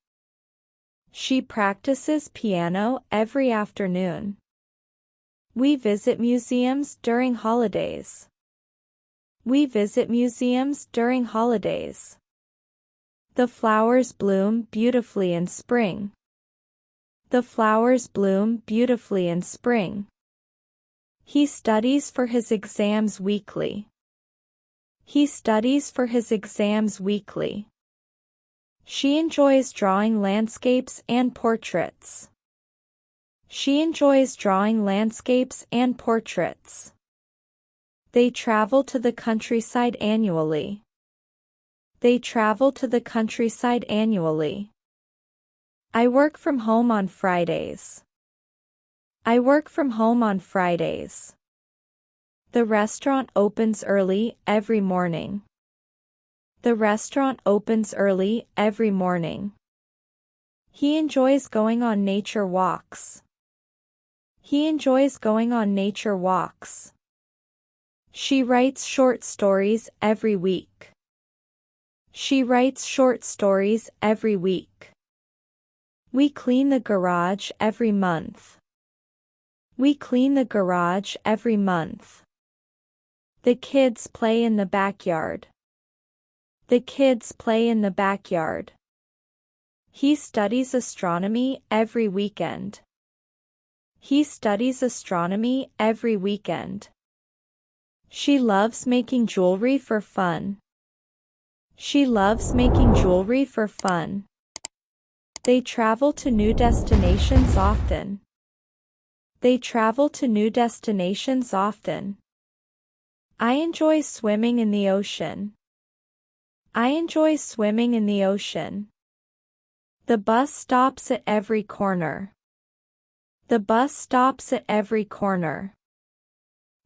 She practices piano every afternoon. We visit museums during holidays. We visit museums during holidays. The flowers bloom beautifully in spring. The flowers bloom beautifully in spring. He studies for his exams weekly. He studies for his exams weekly. She enjoys drawing landscapes and portraits. She enjoys drawing landscapes and portraits. They travel to the countryside annually. They travel to the countryside annually. I work from home on Fridays. I work from home on Fridays. The restaurant opens early every morning. The restaurant opens early every morning. He enjoys going on nature walks. He enjoys going on nature walks. She writes short stories every week. She writes short stories every week. We clean the garage every month. We clean the garage every month. The kids play in the backyard. The kids play in the backyard. He studies astronomy every weekend. He studies astronomy every weekend. She loves making jewelry for fun. She loves making jewelry for fun. They travel to new destinations often. They travel to new destinations often. I enjoy swimming in the ocean. I enjoy swimming in the ocean. The bus stops at every corner. The bus stops at every corner.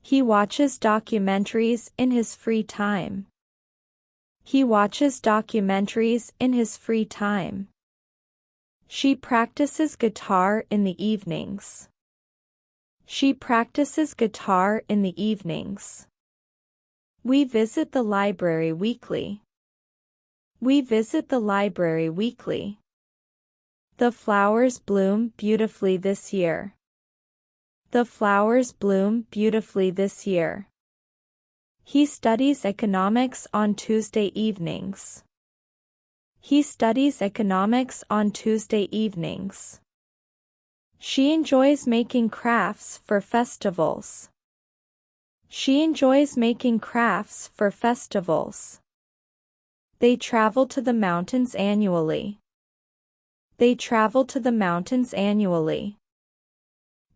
He watches documentaries in his free time. He watches documentaries in his free time. She practices guitar in the evenings. She practices guitar in the evenings. We visit the library weekly. We visit the library weekly. The flowers bloom beautifully this year. The flowers bloom beautifully this year. He studies economics on Tuesday evenings. He studies economics on Tuesday evenings. She enjoys making crafts for festivals. She enjoys making crafts for festivals. They travel to the mountains annually. They travel to the mountains annually.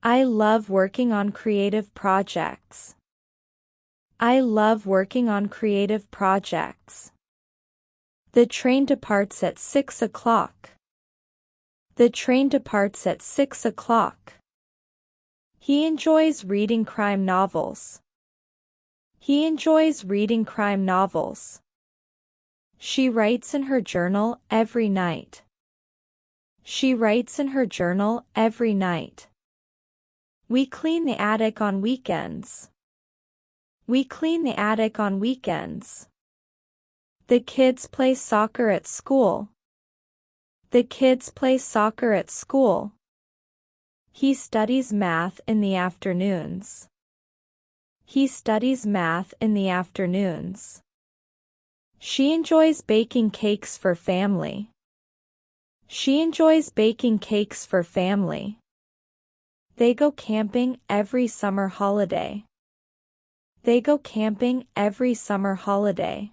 I love working on creative projects. I love working on creative projects. The train departs at 6 o'clock. The train departs at 6 o'clock. He enjoys reading crime novels. He enjoys reading crime novels. She writes in her journal every night. She writes in her journal every night. We clean the attic on weekends. We clean the attic on weekends. The kids play soccer at school. The kids play soccer at school. He studies math in the afternoons. He studies math in the afternoons. She enjoys baking cakes for family. She enjoys baking cakes for family. They go camping every summer holiday. They go camping every summer holiday.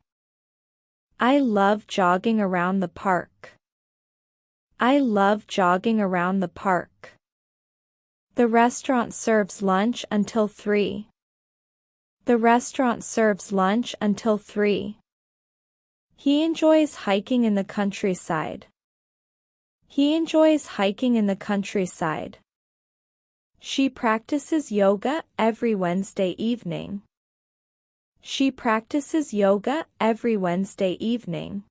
I love jogging around the park. I love jogging around the park. The restaurant serves lunch until 3. The restaurant serves lunch until 3. He enjoys hiking in the countryside. He enjoys hiking in the countryside. She practices yoga every Wednesday evening. She practices yoga every Wednesday evening.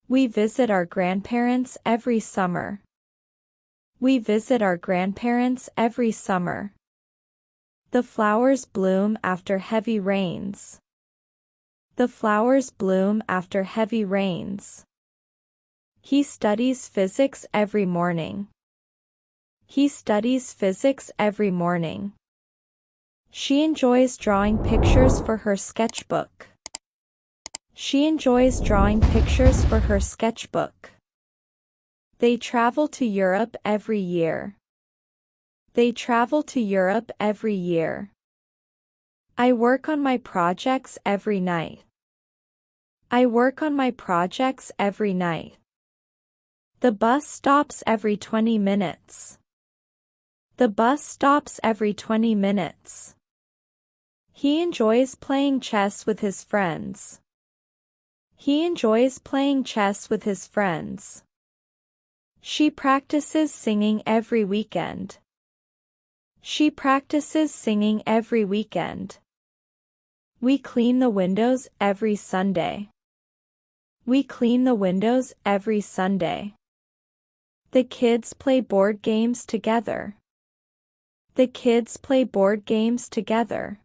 We visit our grandparents every summer. We visit our grandparents every summer. The flowers bloom after heavy rains. The flowers bloom after heavy rains. He studies physics every morning. He studies physics every morning. She enjoys drawing pictures for her sketchbook. She enjoys drawing pictures for her sketchbook. They travel to Europe every year. They travel to Europe every year. I work on my projects every night. I work on my projects every night. The bus stops every 20 minutes. The bus stops every 20 minutes. He enjoys playing chess with his friends. He enjoys playing chess with his friends. She practices singing every weekend. She practices singing every weekend. We clean the windows every Sunday. We clean the windows every Sunday. The kids play board games together. The kids play board games together.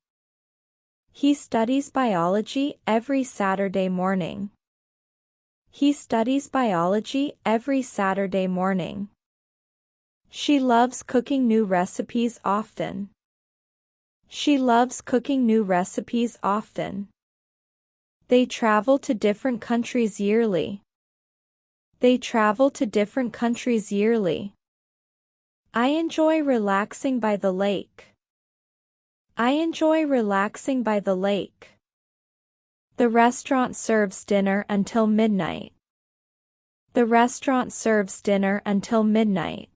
He studies biology every Saturday morning. He studies biology every Saturday morning. She loves cooking new recipes often. She loves cooking new recipes often. They travel to different countries yearly. They travel to different countries yearly. I enjoy relaxing by the lake. I enjoy relaxing by the lake. The restaurant serves dinner until midnight. The restaurant serves dinner until midnight.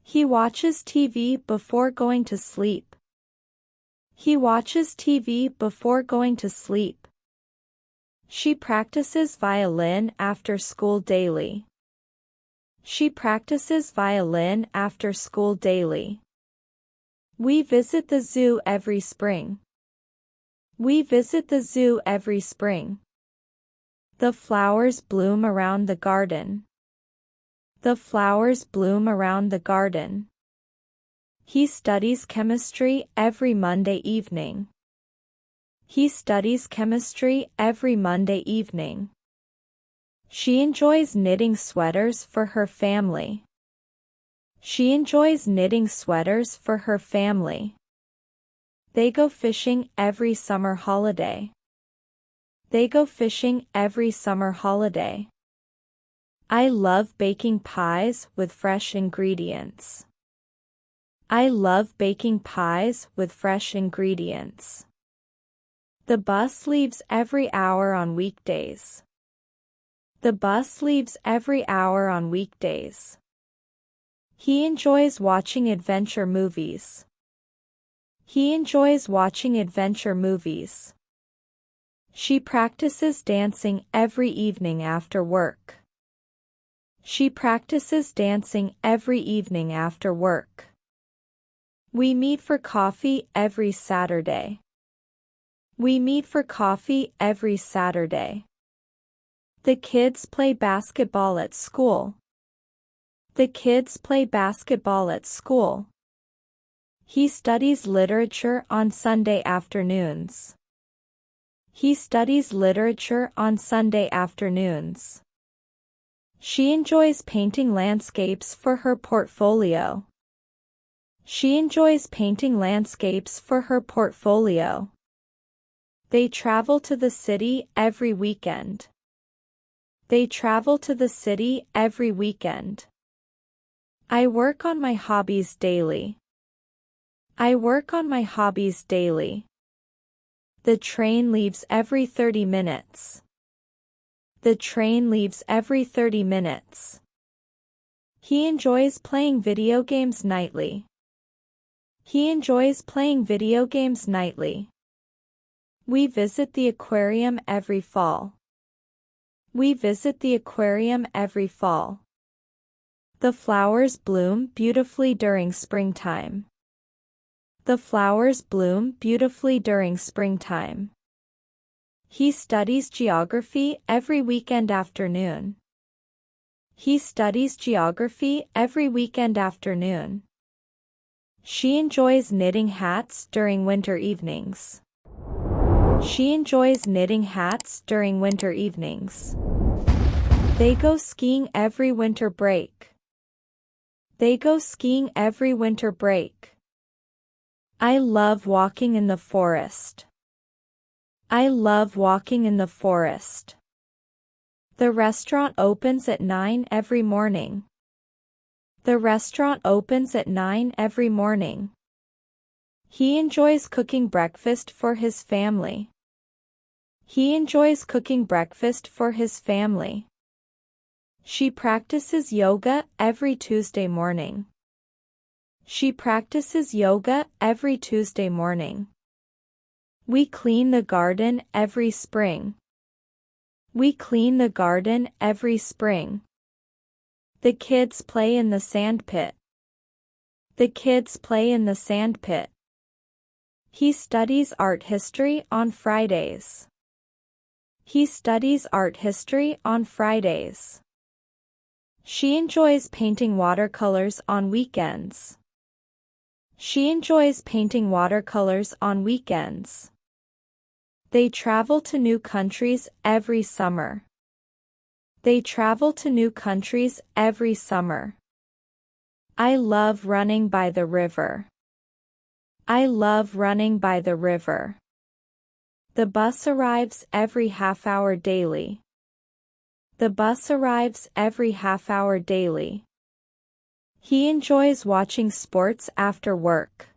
He watches TV before going to sleep. He watches TV before going to sleep. She practices violin after school daily. She practices violin after school daily. We visit the zoo every spring. We visit the zoo every spring. The flowers bloom around the garden. The flowers bloom around the garden. He studies chemistry every Monday evening. He studies chemistry every Monday evening. She enjoys knitting sweaters for her family. She enjoys knitting sweaters for her family. They go fishing every summer holiday. They go fishing every summer holiday. I love baking pies with fresh ingredients. I love baking pies with fresh ingredients. The bus leaves every hour on weekdays. The bus leaves every hour on weekdays. He enjoys watching adventure movies. He enjoys watching adventure movies. She practices dancing every evening after work. She practices dancing every evening after work. We meet for coffee every Saturday. We meet for coffee every Saturday. The kids play basketball at school. The kids play basketball at school. He studies literature on Sunday afternoons. He studies literature on Sunday afternoons. She enjoys painting landscapes for her portfolio. She enjoys painting landscapes for her portfolio. They travel to the city every weekend. They travel to the city every weekend. I work on my hobbies daily. I work on my hobbies daily. The train leaves every 30 minutes. The train leaves every 30 minutes. He enjoys playing video games nightly. He enjoys playing video games nightly. We visit the aquarium every fall. We visit the aquarium every fall. The flowers bloom beautifully during springtime. The flowers bloom beautifully during springtime. He studies geography every weekend afternoon. He studies geography every weekend afternoon. She enjoys knitting hats during winter evenings. She enjoys knitting hats during winter evenings. They go skiing every winter break. They go skiing every winter break. I love walking in the forest. I love walking in the forest. The restaurant opens at 9 every morning. The restaurant opens at 9 every morning. He enjoys cooking breakfast for his family. He enjoys cooking breakfast for his family. She practices yoga every Tuesday morning. She practices yoga every Tuesday morning. We clean the garden every spring. We clean the garden every spring. The kids play in the sandpit. The kids play in the sandpit. He studies art history on Fridays. He studies art history on Fridays. She enjoys painting watercolors on weekends. She enjoys painting watercolors on weekends. They travel to new countries every summer. They travel to new countries every summer. I love running by the river. I love running by the river. The bus arrives every half hour daily. The bus arrives every half hour daily. He enjoys watching sports after work.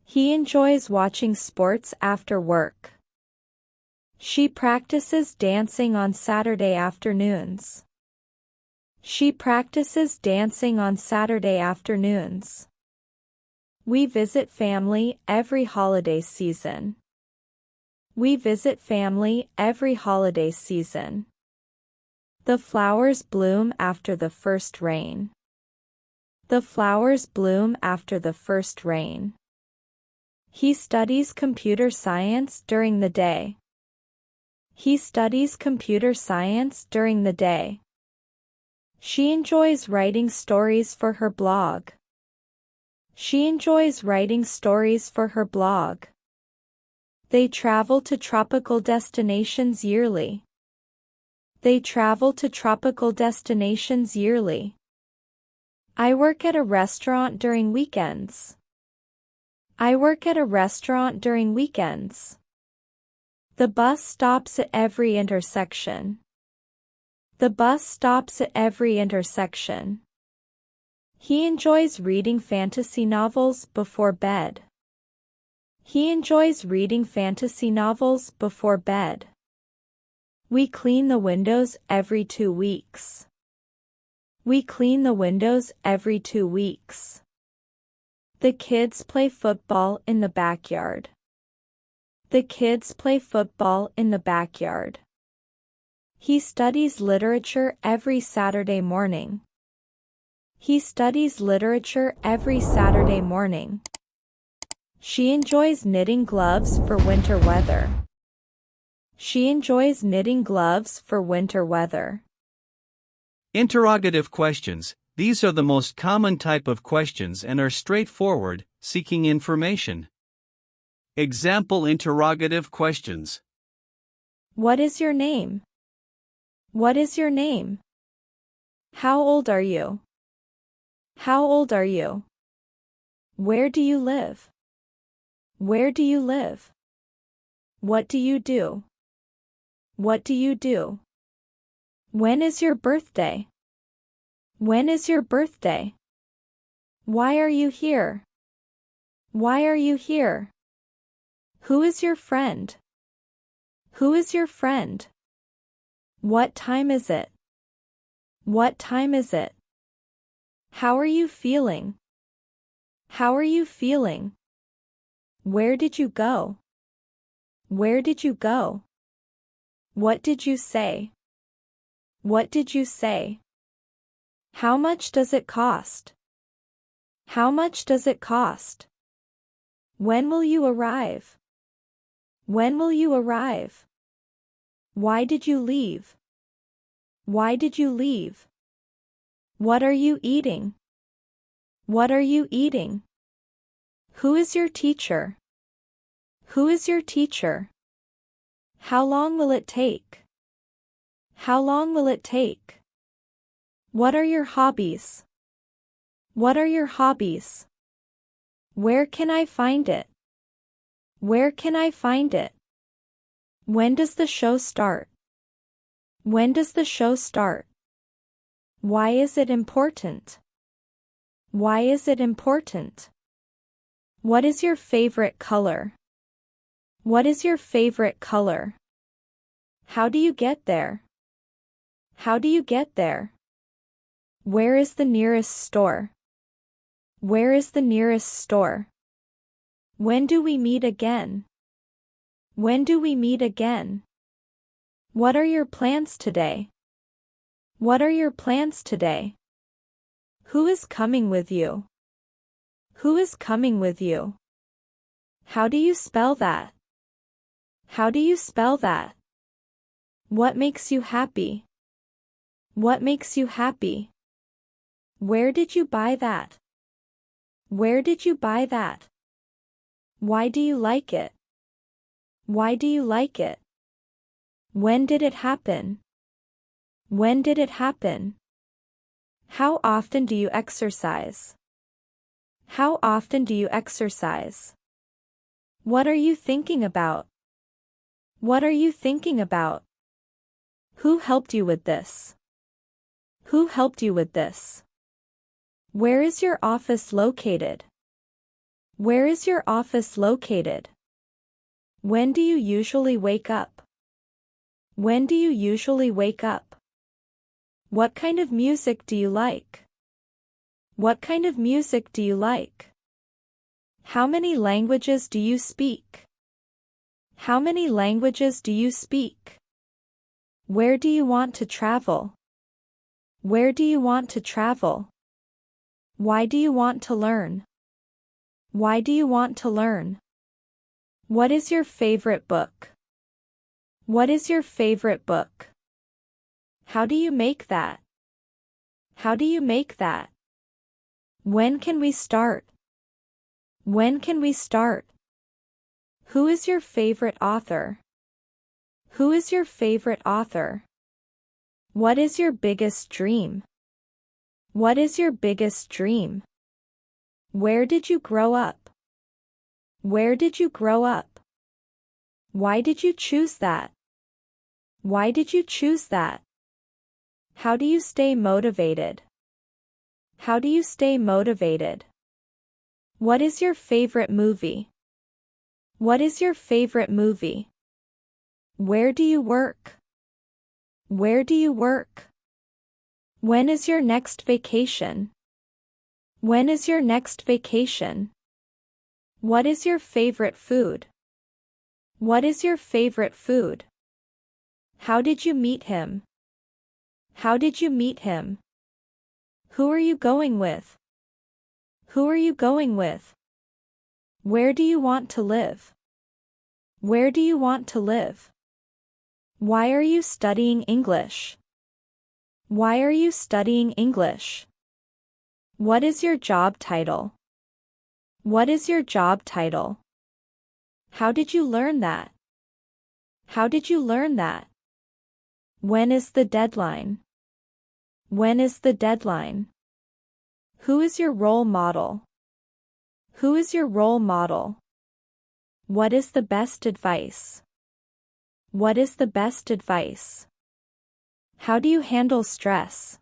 He enjoys watching sports after work. She practices dancing on Saturday afternoons. She practices dancing on Saturday afternoons. We visit family every holiday season. We visit family every holiday season. The flowers bloom after the first rain. The flowers bloom after the first rain. He studies computer science during the day. He studies computer science during the day. She enjoys writing stories for her blog. She enjoys writing stories for her blog. They travel to tropical destinations yearly. They travel to tropical destinations yearly. I work at a restaurant during weekends. I work at a restaurant during weekends. The bus stops at every intersection. The bus stops at every intersection. He enjoys reading fantasy novels before bed. He enjoys reading fantasy novels before bed. We clean the windows every 2 weeks. We clean the windows every 2 weeks. The kids play football in the backyard. The kids play football in the backyard. He studies literature every Saturday morning. He studies literature every Saturday morning. She enjoys knitting gloves for winter weather. She enjoys knitting gloves for winter weather. Interrogative questions. These are the most common type of questions and are straightforward, seeking information. Example interrogative questions. What is your name? What is your name? How old are you? How old are you? Where do you live? Where do you live? What do you do? What do you do? When is your birthday? When is your birthday? Why are you here? Why are you here? Who is your friend? Who is your friend? What time is it? What time is it? How are you feeling? How are you feeling? Where did you go? Where did you go? What did you say? What did you say? How much does it cost? How much does it cost? When will you arrive? When will you arrive? Why did you leave? Why did you leave? What are you eating? What are you eating? Who is your teacher? Who is your teacher? How long will it take? How long will it take? What are your hobbies? What are your hobbies? Where can I find it? Where can I find it? When does the show start? When does the show start? Why is it important? Why is it important? What is your favorite color? What is your favorite color? How do you get there? How do you get there? Where is the nearest store? Where is the nearest store? When do we meet again? When do we meet again? What are your plans today? What are your plans today? Who is coming with you? Who is coming with you? How do you spell that? How do you spell that? What makes you happy? What makes you happy? Where did you buy that? Where did you buy that? Why do you like it? Why do you like it? When did it happen? When did it happen? How often do you exercise? How often do you exercise? What are you thinking about? What are you thinking about? Who helped you with this? Who helped you with this? Where is your office located? Where is your office located? When do you usually wake up? When do you usually wake up? What kind of music do you like? What kind of music do you like? How many languages do you speak? How many languages do you speak? Where do you want to travel? Where do you want to travel? Why do you want to learn? Why do you want to learn? What is your favorite book? What is your favorite book? How do you make that? How do you make that? When can we start? When can we start? Who is your favorite author? Who is your favorite author? What is your biggest dream? What is your biggest dream? Where did you grow up? Where did you grow up? Why did you choose that? Why did you choose that? How do you stay motivated? How do you stay motivated? What is your favorite movie? What is your favorite movie? Where do you work? Where do you work? When is your next vacation? When is your next vacation? What is your favorite food? What is your favorite food? How did you meet him? How did you meet him? Who are you going with? Who are you going with? Where do you want to live? Where do you want to live? Why are you studying English? Why are you studying English? What is your job title? What is your job title? How did you learn that? How did you learn that? When is the deadline? When is the deadline? Who is your role model? Who is your role model? What is the best advice? What is the best advice? How do you handle stress?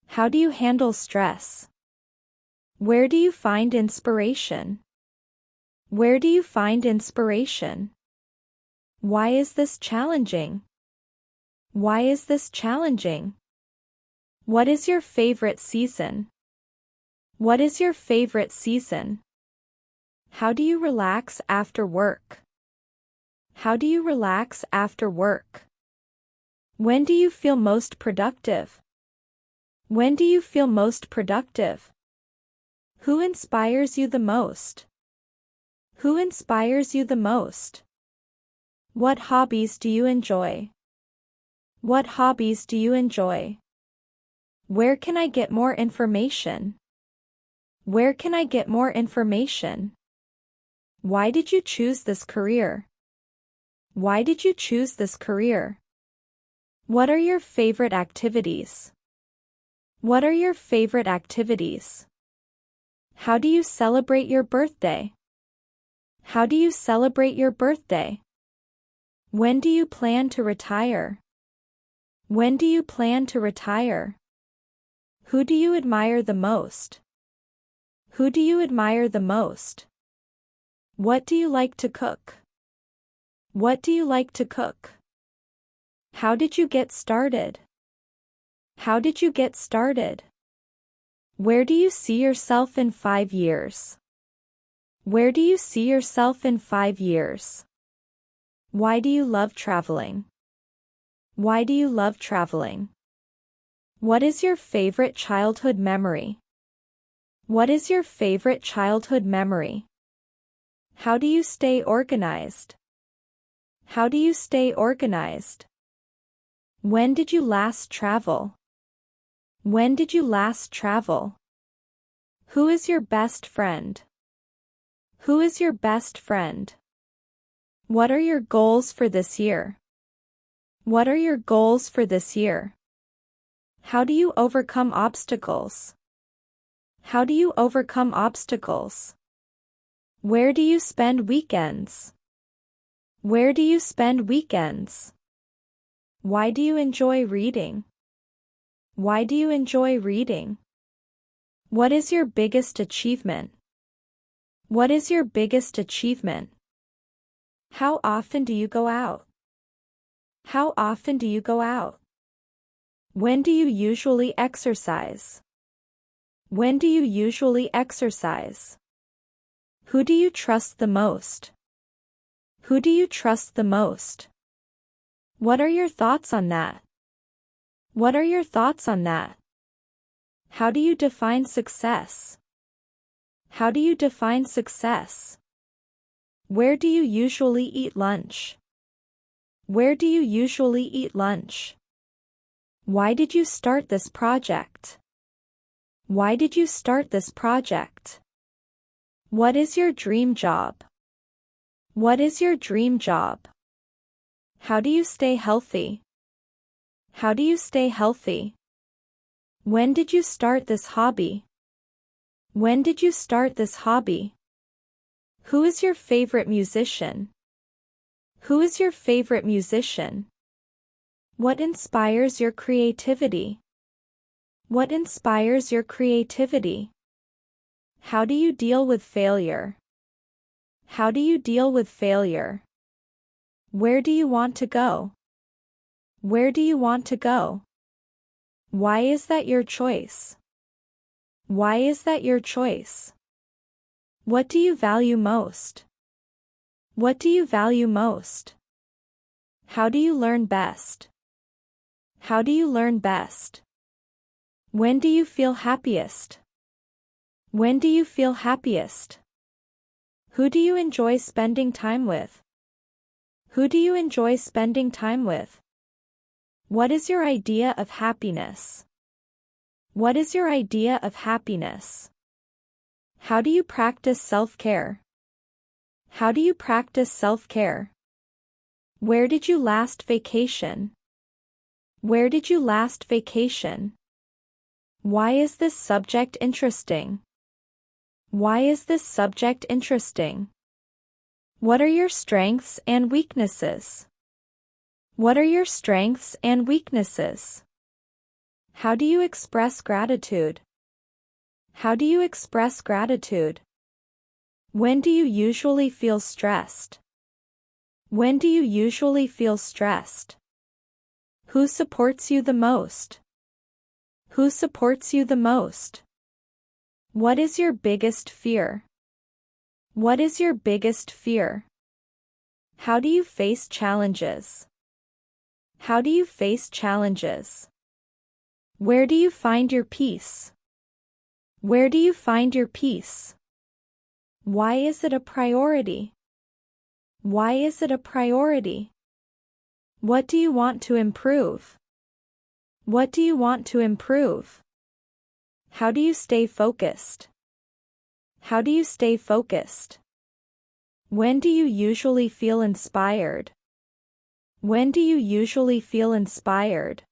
How do you handle stress? Where do you find inspiration? Where do you find inspiration? Why is this challenging? Why is this challenging? What is your favorite season? What is your favorite season? How do you relax after work? How do you relax after work? When do you feel most productive? When do you feel most productive? Who inspires you the most? Who inspires you the most? What hobbies do you enjoy? What hobbies do you enjoy? Where can I get more information? Where can I get more information? Why did you choose this career? Why did you choose this career? What are your favorite activities? What are your favorite activities? How do you celebrate your birthday? How do you celebrate your birthday? When do you plan to retire? When do you plan to retire? Who do you admire the most? Who do you admire the most? What do you like to cook? What do you like to cook? How did you get started? How did you get started? Where do you see yourself in 5 years? Where do you see yourself in 5 years? Why do you love traveling? Why do you love traveling? What is your favorite childhood memory? What is your favorite childhood memory? How do you stay organized? How do you stay organized? When did you last travel? When did you last travel? Who is your best friend? Who is your best friend? What are your goals for this year? What are your goals for this year? How do you overcome obstacles? How do you overcome obstacles? Where do you spend weekends? Where do you spend weekends? Why do you enjoy reading? Why do you enjoy reading? What is your biggest achievement? What is your biggest achievement? How often do you go out? How often do you go out? When do you usually exercise? When do you usually exercise? Who do you trust the most? Who do you trust the most? What are your thoughts on that? What are your thoughts on that? How do you define success? How do you define success? Where do you usually eat lunch? Where do you usually eat lunch? Why did you start this project? Why did you start this project? What is your dream job? What is your dream job? How do you stay healthy? How do you stay healthy? When did you start this hobby? When did you start this hobby? Who is your favorite musician? Who is your favorite musician? What inspires your creativity? What inspires your creativity? How do you deal with failure? How do you deal with failure? Where do you want to go? Where do you want to go? Why is that your choice? Why is that your choice? What do you value most? What do you value most? How do you learn best? How do you learn best? When do you feel happiest? When do you feel happiest? Who do you enjoy spending time with? Who do you enjoy spending time with? What is your idea of happiness? What is your idea of happiness? How do you practice self-care? How do you practice self-care? Where did you last vacation? Where did you last vacation? Why is this subject interesting? Why is this subject interesting? What are your strengths and weaknesses? What are your strengths and weaknesses? How do you express gratitude? How do you express gratitude? When do you usually feel stressed? When do you usually feel stressed? Who supports you the most? Who supports you the most? What is your biggest fear? What is your biggest fear? How do you face challenges? How do you face challenges? Where do you find your peace? Where do you find your peace? Why is it a priority? Why is it a priority? What do you want to improve? What do you want to improve? How do you stay focused? How do you stay focused? When do you usually feel inspired? When do you usually feel inspired?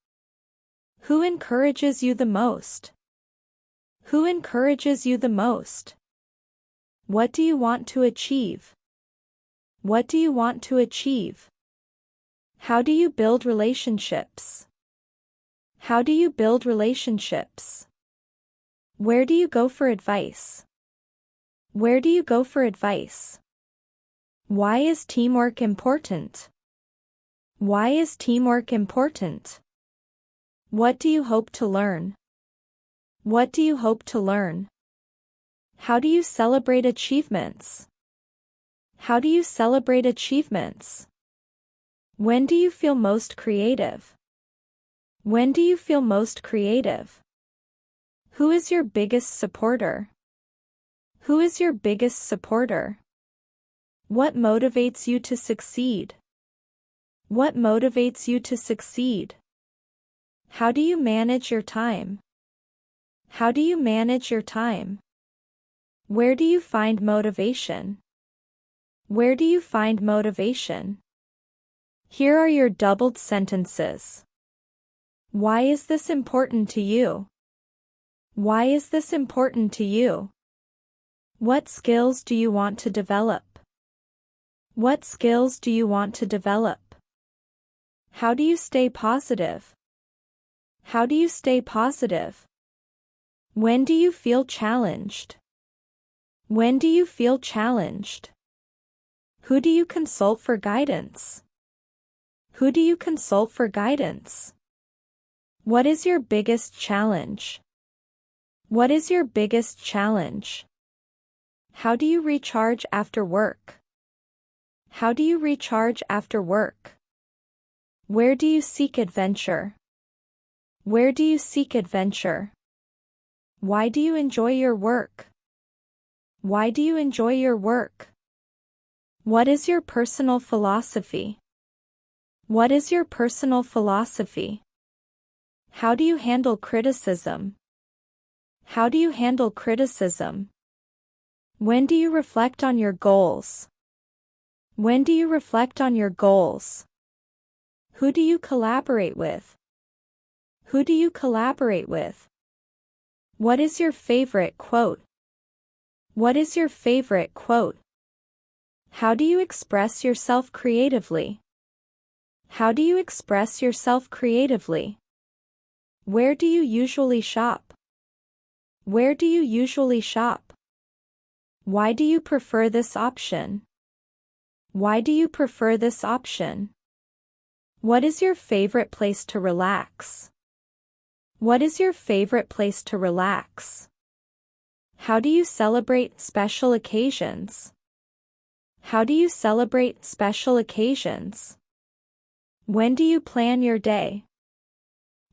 Who encourages you the most? Who encourages you the most? What do you want to achieve? What do you want to achieve? How do you build relationships? How do you build relationships? Where do you go for advice? Where do you go for advice? Why is teamwork important? Why is teamwork important? What do you hope to learn? What do you hope to learn? How do you celebrate achievements? How do you celebrate achievements? When do you feel most creative? When do you feel most creative? Who is your biggest supporter? Who is your biggest supporter? What motivates you to succeed? What motivates you to succeed? How do you manage your time? How do you manage your time? Where do you find motivation? Where do you find motivation? Here are your doubled sentences. Why is this important to you? Why is this important to you? What skills do you want to develop? What skills do you want to develop? How do you stay positive? How do you stay positive? When do you feel challenged? When do you feel challenged? Who do you consult for guidance? Who do you consult for guidance? What is your biggest challenge? What is your biggest challenge? How do you recharge after work? How do you recharge after work? Where do you seek adventure? Where do you seek adventure? Why do you enjoy your work? Why do you enjoy your work? What is your personal philosophy? What is your personal philosophy? How do you handle criticism? How do you handle criticism? When do you reflect on your goals? When do you reflect on your goals? Who do you collaborate with? Who do you collaborate with? What is your favorite quote? What is your favorite quote? How do you express yourself creatively? How do you express yourself creatively? Where do you usually shop? Where do you usually shop? Why do you prefer this option? Why do you prefer this option? What is your favorite place to relax? What is your favorite place to relax? How do you celebrate special occasions? How do you celebrate special occasions? When do you plan your day?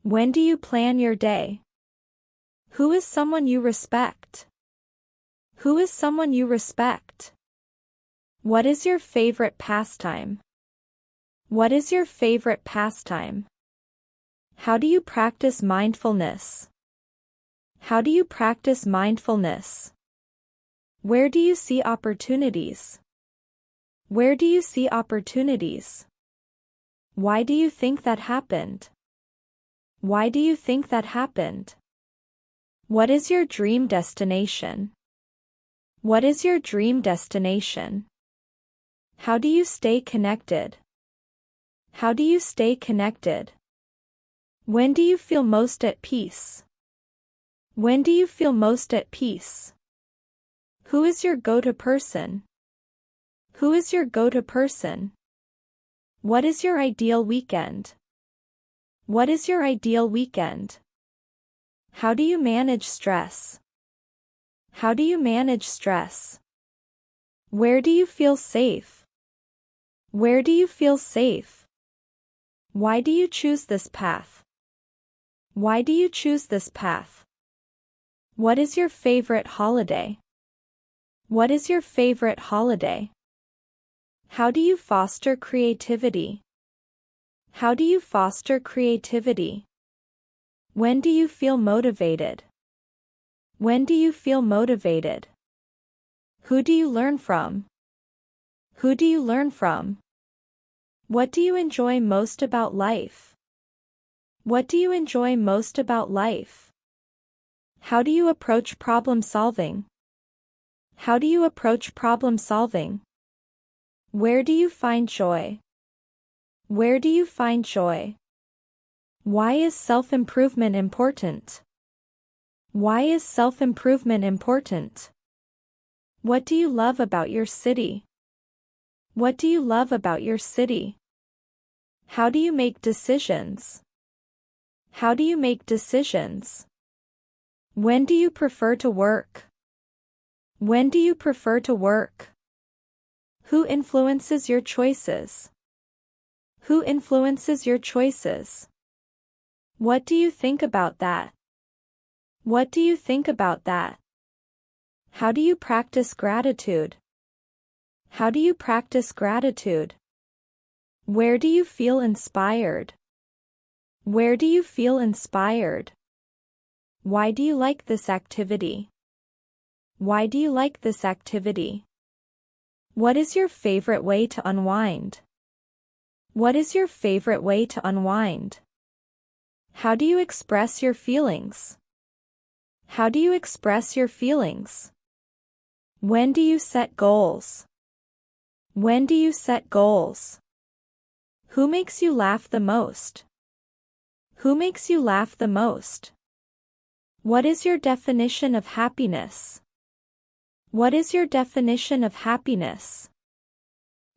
When do you plan your day? Who is someone you respect? Who is someone you respect? What is your favorite pastime? What is your favorite pastime? How do you practice mindfulness? How do you practice mindfulness? Where do you see opportunities? Where do you see opportunities? Why do you think that happened? Why do you think that happened? What is your dream destination? What is your dream destination? How do you stay connected? How do you stay connected? When do you feel most at peace? When do you feel most at peace? Who is your go-to person? Who is your go-to person? What is your ideal weekend? What is your ideal weekend? How do you manage stress? How do you manage stress? Where do you feel safe? Where do you feel safe? Why do you choose this path? Why do you choose this path? What is your favorite holiday? What is your favorite holiday? How do you foster creativity? How do you foster creativity? When do you feel motivated? When do you feel motivated? Who do you learn from? Who do you learn from? What do you enjoy most about life? What do you enjoy most about life? How do you approach problem solving? How do you approach problem solving? Where do you find joy? Where do you find joy? Why is self-improvement important? Why is self-improvement important? What do you love about your city? What do you love about your city? How do you make decisions? How do you make decisions? When do you prefer to work? When do you prefer to work? Who influences your choices? Who influences your choices? What do you think about that? What do you think about that? How do you practice gratitude? How do you practice gratitude? Where do you feel inspired? Where do you feel inspired? Why do you like this activity? Why do you like this activity? What is your favorite way to unwind? What is your favorite way to unwind? How do you express your feelings? How do you express your feelings? When do you set goals? When do you set goals? Who makes you laugh the most? Who makes you laugh the most? What is your definition of happiness? What is your definition of happiness?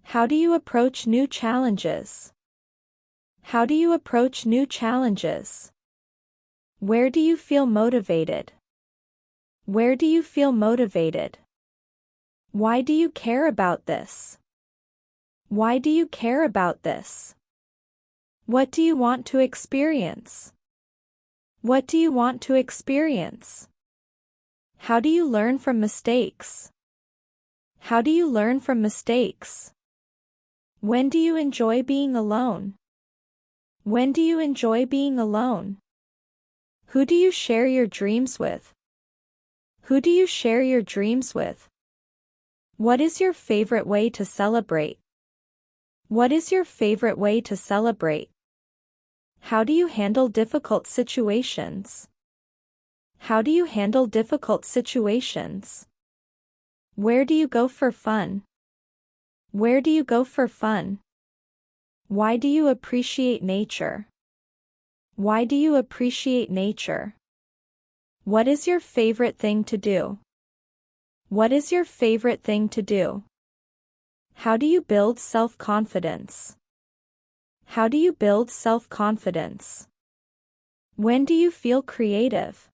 How do you approach new challenges? How do you approach new challenges? Where do you feel motivated? Where do you feel motivated? Why do you care about this? Why do you care about this? What do you want to experience? What do you want to experience? How do you learn from mistakes? How do you learn from mistakes? When do you enjoy being alone? When do you enjoy being alone? Who do you share your dreams with? Who do you share your dreams with? What is your favorite way to celebrate? What is your favorite way to celebrate? How do you handle difficult situations? How do you handle difficult situations? Where do you go for fun? Where do you go for fun? Why do you appreciate nature? Why do you appreciate nature? What is your favorite thing to do? What is your favorite thing to do? How do you build self-confidence? How do you build self-confidence? When do you feel creative?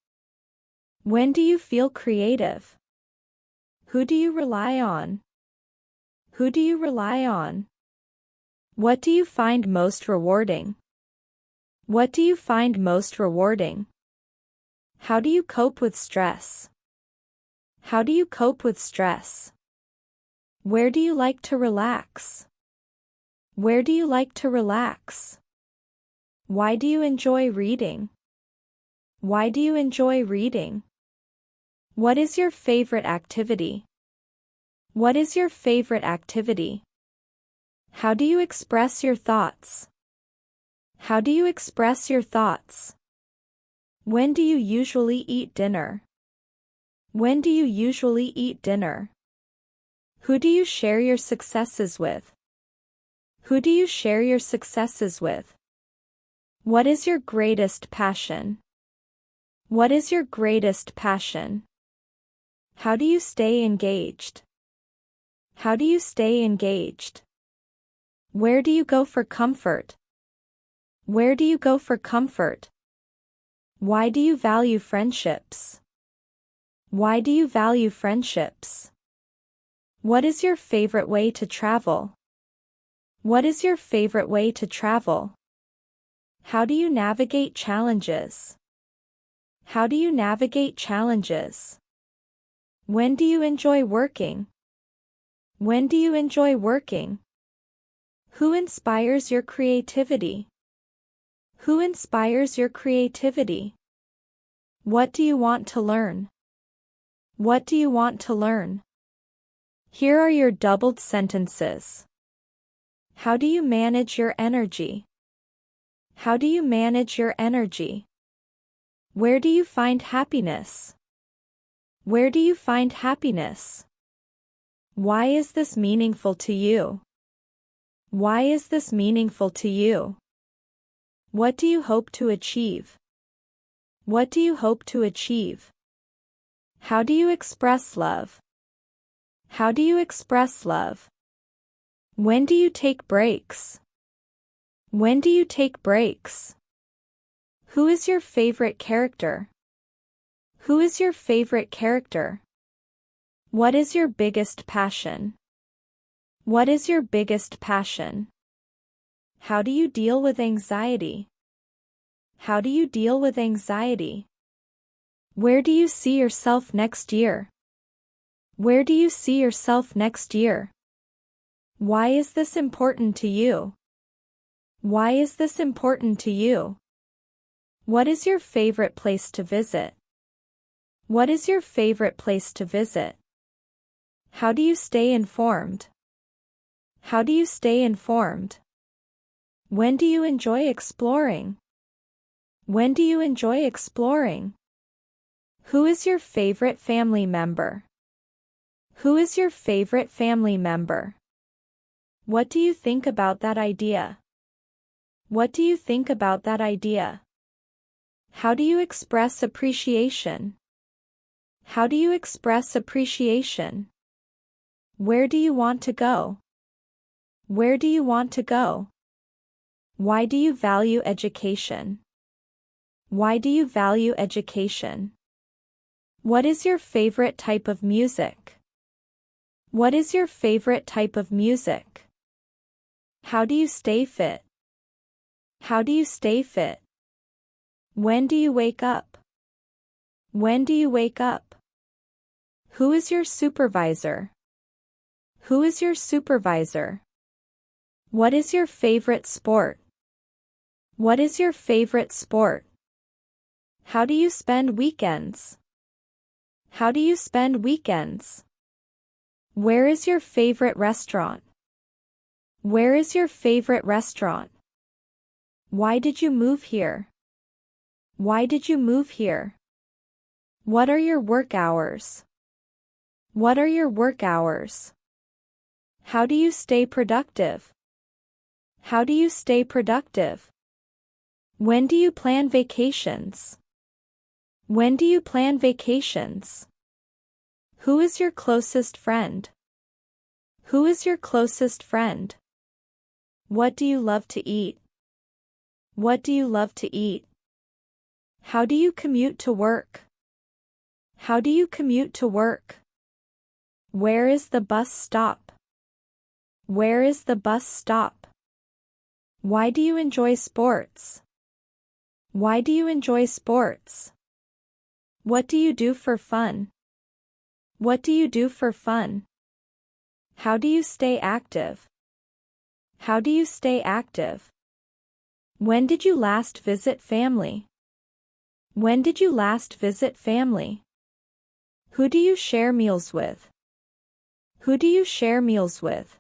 When do you feel creative? Who do you rely on? Who do you rely on? What do you find most rewarding? What do you find most rewarding? How do you cope with stress? How do you cope with stress? Where do you like to relax? Where do you like to relax? Why do you enjoy reading? Why do you enjoy reading? What is your favorite activity? What is your favorite activity? How do you express your thoughts? How do you express your thoughts? When do you usually eat dinner? When do you usually eat dinner? Who do you share your successes with? Who do you share your successes with? What is your greatest passion? What is your greatest passion? How do you stay engaged? How do you stay engaged? Where do you go for comfort? Where do you go for comfort? Why do you value friendships? Why do you value friendships? What is your favorite way to travel? What is your favorite way to travel? How do you navigate challenges? How do you navigate challenges? When do you enjoy working? When do you enjoy working? Who inspires your creativity? Who inspires your creativity? What do you want to learn? What do you want to learn? Here are your doubled sentences. How do you manage your energy? How do you manage your energy? Where do you find happiness? Where do you find happiness? Why is this meaningful to you? Why is this meaningful to you? What do you hope to achieve? What do you hope to achieve? How do you express love? How do you express love? When do you take breaks? When do you take breaks? Who is your favorite character? Who is your favorite character? What is your biggest passion? What is your biggest passion? How do you deal with anxiety? How do you deal with anxiety? Where do you see yourself next year? Where do you see yourself next year? Why is this important to you? Why is this important to you? What is your favorite place to visit? What is your favorite place to visit? How do you stay informed? How do you stay informed? When do you enjoy exploring? When do you enjoy exploring? Who is your favorite family member? Who is your favorite family member? What do you think about that idea? What do you think about that idea? How do you express appreciation? How do you express appreciation? Where do you want to go? Where do you want to go? Why do you value education? Why do you value education? What is your favorite type of music? What is your favorite type of music? How do you stay fit? How do you stay fit? When do you wake up? When do you wake up? Who is your supervisor? Who is your supervisor? What is your favorite sport? What is your favorite sport? How do you spend weekends? How do you spend weekends? Where is your favorite restaurant? Where is your favorite restaurant? Why did you move here? Why did you move here? What are your work hours? What are your work hours? How do you stay productive? How do you stay productive? When do you plan vacations? When do you plan vacations? Who is your closest friend? Who is your closest friend? What do you love to eat? What do you love to eat? How do you commute to work? How do you commute to work? Where is the bus stop? Where is the bus stop? Why do you enjoy sports? Why do you enjoy sports? What do you do for fun? What do you do for fun? How do you stay active? How do you stay active? When did you last visit family? When did you last visit family? Who do you share meals with? Who do you share meals with?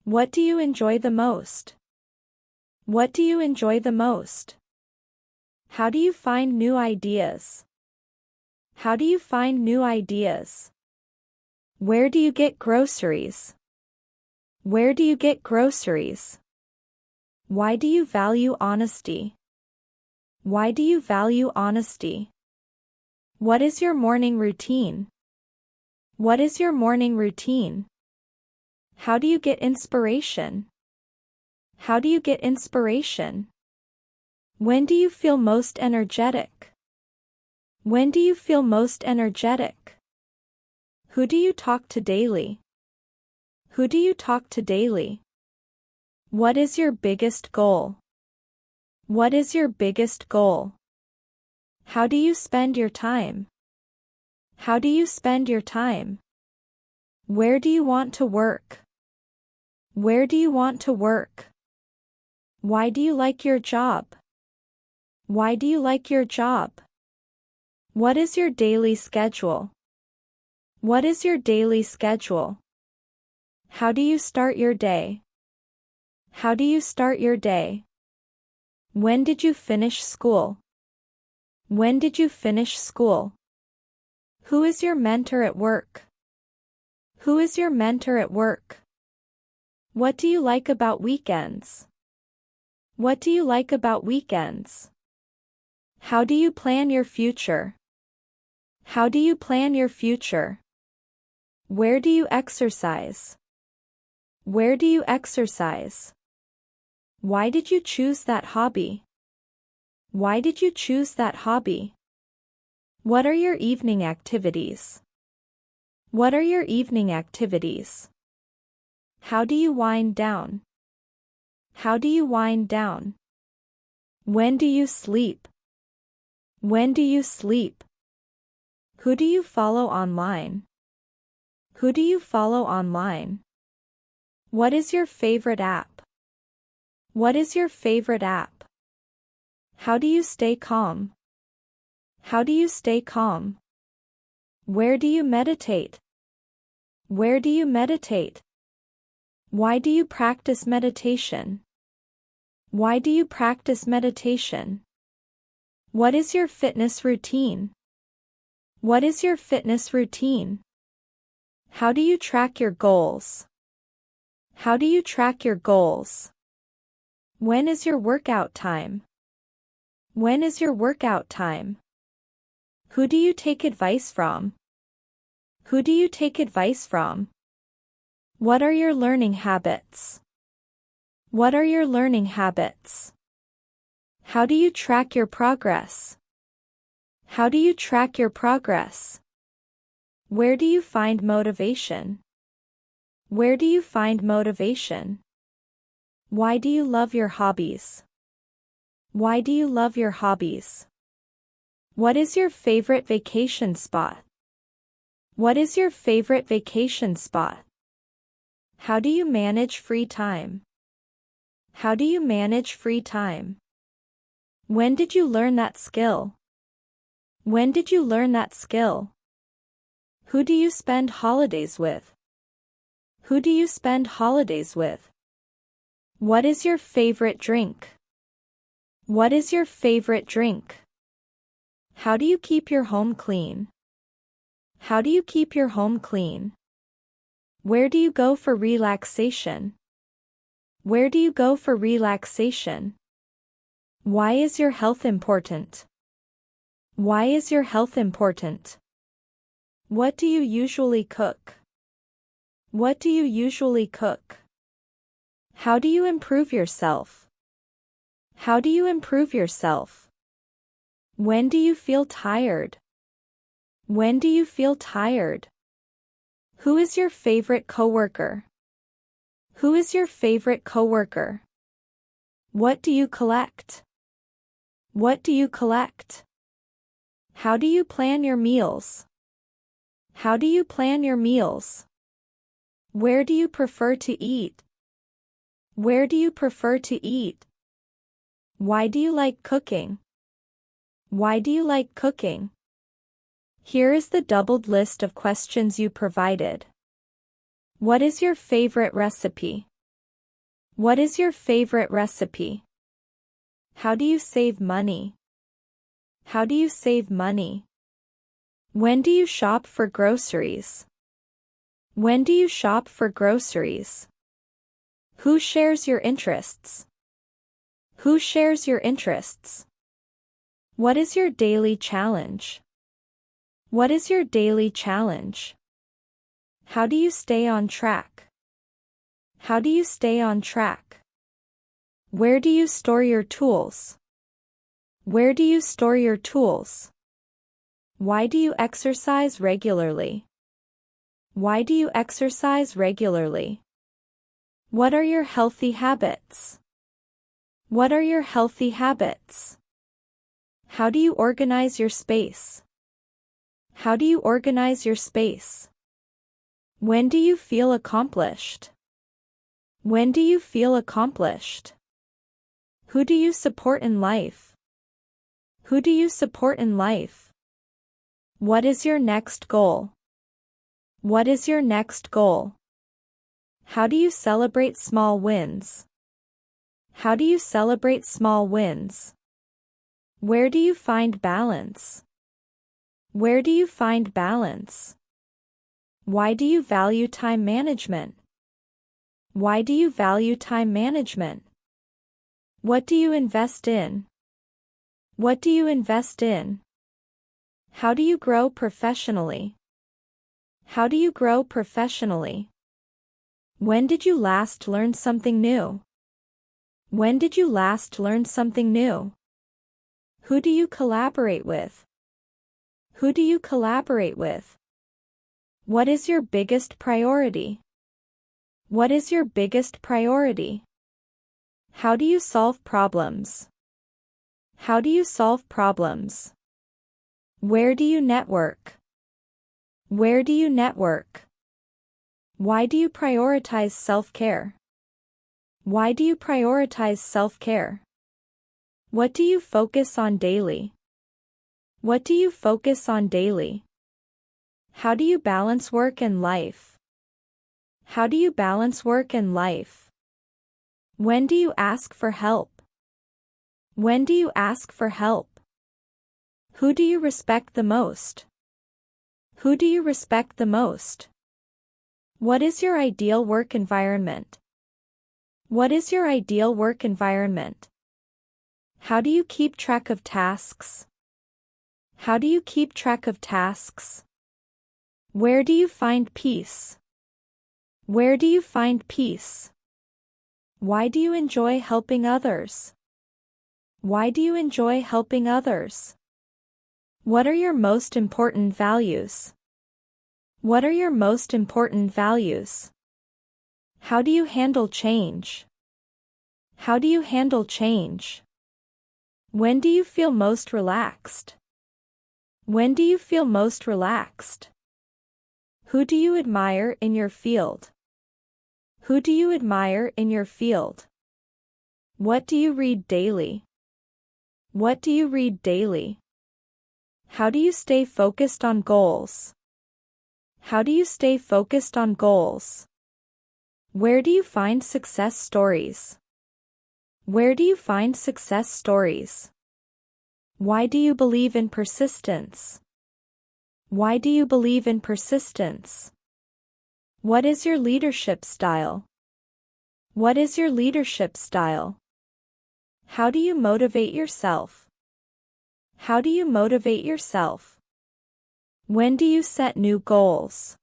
What do you enjoy the most? What do you enjoy the most? How do you find new ideas? How do you find new ideas? Where do you get groceries? Where do you get groceries? Why do you value honesty? Why do you value honesty? What is your morning routine? What is your morning routine? How do you get inspiration? How do you get inspiration? When do you feel most energetic? When do you feel most energetic? Who do you talk to daily? Who do you talk to daily? What is your biggest goal? What is your biggest goal? How do you spend your time? How do you spend your time? Where do you want to work? Where do you want to work? Why do you like your job? Why do you like your job? What is your daily schedule? What is your daily schedule? How do you start your day? How do you start your day? When did you finish school? When did you finish school? Who is your mentor at work? Who is your mentor at work? What do you like about weekends? What do you like about weekends? How do you plan your future? How do you plan your future? Where do you exercise? Where do you exercise? Why did you choose that hobby? Why did you choose that hobby? What are your evening activities? What are your evening activities? How do you wind down? How do you wind down? When do you sleep? When do you sleep? Who do you follow online? Who do you follow online? What is your favorite app? What is your favorite app? How do you stay calm? How do you stay calm? Where do you meditate? Where do you meditate? Why do you practice meditation? Why do you practice meditation? What is your fitness routine? What is your fitness routine? How do you track your goals? How do you track your goals? When is your workout time? When is your workout time? Who do you take advice from? Who do you take advice from? What are your learning habits? What are your learning habits? How do you track your progress? How do you track your progress? Where do you find motivation? Where do you find motivation? Why do you love your hobbies? Why do you love your hobbies? What is your favorite vacation spot? What is your favorite vacation spot? How do you manage free time? How do you manage free time? When did you learn that skill? When did you learn that skill? Who do you spend holidays with? Who do you spend holidays with? What is your favorite drink? What is your favorite drink? How do you keep your home clean? How do you keep your home clean? Where do you go for relaxation? Where do you go for relaxation? Why is your health important? Why is your health important? What do you usually cook? What do you usually cook? How do you improve yourself? How do you improve yourself? When do you feel tired? When do you feel tired? Who is your favorite coworker? Who is your favorite coworker? What do you collect? What do you collect? How do you plan your meals? How do you plan your meals? Where do you prefer to eat? Where do you prefer to eat? Why do you like cooking? Why do you like cooking? Here is the doubled list of questions you provided. What is your favorite recipe? What is your favorite recipe? How do you save money? How do you save money? When do you shop for groceries? When do you shop for groceries? Who shares your interests? Who shares your interests? What is your daily challenge? What is your daily challenge? How do you stay on track? How do you stay on track? Where do you store your tools? Where do you store your tools? Why do you exercise regularly? Why do you exercise regularly? What are your healthy habits? What are your healthy habits? How do you organize your space? How do you organize your space? When do you feel accomplished? When do you feel accomplished? Who do you support in life? Who do you support in life? What is your next goal? What is your next goal? How do you celebrate small wins? How do you celebrate small wins? Where do you find balance? Where do you find balance? Why do you value time management? Why do you value time management? What do you invest in? What do you invest in? How do you grow professionally? How do you grow professionally? When did you last learn something new? When did you last learn something new? Who do you collaborate with? Who do you collaborate with? What is your biggest priority? What is your biggest priority? How do you solve problems? How do you solve problems? Where do you network? Where do you network? Why do you prioritize self-care? Why do you prioritize self-care? What do you focus on daily? What do you focus on daily? How do you balance work and life? How do you balance work and life? When do you ask for help? When do you ask for help? Who do you respect the most? Who do you respect the most? What is your ideal work environment? What is your ideal work environment? How do you keep track of tasks? How do you keep track of tasks? Where do you find peace? Where do you find peace? Why do you enjoy helping others? Why do you enjoy helping others? What are your most important values? What are your most important values? How do you handle change? How do you handle change? When do you feel most relaxed? When do you feel most relaxed? Who do you admire in your field? Who do you admire in your field? What do you read daily? What do you read daily? How do you stay focused on goals? How do you stay focused on goals? Where do you find success stories? Where do you find success stories? Why do you believe in persistence? Why do you believe in persistence? What is your leadership style? What is your leadership style? How do you motivate yourself? How do you motivate yourself? When do you set new goals?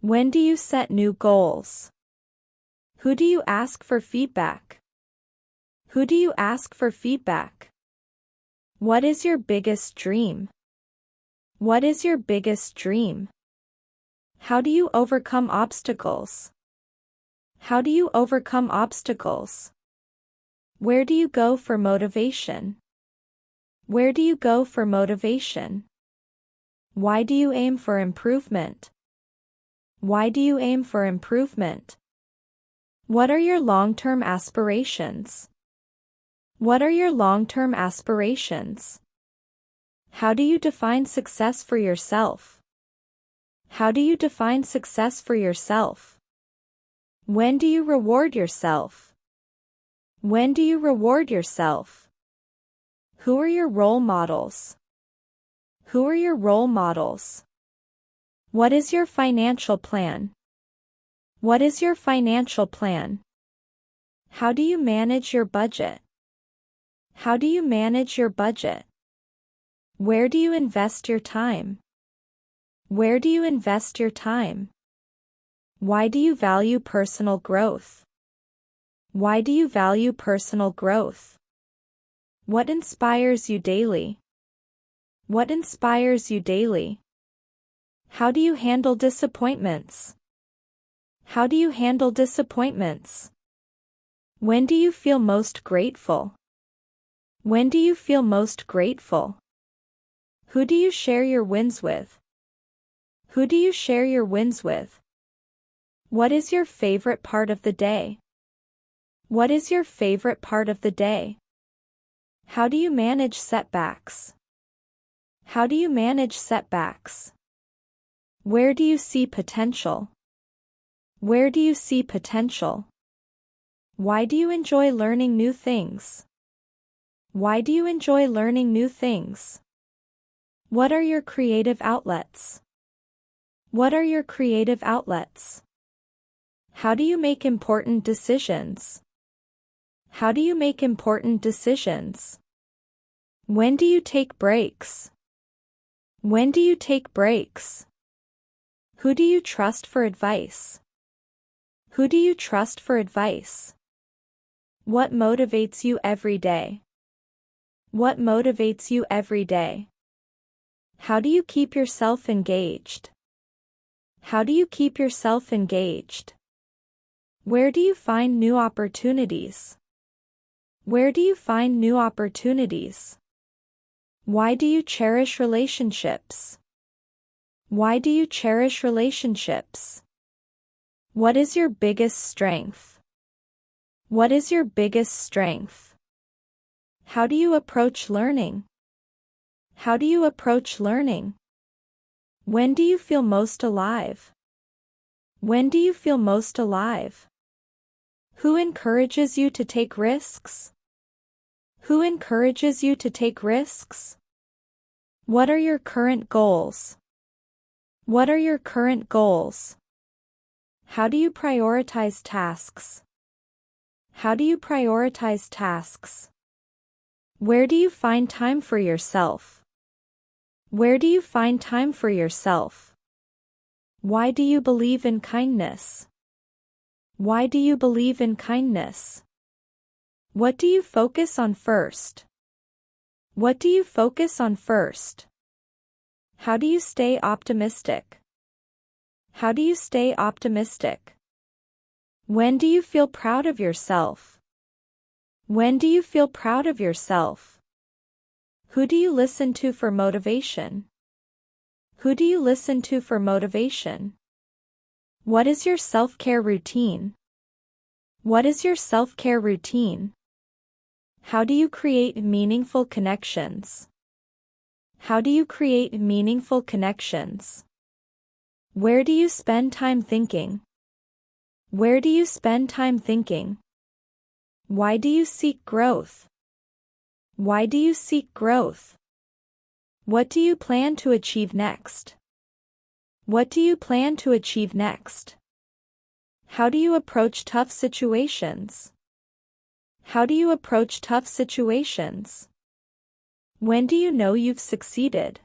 When do you set new goals? Who do you ask for feedback? Who do you ask for feedback? What is your biggest dream? What is your biggest dream? How do you overcome obstacles? How do you overcome obstacles? Where do you go for motivation? Where do you go for motivation? Why do you aim for improvement? Why do you aim for improvement? What are your long-term aspirations? What are your long-term aspirations? How do you define success for yourself? How do you define success for yourself? When do you reward yourself? When do you reward yourself? Who are your role models? Who are your role models? What is your financial plan? What is your financial plan? How do you manage your budget? How do you manage your budget? Where do you invest your time? Where do you invest your time? Why do you value personal growth? Why do you value personal growth? What inspires you daily? What inspires you daily? How do you handle disappointments? How do you handle disappointments? When do you feel most grateful? When do you feel most grateful? Who do you share your wins with? Who do you share your wins with? What is your favorite part of the day? What is your favorite part of the day? How do you manage setbacks? How do you manage setbacks? Where do you see potential? Where do you see potential? Why do you enjoy learning new things? Why do you enjoy learning new things? What are your creative outlets? What are your creative outlets? How do you make important decisions? How do you make important decisions? When do you take breaks? When do you take breaks? Who do you trust for advice? Who do you trust for advice? What motivates you every day? What motivates you every day? How do you keep yourself engaged? How do you keep yourself engaged? Where do you find new opportunities? Where do you find new opportunities? Why do you cherish relationships? Why do you cherish relationships? What is your biggest strength? What is your biggest strength? How do you approach learning? How do you approach learning? When do you feel most alive? When do you feel most alive? Who encourages you to take risks? Who encourages you to take risks? What are your current goals? What are your current goals? How do you prioritize tasks? How do you prioritize tasks? Where do you find time for yourself? Where do you find time for yourself? Why do you believe in kindness? Why do you believe in kindness? What do you focus on first? What do you focus on first? How do you stay optimistic? How do you stay optimistic? When do you feel proud of yourself? When do you feel proud of yourself? Who do you listen to for motivation? Who do you listen to for motivation? What is your self-care routine? What is your self-care routine? How do you create meaningful connections? How do you create meaningful connections? Where do you spend time thinking? Where do you spend time thinking? Why do you seek growth? Why do you seek growth? What do you plan to achieve next? What do you plan to achieve next? How do you approach tough situations? How do you approach tough situations? When do you know you've succeeded?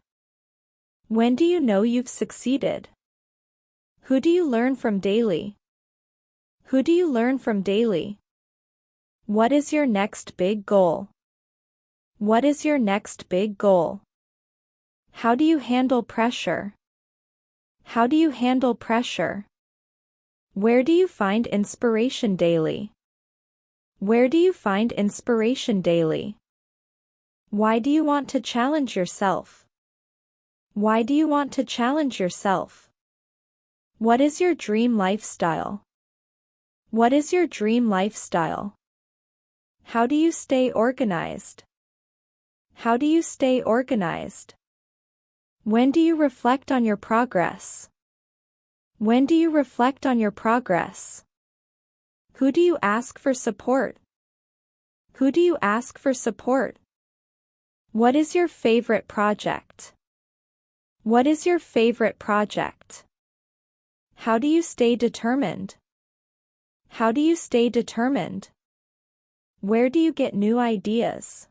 When do you know you've succeeded? Who do you learn from daily? Who do you learn from daily? What is your next big goal? What is your next big goal? How do you handle pressure? How do you handle pressure? Where do you find inspiration daily? Where do you find inspiration daily? Why do you want to challenge yourself? Why do you want to challenge yourself? What is your dream lifestyle? What is your dream lifestyle? How do you stay organized? How do you stay organized? When do you reflect on your progress? When do you reflect on your progress? Who do you ask for support? Who do you ask for support? What is your favorite project? What is your favorite project? How do you stay determined? How do you stay determined? Where do you get new ideas?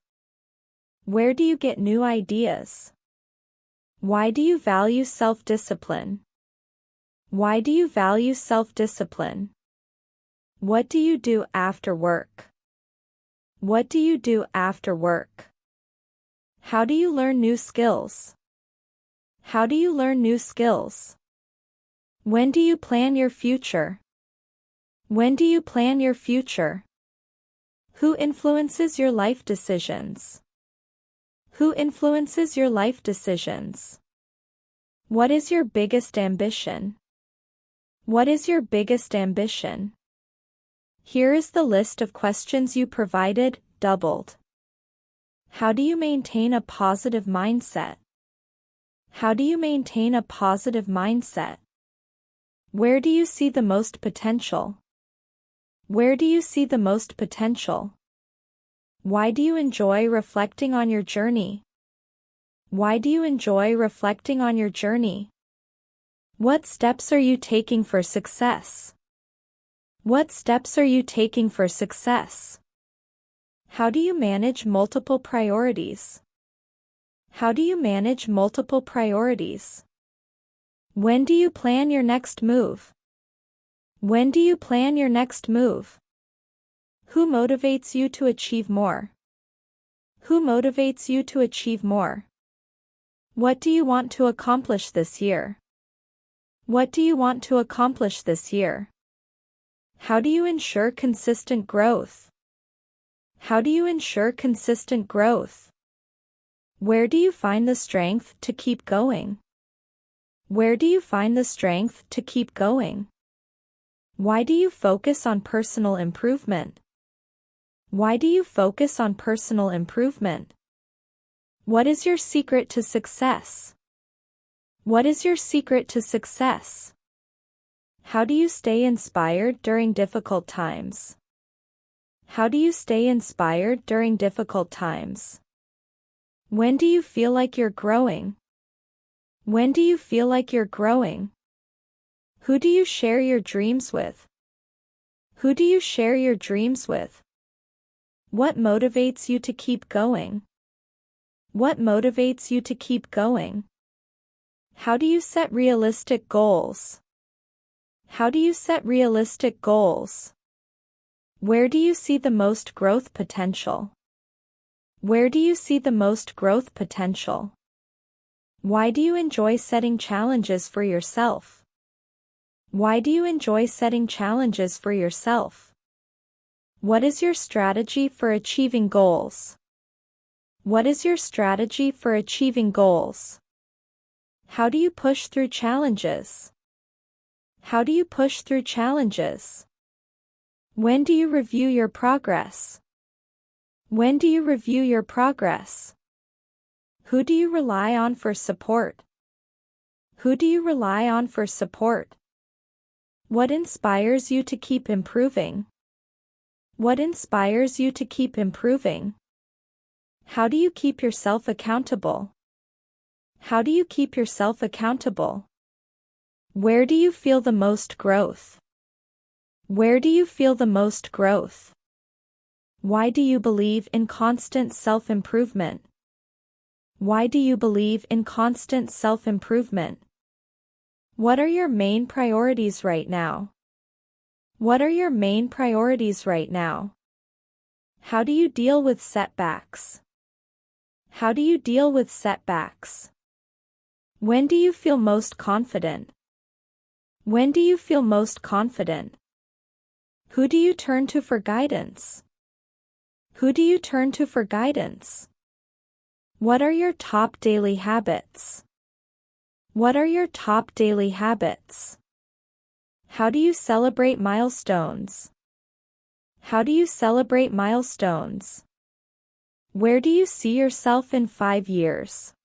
Where do you get new ideas? Why do you value self-discipline? Why do you value self-discipline? What do you do after work? What do you do after work? How do you learn new skills? How do you learn new skills? When do you plan your future? When do you plan your future? Who influences your life decisions? Who influences your life decisions? What is your biggest ambition? What is your biggest ambition? Here is the list of questions you provided, doubled. How do you maintain a positive mindset? How do you maintain a positive mindset? Where do you see the most potential? Where do you see the most potential? Why do you enjoy reflecting on your journey? Why do you enjoy reflecting on your journey? What steps are you taking for success? What steps are you taking for success? How do you manage multiple priorities? How do you manage multiple priorities? When do you plan your next move? When do you plan your next move? Who motivates you to achieve more? Who motivates you to achieve more? What do you want to accomplish this year? What do you want to accomplish this year? How do you ensure consistent growth? How do you ensure consistent growth? Where do you find the strength to keep going? Where do you find the strength to keep going? Why do you focus on personal improvement? Why do you focus on personal improvement? What is your secret to success? What is your secret to success? How do you stay inspired during difficult times? How do you stay inspired during difficult times? When do you feel like you're growing? When do you feel like you're growing? Who do you share your dreams with? Who do you share your dreams with? What motivates you to keep going? What motivates you to keep going? How do you set realistic goals? How do you set realistic goals? Where do you see the most growth potential? Where do you see the most growth potential? Why do you enjoy setting challenges for yourself? Why do you enjoy setting challenges for yourself? What is your strategy for achieving goals? What is your strategy for achieving goals? How do you push through challenges? How do you push through challenges? When do you review your progress? When do you review your progress? Who do you rely on for support? Who do you rely on for support? What inspires you to keep improving? What inspires you to keep improving? How do you keep yourself accountable? How do you keep yourself accountable? Where do you feel the most growth? Where do you feel the most growth? Why do you believe in constant self-improvement? Why do you believe in constant self-improvement? What are your main priorities right now? What are your main priorities right now? How do you deal with setbacks? How do you deal with setbacks? When do you feel most confident? When do you feel most confident? Who do you turn to for guidance? Who do you turn to for guidance? What are your top daily habits? What are your top daily habits? How do you celebrate milestones? How do you celebrate milestones? Where do you see yourself in 5 years?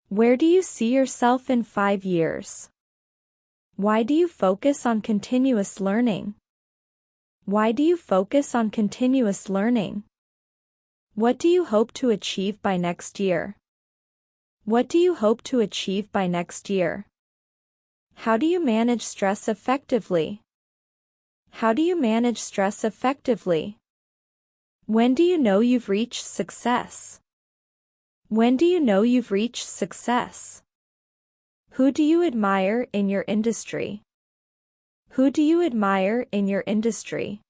Where do you see yourself in 5 years? Why do you focus on continuous learning? Why do you focus on continuous learning? What do you hope to achieve by next year? What do you hope to achieve by next year? How do you manage stress effectively? How do you manage stress effectively? When do you know you've reached success? When do you know you've reached success? Who do you admire in your industry? Who do you admire in your industry?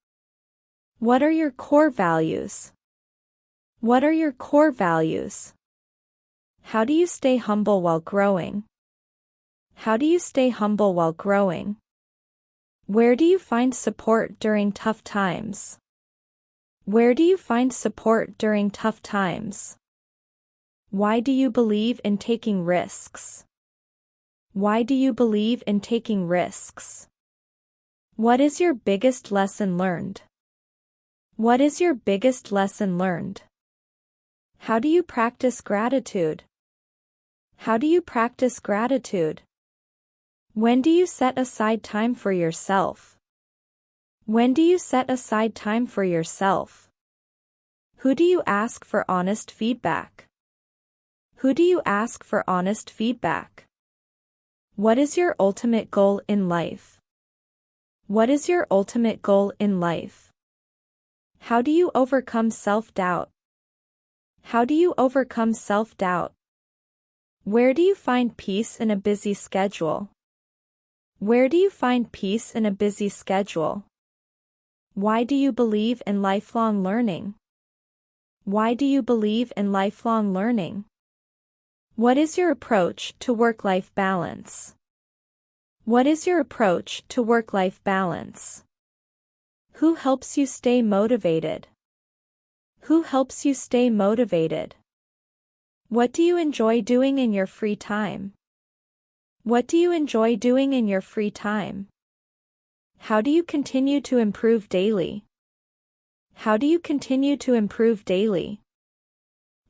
What are your core values? What are your core values? How do you stay humble while growing? How do you stay humble while growing? Where do you find support during tough times? Where do you find support during tough times? Why do you believe in taking risks? Why do you believe in taking risks? What is your biggest lesson learned? What is your biggest lesson learned? How do you practice gratitude? How do you practice gratitude? When do you set aside time for yourself? When do you set aside time for yourself? Who do you ask for honest feedback? Who do you ask for honest feedback? What is your ultimate goal in life? What is your ultimate goal in life? How do you overcome self-doubt? How do you overcome self-doubt? Where do you find peace in a busy schedule? Where do you find peace in a busy schedule? Why do you believe in lifelong learning? Why do you believe in lifelong learning? What is your approach to work-life balance? What is your approach to work-life balance? Who helps you stay motivated? Who helps you stay motivated? What do you enjoy doing in your free time? What do you enjoy doing in your free time? How do you continue to improve daily? How do you continue to improve daily?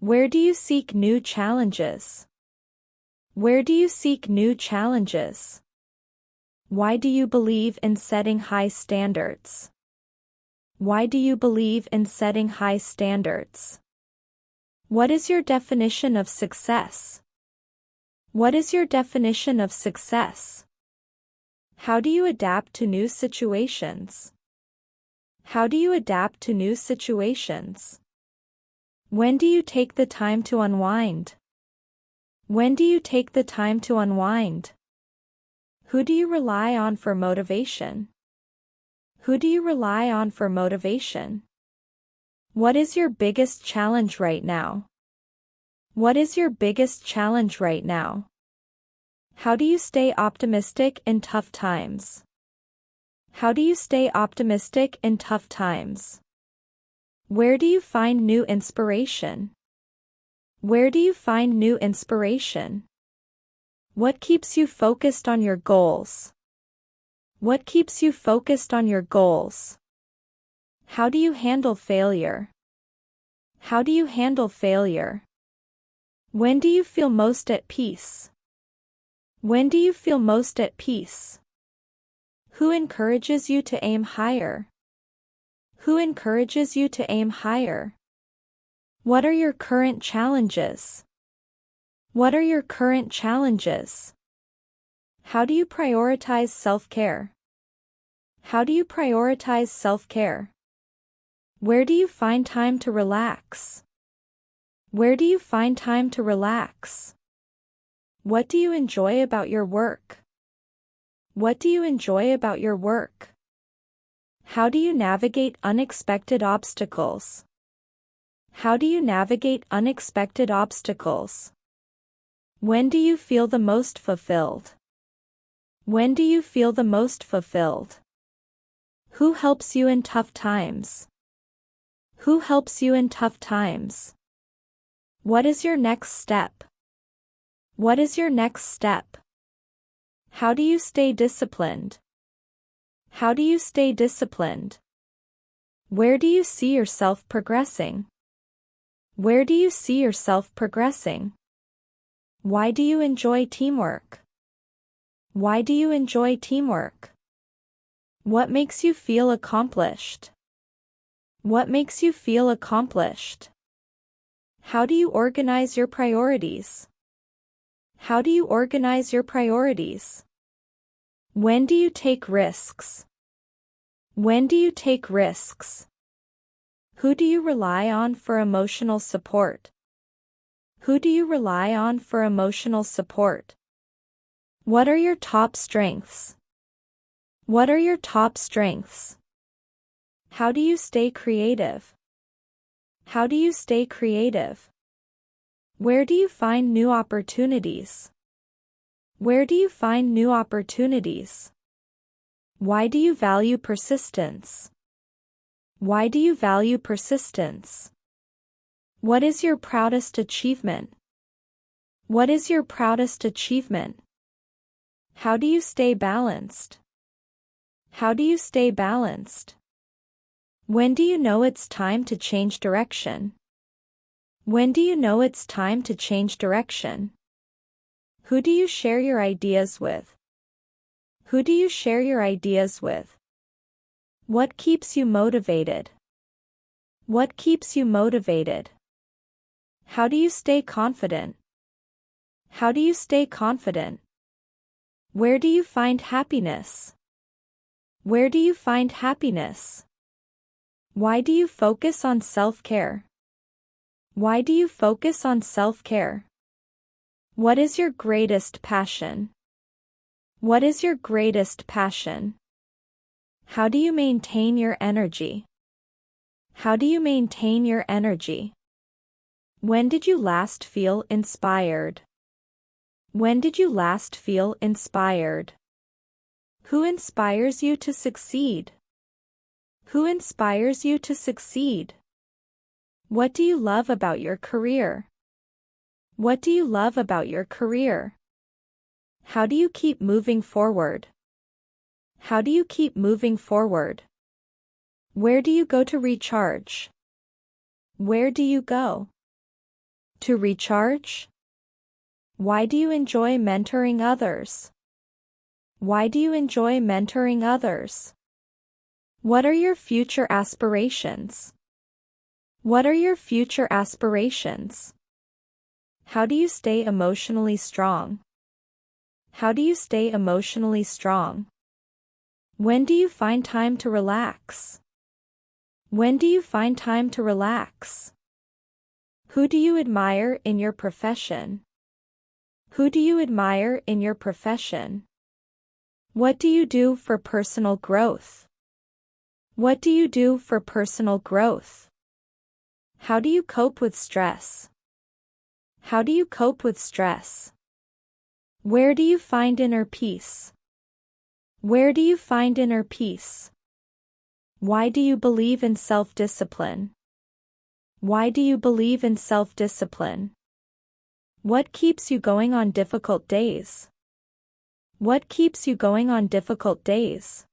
Where do you seek new challenges? Where do you seek new challenges? Why do you believe in setting high standards? Why do you believe in setting high standards? What is your definition of success? What is your definition of success? How do you adapt to new situations? How do you adapt to new situations? When do you take the time to unwind? When do you take the time to unwind? Who do you rely on for motivation? Who do you rely on for motivation? What is your biggest challenge right now? What is your biggest challenge right now? How do you stay optimistic in tough times? How do you stay optimistic in tough times? Where do you find new inspiration? Where do you find new inspiration? What keeps you focused on your goals? What keeps you focused on your goals? How do you handle failure? How do you handle failure? When do you feel most at peace? When do you feel most at peace? Who encourages you to aim higher? Who encourages you to aim higher? What are your current challenges? What are your current challenges? How do you prioritize self-care? How do you prioritize self-care? Where do you find time to relax? Where do you find time to relax? What do you enjoy about your work? What do you enjoy about your work? How do you navigate unexpected obstacles? How do you navigate unexpected obstacles? When do you feel the most fulfilled? When do you feel the most fulfilled? Who helps you in tough times? Who helps you in tough times? What is your next step? What is your next step? How do you stay disciplined? How do you stay disciplined? Where do you see yourself progressing? Where do you see yourself progressing? Why do you enjoy teamwork? Why do you enjoy teamwork? What makes you feel accomplished? What makes you feel accomplished? How do you organize your priorities? How do you organize your priorities? When do you take risks? When do you take risks? Who do you rely on for emotional support? Who do you rely on for emotional support? What are your top strengths? What are your top strengths? How do you stay creative? How do you stay creative? Where do you find new opportunities? Where do you find new opportunities? Why do you value persistence? Why do you value persistence? What is your proudest achievement? What is your proudest achievement? How do you stay balanced? How do you stay balanced? When do you know it's time to change direction? When do you know it's time to change direction? Who do you share your ideas with? Who do you share your ideas with? What keeps you motivated? What keeps you motivated? How do you stay confident? How do you stay confident? Where do you find happiness? Where do you find happiness? Why do you focus on self-care? Why do you focus on self-care? What is your greatest passion? What is your greatest passion? How do you maintain your energy? How do you maintain your energy? When did you last feel inspired? When did you last feel inspired? Who inspires you to succeed? Who inspires you to succeed? What do you love about your career? What do you love about your career? How do you keep moving forward? How do you keep moving forward? Where do you go to recharge? Where do you go to recharge? Why do you enjoy mentoring others? Why do you enjoy mentoring others? What are your future aspirations? What are your future aspirations? How do you stay emotionally strong? How do you stay emotionally strong? When do you find time to relax? When do you find time to relax? Who do you admire in your profession? Who do you admire in your profession? What do you do for personal growth? What do you do for personal growth? How do you cope with stress? How do you cope with stress? Where do you find inner peace? Where do you find inner peace? Why do you believe in self-discipline? Why do you believe in self-discipline? What keeps you going on difficult days? What keeps you going on difficult days?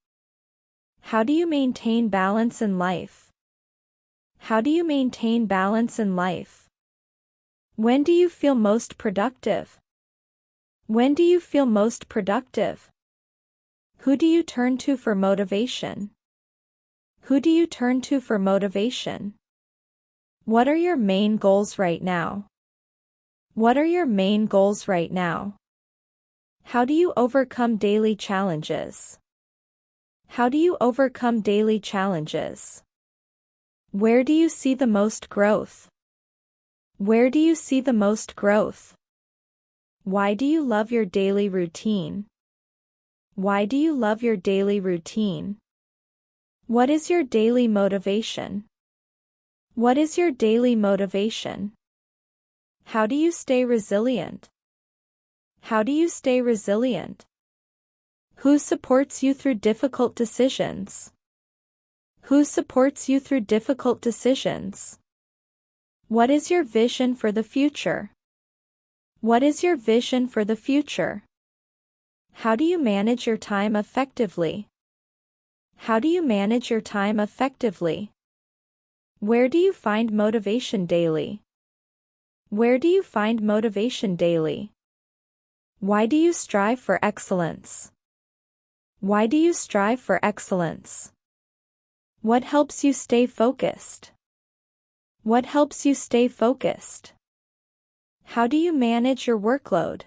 How do you maintain balance in life? How do you maintain balance in life? When do you feel most productive? When do you feel most productive? Who do you turn to for motivation? Who do you turn to for motivation? What are your main goals right now? What are your main goals right now? How do you overcome daily challenges? How do you overcome daily challenges? Where do you see the most growth? Where do you see the most growth? Why do you love your daily routine? Why do you love your daily routine? What is your daily motivation? What is your daily motivation? How do you stay resilient? How do you stay resilient? Who supports you through difficult decisions? Who supports you through difficult decisions? What is your vision for the future? What is your vision for the future? How do you manage your time effectively? How do you manage your time effectively? Where do you find motivation daily? Where do you find motivation daily? Why do you strive for excellence? Why do you strive for excellence? What helps you stay focused? What helps you stay focused? How do you manage your workload?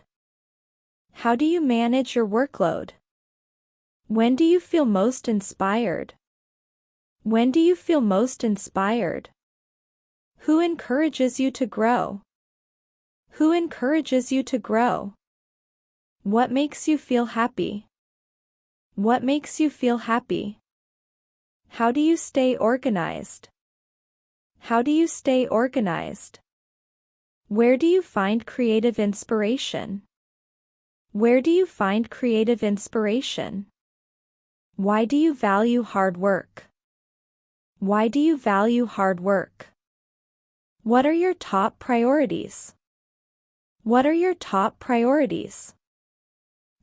How do you manage your workload? When do you feel most inspired? When do you feel most inspired? Who encourages you to grow? Who encourages you to grow? What makes you feel happy? What makes you feel happy? How do you stay organized? How do you stay organized? Where do you find creative inspiration? Where do you find creative inspiration? Why do you value hard work? Why do you value hard work? What are your top priorities? What are your top priorities?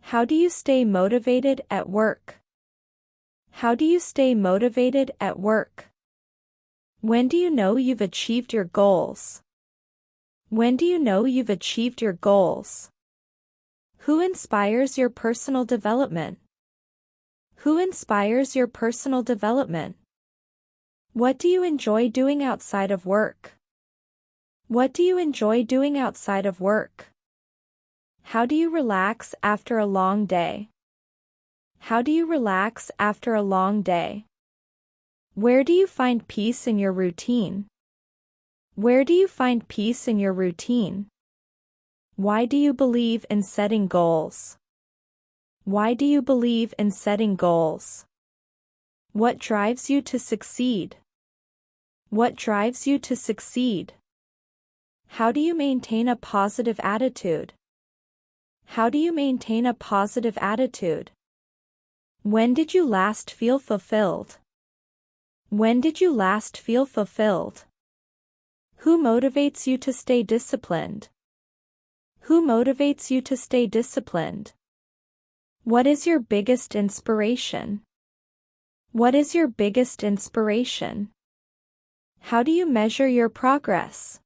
How do you stay motivated at work? How do you stay motivated at work? When do you know you've achieved your goals? When do you know you've achieved your goals? Who inspires your personal development? Who inspires your personal development? What do you enjoy doing outside of work? What do you enjoy doing outside of work? How do you relax after a long day? How do you relax after a long day? Where do you find peace in your routine? Where do you find peace in your routine? Why do you believe in setting goals? Why do you believe in setting goals? What drives you to succeed? What drives you to succeed? How do you maintain a positive attitude? How do you maintain a positive attitude? When did you last feel fulfilled? When did you last feel fulfilled? Who motivates you to stay disciplined? Who motivates you to stay disciplined? What is your biggest inspiration? What is your biggest inspiration? How do you measure your progress?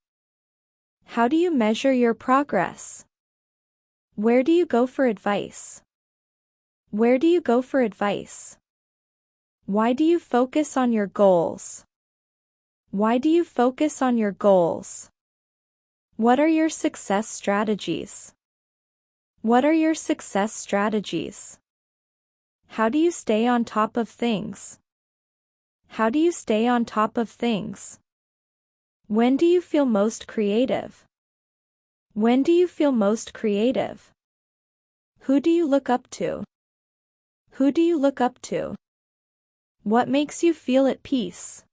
How do you measure your progress? Where do you go for advice? Where do you go for advice? Why do you focus on your goals? Why do you focus on your goals? What are your success strategies? What are your success strategies? How do you stay on top of things? How do you stay on top of things? When do you feel most creative? When do you feel most creative? Who do you look up to? Who do you look up to? What makes you feel at peace?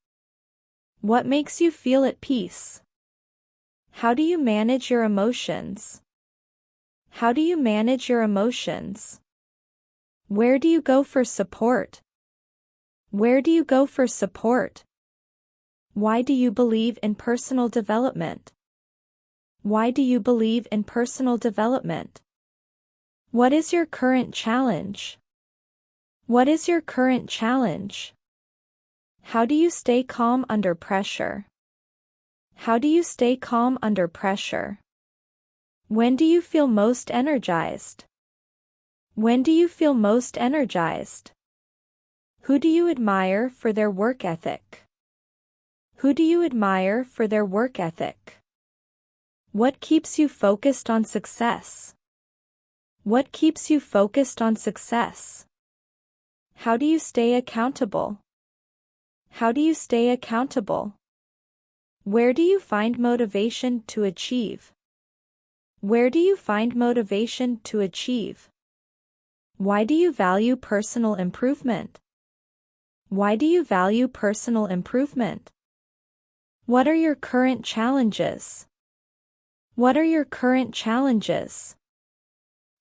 What makes you feel at peace? How do you manage your emotions? How do you manage your emotions? Where do you go for support? Where do you go for support? Why do you believe in personal development? Why do you believe in personal development? What is your current challenge? What is your current challenge? How do you stay calm under pressure? How do you stay calm under pressure? When do you feel most energized? When do you feel most energized? Who do you admire for their work ethic? Who do you admire for their work ethic? What keeps you focused on success? What keeps you focused on success? How do you stay accountable? How do you stay accountable? Where do you find motivation to achieve? Where do you find motivation to achieve? Why do you value personal improvement? Why do you value personal improvement? What are your current challenges? What are your current challenges?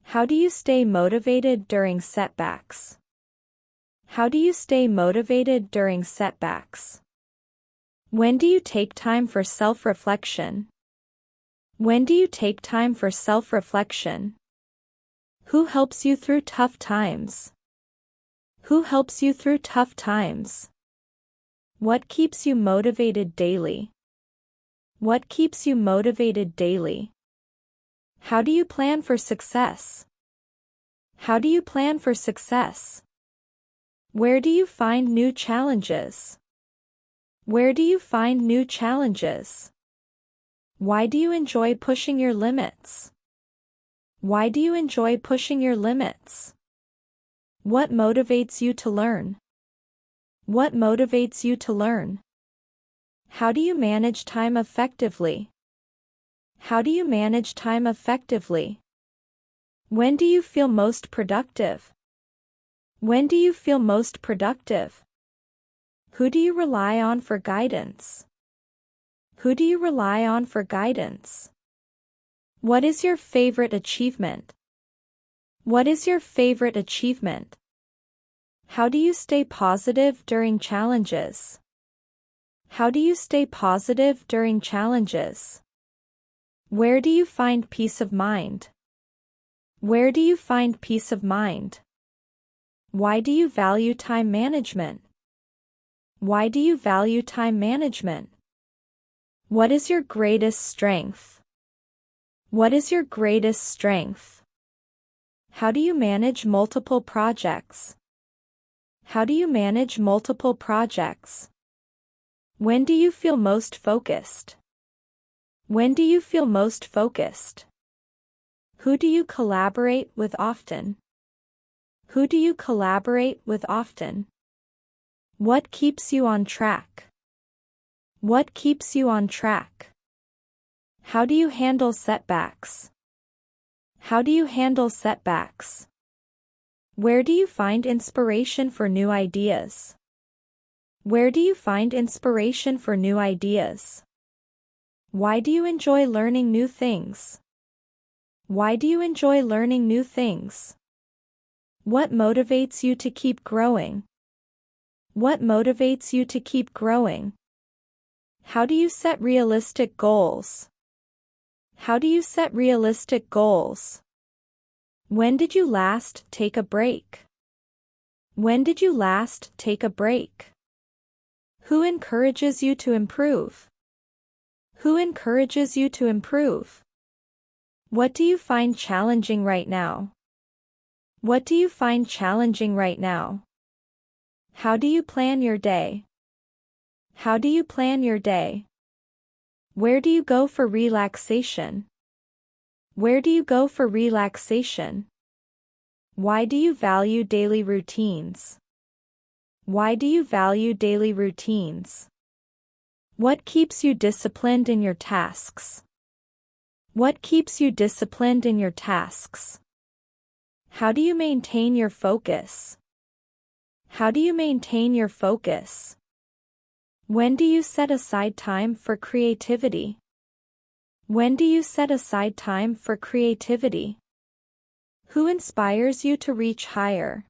How do you stay motivated during setbacks? How do you stay motivated during setbacks? When do you take time for self-reflection? When do you take time for self-reflection? Who helps you through tough times? Who helps you through tough times? What keeps you motivated daily? What keeps you motivated daily? How do you plan for success? How do you plan for success? Where do you find new challenges? Where do you find new challenges? Why do you enjoy pushing your limits? Why do you enjoy pushing your limits? What motivates you to learn? What motivates you to learn? How do you manage time effectively? How do you manage time effectively? When do you feel most productive? When do you feel most productive? Who do you rely on for guidance? Who do you rely on for guidance? What is your favorite achievement? What is your favorite achievement? How do you stay positive during challenges? How do you stay positive during challenges? Where do you find peace of mind? Where do you find peace of mind? Why do you value time management? Why do you value time management? What is your greatest strength? What is your greatest strength? How do you manage multiple projects? How do you manage multiple projects? When do you feel most focused? When do you feel most focused? Who do you collaborate with often? Who do you collaborate with often? What keeps you on track? What keeps you on track? How do you handle setbacks? How do you handle setbacks? Where do you find inspiration for new ideas? Where do you find inspiration for new ideas? Why do you enjoy learning new things? Why do you enjoy learning new things? What motivates you to keep growing? What motivates you to keep growing? How do you set realistic goals? How do you set realistic goals? When did you last take a break? When did you last take a break? Who encourages you to improve? Who encourages you to improve? What do you find challenging right now? What do you find challenging right now? How do you plan your day? How do you plan your day? Where do you go for relaxation? Where do you go for relaxation? Why do you value daily routines? Why do you value daily routines? What keeps you disciplined in your tasks? What keeps you disciplined in your tasks? How do you maintain your focus? How do you maintain your focus? When do you set aside time for creativity? When do you set aside time for creativity? Who inspires you to reach higher?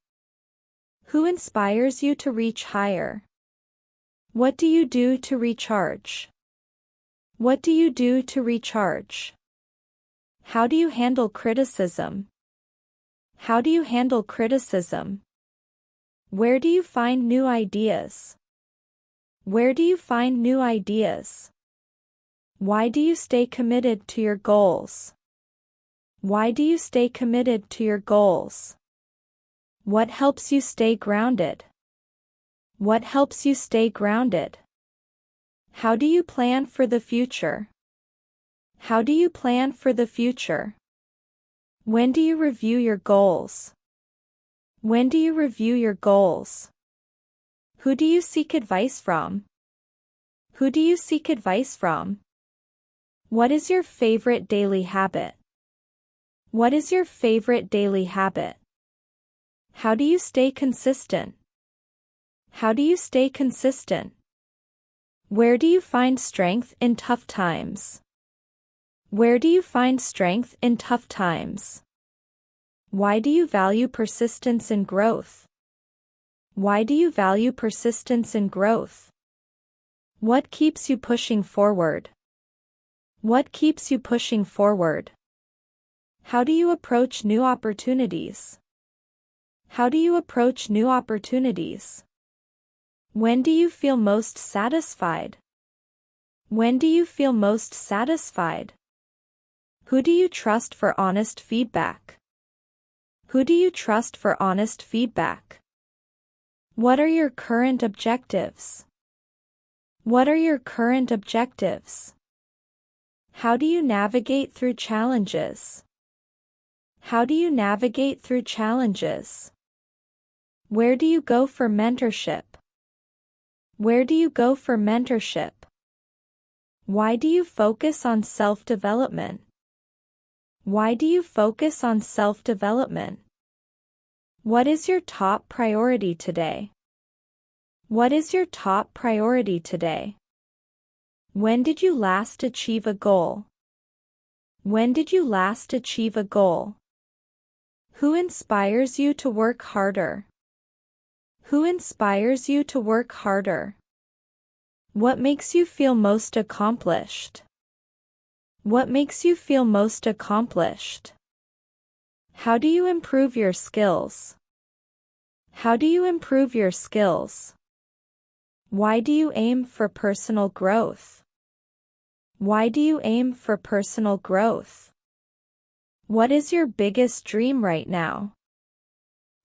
Who inspires you to reach higher? What do you do to recharge? What do you do to recharge? How do you handle criticism? How do you handle criticism? Where do you find new ideas? Where do you find new ideas? Why do you stay committed to your goals? Why do you stay committed to your goals? What helps you stay grounded? What helps you stay grounded? How do you plan for the future? How do you plan for the future? When do you review your goals? When do you review your goals? Who do you seek advice from? Who do you seek advice from? What is your favorite daily habit? What is your favorite daily habit? How do you stay consistent? How do you stay consistent? Where do you find strength in tough times? Where do you find strength in tough times? Why do you value persistence in growth? Why do you value persistence in growth? What keeps you pushing forward? What keeps you pushing forward? How do you approach new opportunities? How do you approach new opportunities? When do you feel most satisfied? When do you feel most satisfied? Who do you trust for honest feedback? Who do you trust for honest feedback? What are your current objectives? What are your current objectives? How do you navigate through challenges? How do you navigate through challenges? Where do you go for mentorship? Where do you go for mentorship? Why do you focus on self-development? Why do you focus on self-development? What is your top priority today? What is your top priority today? When did you last achieve a goal? When did you last achieve a goal? Who inspires you to work harder? Who inspires you to work harder? What makes you feel most accomplished? What makes you feel most accomplished? How do you improve your skills? How do you improve your skills? Why do you aim for personal growth? Why do you aim for personal growth? What is your biggest dream right now?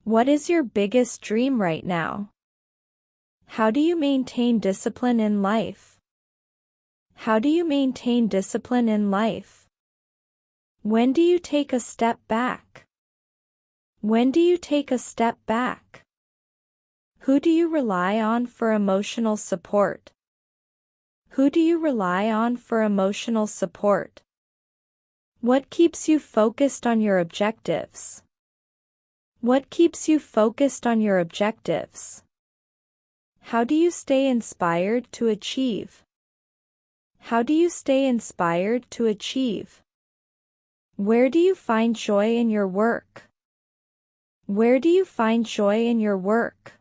What is your biggest dream right now? How do you maintain discipline in life? How do you maintain discipline in life? When do you take a step back? When do you take a step back? Who do you rely on for emotional support? Who do you rely on for emotional support? What keeps you focused on your objectives? What keeps you focused on your objectives? How do you stay inspired to achieve? How do you stay inspired to achieve? Where do you find joy in your work? Where do you find joy in your work?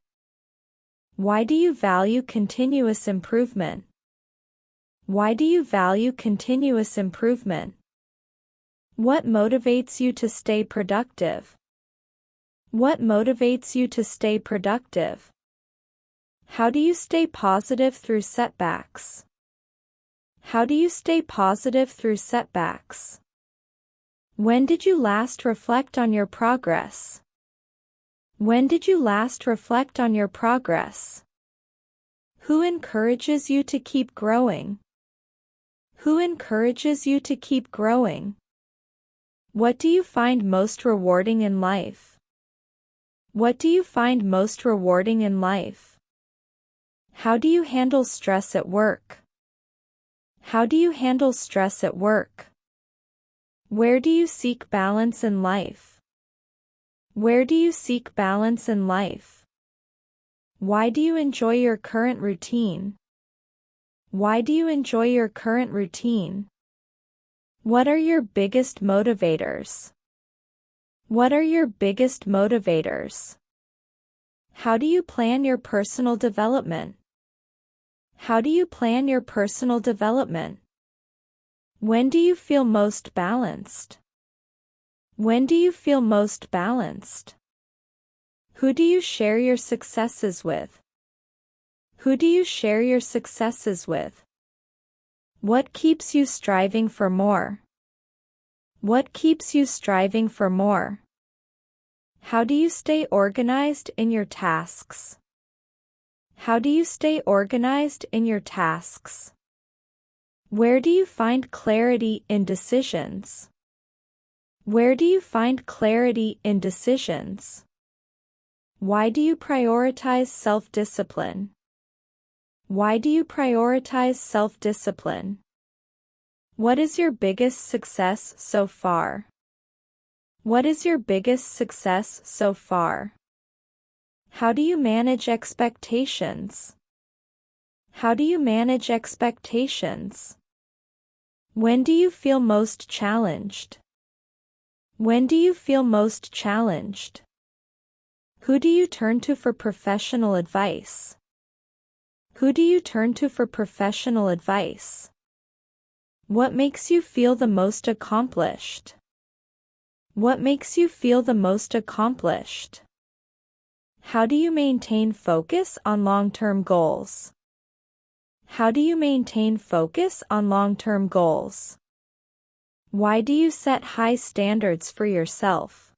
Why do you value continuous improvement? Why do you value continuous improvement? What motivates you to stay productive? What motivates you to stay productive? How do you stay positive through setbacks? How do you stay positive through setbacks? When did you last reflect on your progress? When did you last reflect on your progress? Who encourages you to keep growing? Who encourages you to keep growing? What do you find most rewarding in life? What do you find most rewarding in life? How do you handle stress at work? How do you handle stress at work? Where do you seek balance in life? Where do you seek balance in life? Why do you enjoy your current routine? Why do you enjoy your current routine? What are your biggest motivators? What are your biggest motivators? How do you plan your personal development? How do you plan your personal development? When do you feel most balanced? When do you feel most balanced? Who do you share your successes with? Who do you share your successes with? What keeps you striving for more? What keeps you striving for more? How do you stay organized in your tasks? How do you stay organized in your tasks? Where do you find clarity in decisions? Where do you find clarity in decisions? Why do you prioritize self-discipline? Why do you prioritize self-discipline? What is your biggest success so far? What is your biggest success so far? How do you manage expectations? How do you manage expectations? When do you feel most challenged? When do you feel most challenged? Who do you turn to for professional advice? Who do you turn to for professional advice? What makes you feel the most accomplished? What makes you feel the most accomplished? How do you maintain focus on long-term goals? How do you maintain focus on long-term goals? Why do you set high standards for yourself?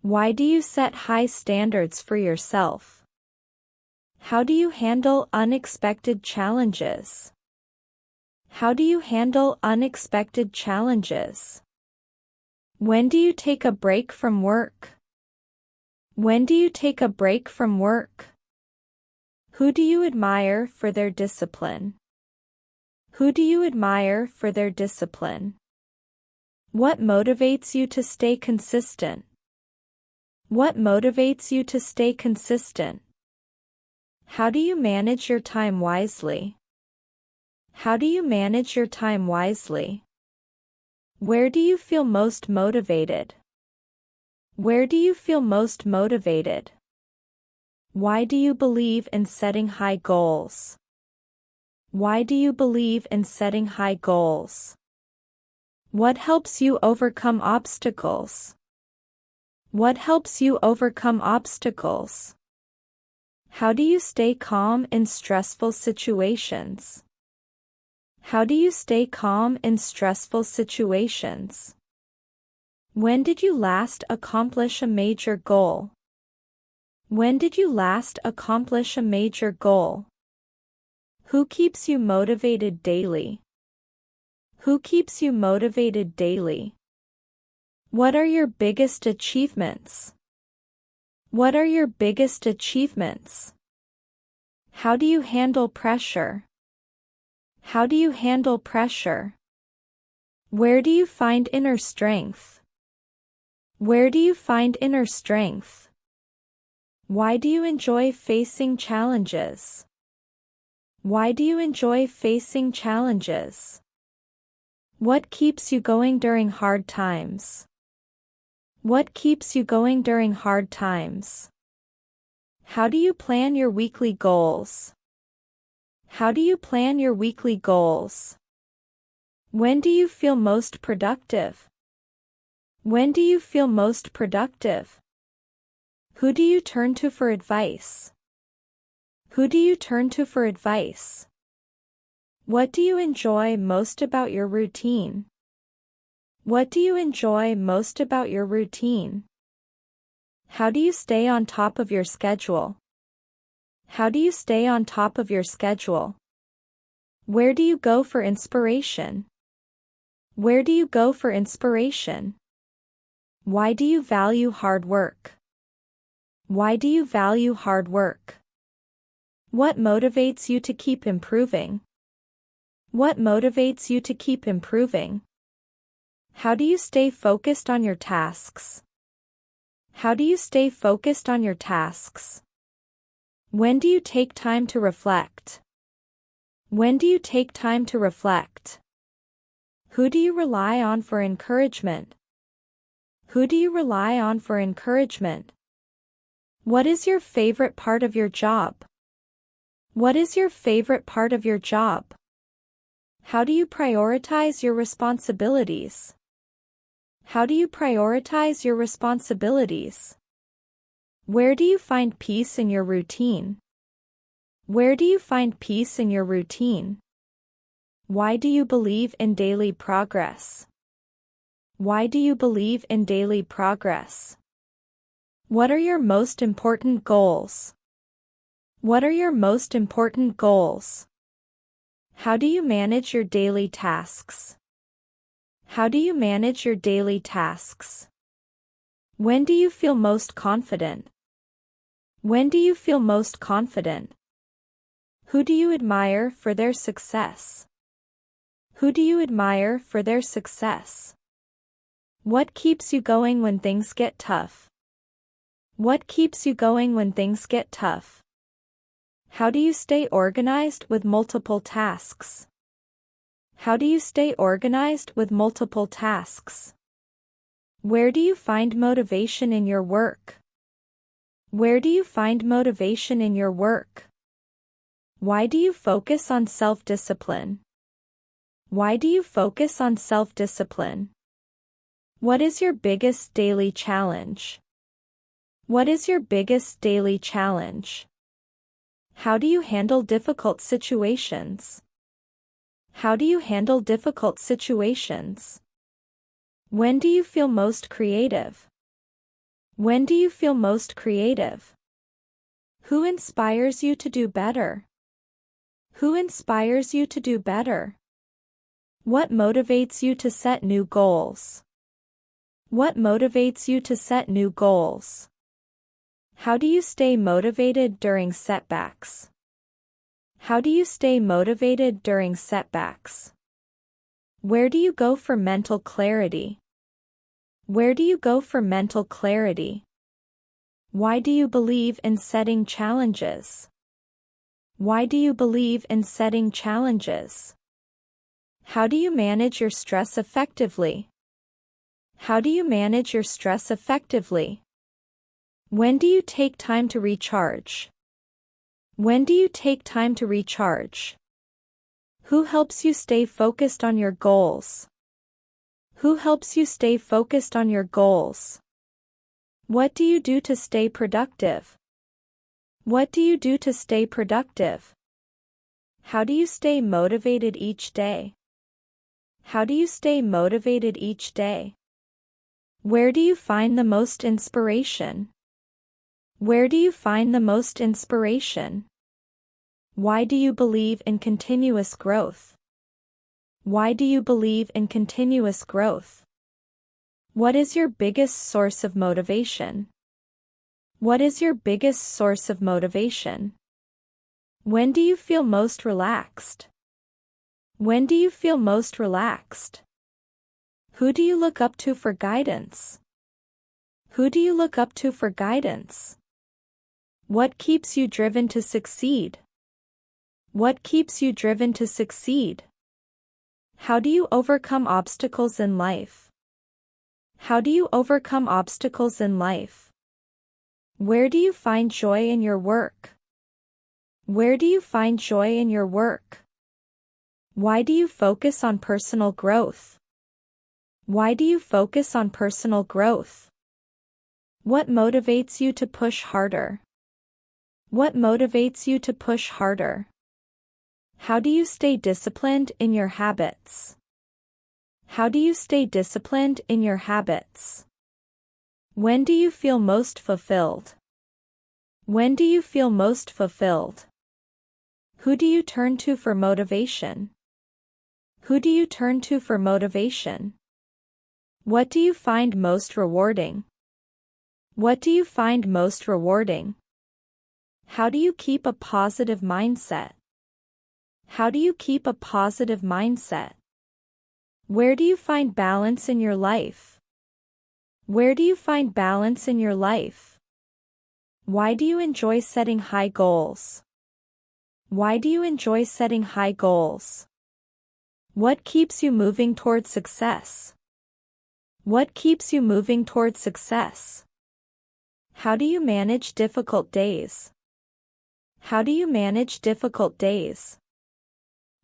Why do you set high standards for yourself? How do you handle unexpected challenges? How do you handle unexpected challenges? When do you take a break from work? When do you take a break from work? Who do you admire for their discipline? Who do you admire for their discipline? What motivates you to stay consistent? What motivates you to stay consistent? How do you manage your time wisely? How do you manage your time wisely? Where do you feel most motivated? Where do you feel most motivated? Why do you believe in setting high goals? Why do you believe in setting high goals? What helps you overcome obstacles? What helps you overcome obstacles? How do you stay calm in stressful situations? How do you stay calm in stressful situations? When did you last accomplish a major goal? When did you last accomplish a major goal? Who keeps you motivated daily? Who keeps you motivated daily? What are your biggest achievements? What are your biggest achievements? How do you handle pressure? How do you handle pressure? Where do you find inner strength? Where do you find inner strength? Why do you enjoy facing challenges? Why do you enjoy facing challenges? What keeps you going during hard times? What keeps you going during hard times? How do you plan your weekly goals? How do you plan your weekly goals? When do you feel most productive? When do you feel most productive? Who do you turn to for advice? Who do you turn to for advice? What do you enjoy most about your routine? What do you enjoy most about your routine? How do you stay on top of your schedule? How do you stay on top of your schedule? Where do you go for inspiration? Where do you go for inspiration? Why do you value hard work? Why do you value hard work? What motivates you to keep improving? What motivates you to keep improving? How do you stay focused on your tasks? How do you stay focused on your tasks? When do you take time to reflect? When do you take time to reflect? Who do you rely on for encouragement? Who do you rely on for encouragement? What is your favorite part of your job? What is your favorite part of your job? How do you prioritize your responsibilities? How do you prioritize your responsibilities? Where do you find peace in your routine? Where do you find peace in your routine? Why do you believe in daily progress? Why do you believe in daily progress? What are your most important goals? What are your most important goals? How do you manage your daily tasks? How do you manage your daily tasks? When do you feel most confident? When do you feel most confident? Who do you admire for their success? Who do you admire for their success? What keeps you going when things get tough? What keeps you going when things get tough? How do you stay organized with multiple tasks? How do you stay organized with multiple tasks? Where do you find motivation in your work? Where do you find motivation in your work? Why do you focus on self-discipline? Why do you focus on self-discipline? What is your biggest daily challenge? What is your biggest daily challenge? How do you handle difficult situations? How do you handle difficult situations? When do you feel most creative? When do you feel most creative? Who inspires you to do better? Who inspires you to do better? What motivates you to set new goals? What motivates you to set new goals? How do you stay motivated during setbacks? How do you stay motivated during setbacks? Where do you go for mental clarity? Where do you go for mental clarity? Why do you believe in setting challenges? Why do you believe in setting challenges? How do you manage your stress effectively? How do you manage your stress effectively? When do you take time to recharge? When do you take time to recharge? Who helps you stay focused on your goals? Who helps you stay focused on your goals? What do you do to stay productive? What do you do to stay productive? How do you stay motivated each day? How do you stay motivated each day? Where do you find the most inspiration? Where do you find the most inspiration? Why do you believe in continuous growth? Why do you believe in continuous growth? What is your biggest source of motivation? What is your biggest source of motivation? When do you feel most relaxed? When do you feel most relaxed? Who do you look up to for guidance? Who do you look up to for guidance? What keeps you driven to succeed? What keeps you driven to succeed? How do you overcome obstacles in life? How do you overcome obstacles in life? Where do you find joy in your work? Where do you find joy in your work? Why do you focus on personal growth? Why do you focus on personal growth? What motivates you to push harder? What motivates you to push harder? How do you stay disciplined in your habits? How do you stay disciplined in your habits? When do you feel most fulfilled? When do you feel most fulfilled? Who do you turn to for motivation? Who do you turn to for motivation? What do you find most rewarding? What do you find most rewarding? How do you keep a positive mindset? How do you keep a positive mindset? Where do you find balance in your life? Where do you find balance in your life? Why do you enjoy setting high goals? Why do you enjoy setting high goals? What keeps you moving towards success? What keeps you moving towards success? How do you manage difficult days? How do you manage difficult days?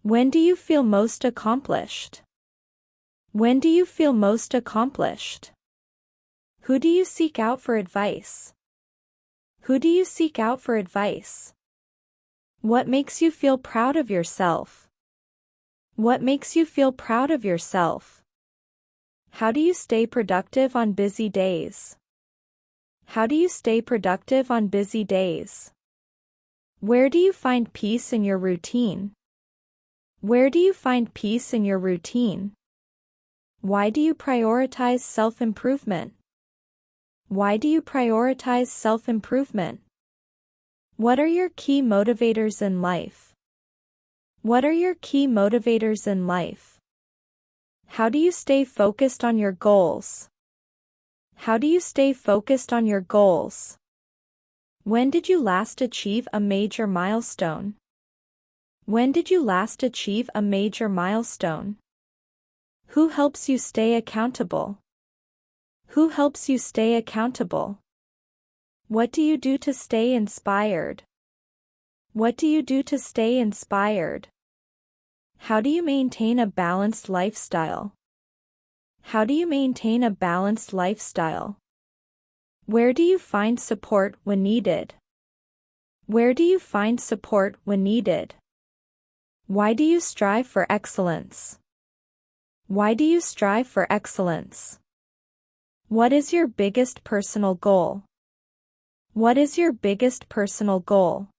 When do you feel most accomplished? When do you feel most accomplished? Who do you seek out for advice? Who do you seek out for advice? What makes you feel proud of yourself? What makes you feel proud of yourself? How do you stay productive on busy days? How do you stay productive on busy days? Where do you find peace in your routine? Where do you find peace in your routine? Why do you prioritize self-improvement? Why do you prioritize self-improvement? What are your key motivators in life? What are your key motivators in life? How do you stay focused on your goals? How do you stay focused on your goals? When did you last achieve a major milestone? When did you last achieve a major milestone? Who helps you stay accountable? Who helps you stay accountable? What do you do to stay inspired? What do you do to stay inspired? How do you maintain a balanced lifestyle? How do you maintain a balanced lifestyle? Where do you find support when needed? Where do you find support when needed? Why do you strive for excellence? Why do you strive for excellence? What is your biggest personal goal? What is your biggest personal goal?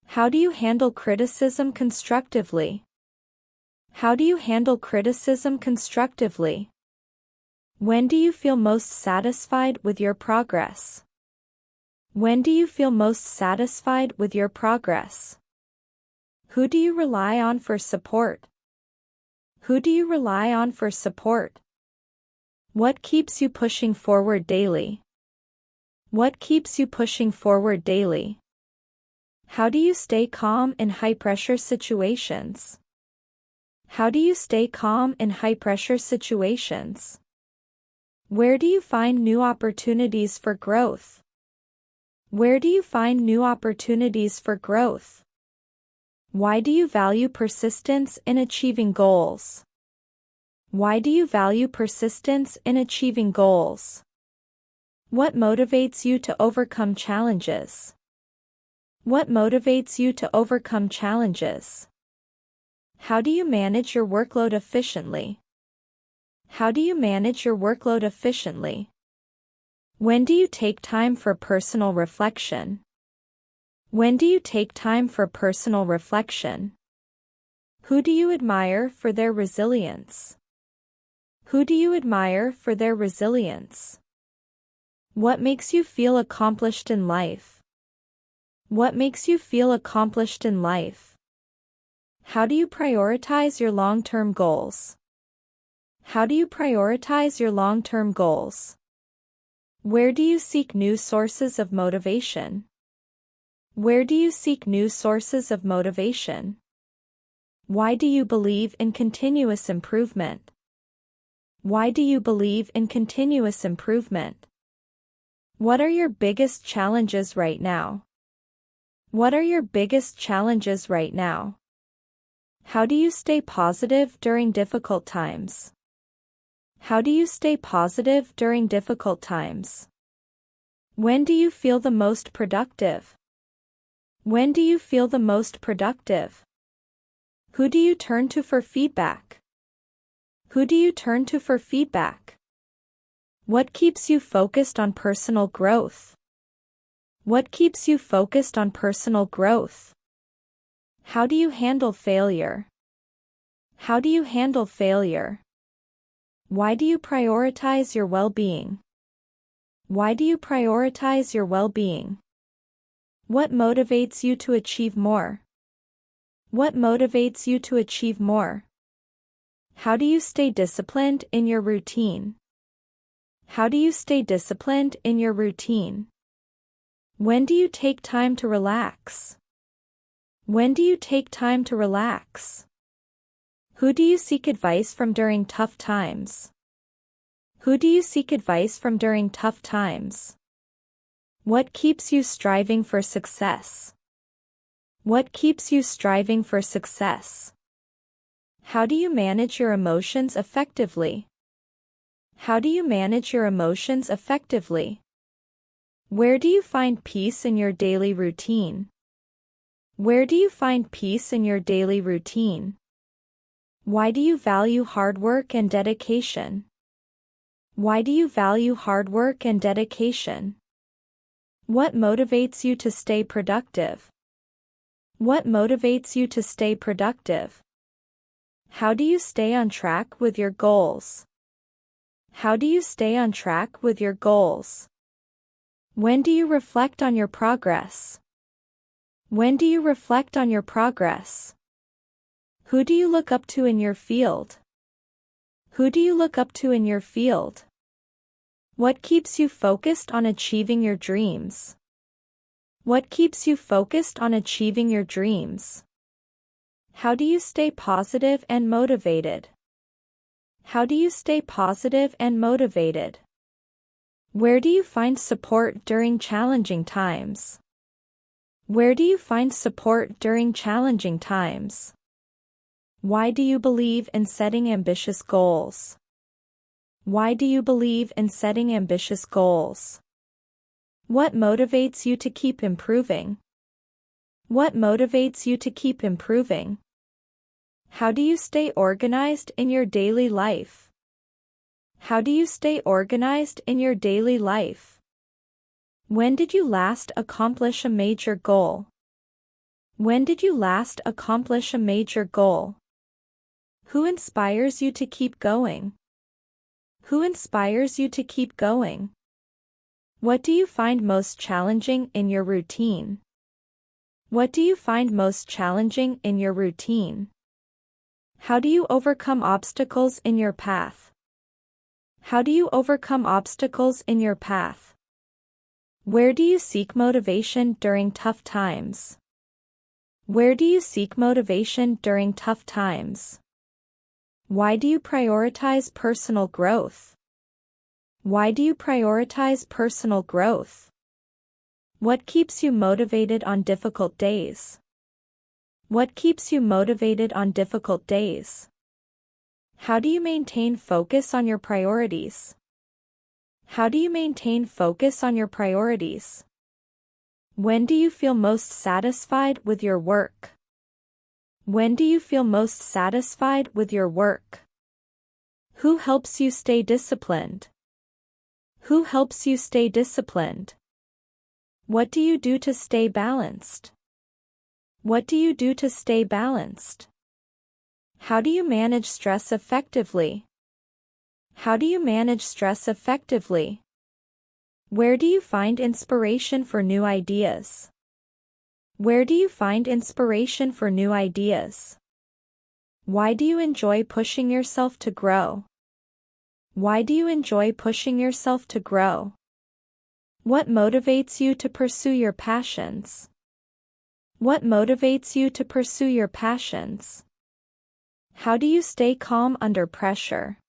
How do you handle criticism constructively? How do you handle criticism constructively? When do you feel most satisfied with your progress? When do you feel most satisfied with your progress? Who do you rely on for support? Who do you rely on for support? What keeps you pushing forward daily? What keeps you pushing forward daily? How do you stay calm in high-pressure situations? How do you stay calm in high-pressure situations? Where do you find new opportunities for growth? Where do you find new opportunities for growth? Why do you value persistence in achieving goals? Why do you value persistence in achieving goals? What motivates you to overcome challenges? What motivates you to overcome challenges? How do you manage your workload efficiently? How do you manage your workload efficiently? When do you take time for personal reflection? When do you take time for personal reflection? Who do you admire for their resilience? Who do you admire for their resilience? What makes you feel accomplished in life? What makes you feel accomplished in life? How do you prioritize your long-term goals? How do you prioritize your long-term goals? Where do you seek new sources of motivation? Where do you seek new sources of motivation? Why do you believe in continuous improvement? Why do you believe in continuous improvement? What are your biggest challenges right now? What are your biggest challenges right now? How do you stay positive during difficult times? How do you stay positive during difficult times? When do you feel the most productive? When do you feel the most productive? Who do you turn to for feedback? Who do you turn to for feedback? What keeps you focused on personal growth? What keeps you focused on personal growth? How do you handle failure? How do you handle failure? Why do you prioritize your well-being? Why do you prioritize your well-being? What motivates you to achieve more? What motivates you to achieve more? How do you stay disciplined in your routine? How do you stay disciplined in your routine? When do you take time to relax? When do you take time to relax? Who do you seek advice from during tough times? Who do you seek advice from during tough times? What keeps you striving for success? What keeps you striving for success? How do you manage your emotions effectively? How do you manage your emotions effectively? Where do you find peace in your daily routine? Where do you find peace in your daily routine? Why do you value hard work and dedication? Why do you value hard work and dedication? What motivates you to stay productive? What motivates you to stay productive? How do you stay on track with your goals? How do you stay on track with your goals? When do you reflect on your progress? When do you reflect on your progress? Who do you look up to in your field? Who do you look up to in your field? What keeps you focused on achieving your dreams? What keeps you focused on achieving your dreams? How do you stay positive and motivated? How do you stay positive and motivated? Where do you find support during challenging times? Where do you find support during challenging times? Why do you believe in setting ambitious goals? Why do you believe in setting ambitious goals? What motivates you to keep improving? What motivates you to keep improving? How do you stay organized in your daily life? How do you stay organized in your daily life? When did you last accomplish a major goal? When did you last accomplish a major goal? Who inspires you to keep going? Who inspires you to keep going? What do you find most challenging in your routine? What do you find most challenging in your routine? How do you overcome obstacles in your path? How do you overcome obstacles in your path? Where do you seek motivation during tough times? Where do you seek motivation during tough times? Why do you prioritize personal growth? Why do you prioritize personal growth? What keeps you motivated on difficult days? What keeps you motivated on difficult days? How do you maintain focus on your priorities? How do you maintain focus on your priorities? When do you feel most satisfied with your work? When do you feel most satisfied with your work? Who helps you stay disciplined? Who helps you stay disciplined? What do you do to stay balanced? What do you do to stay balanced? How do you manage stress effectively? How do you manage stress effectively? Where do you find inspiration for new ideas? Where do you find inspiration for new ideas? Why do you enjoy pushing yourself to grow? Why do you enjoy pushing yourself to grow? What motivates you to pursue your passions? What motivates you to pursue your passions? How do you stay calm under pressure?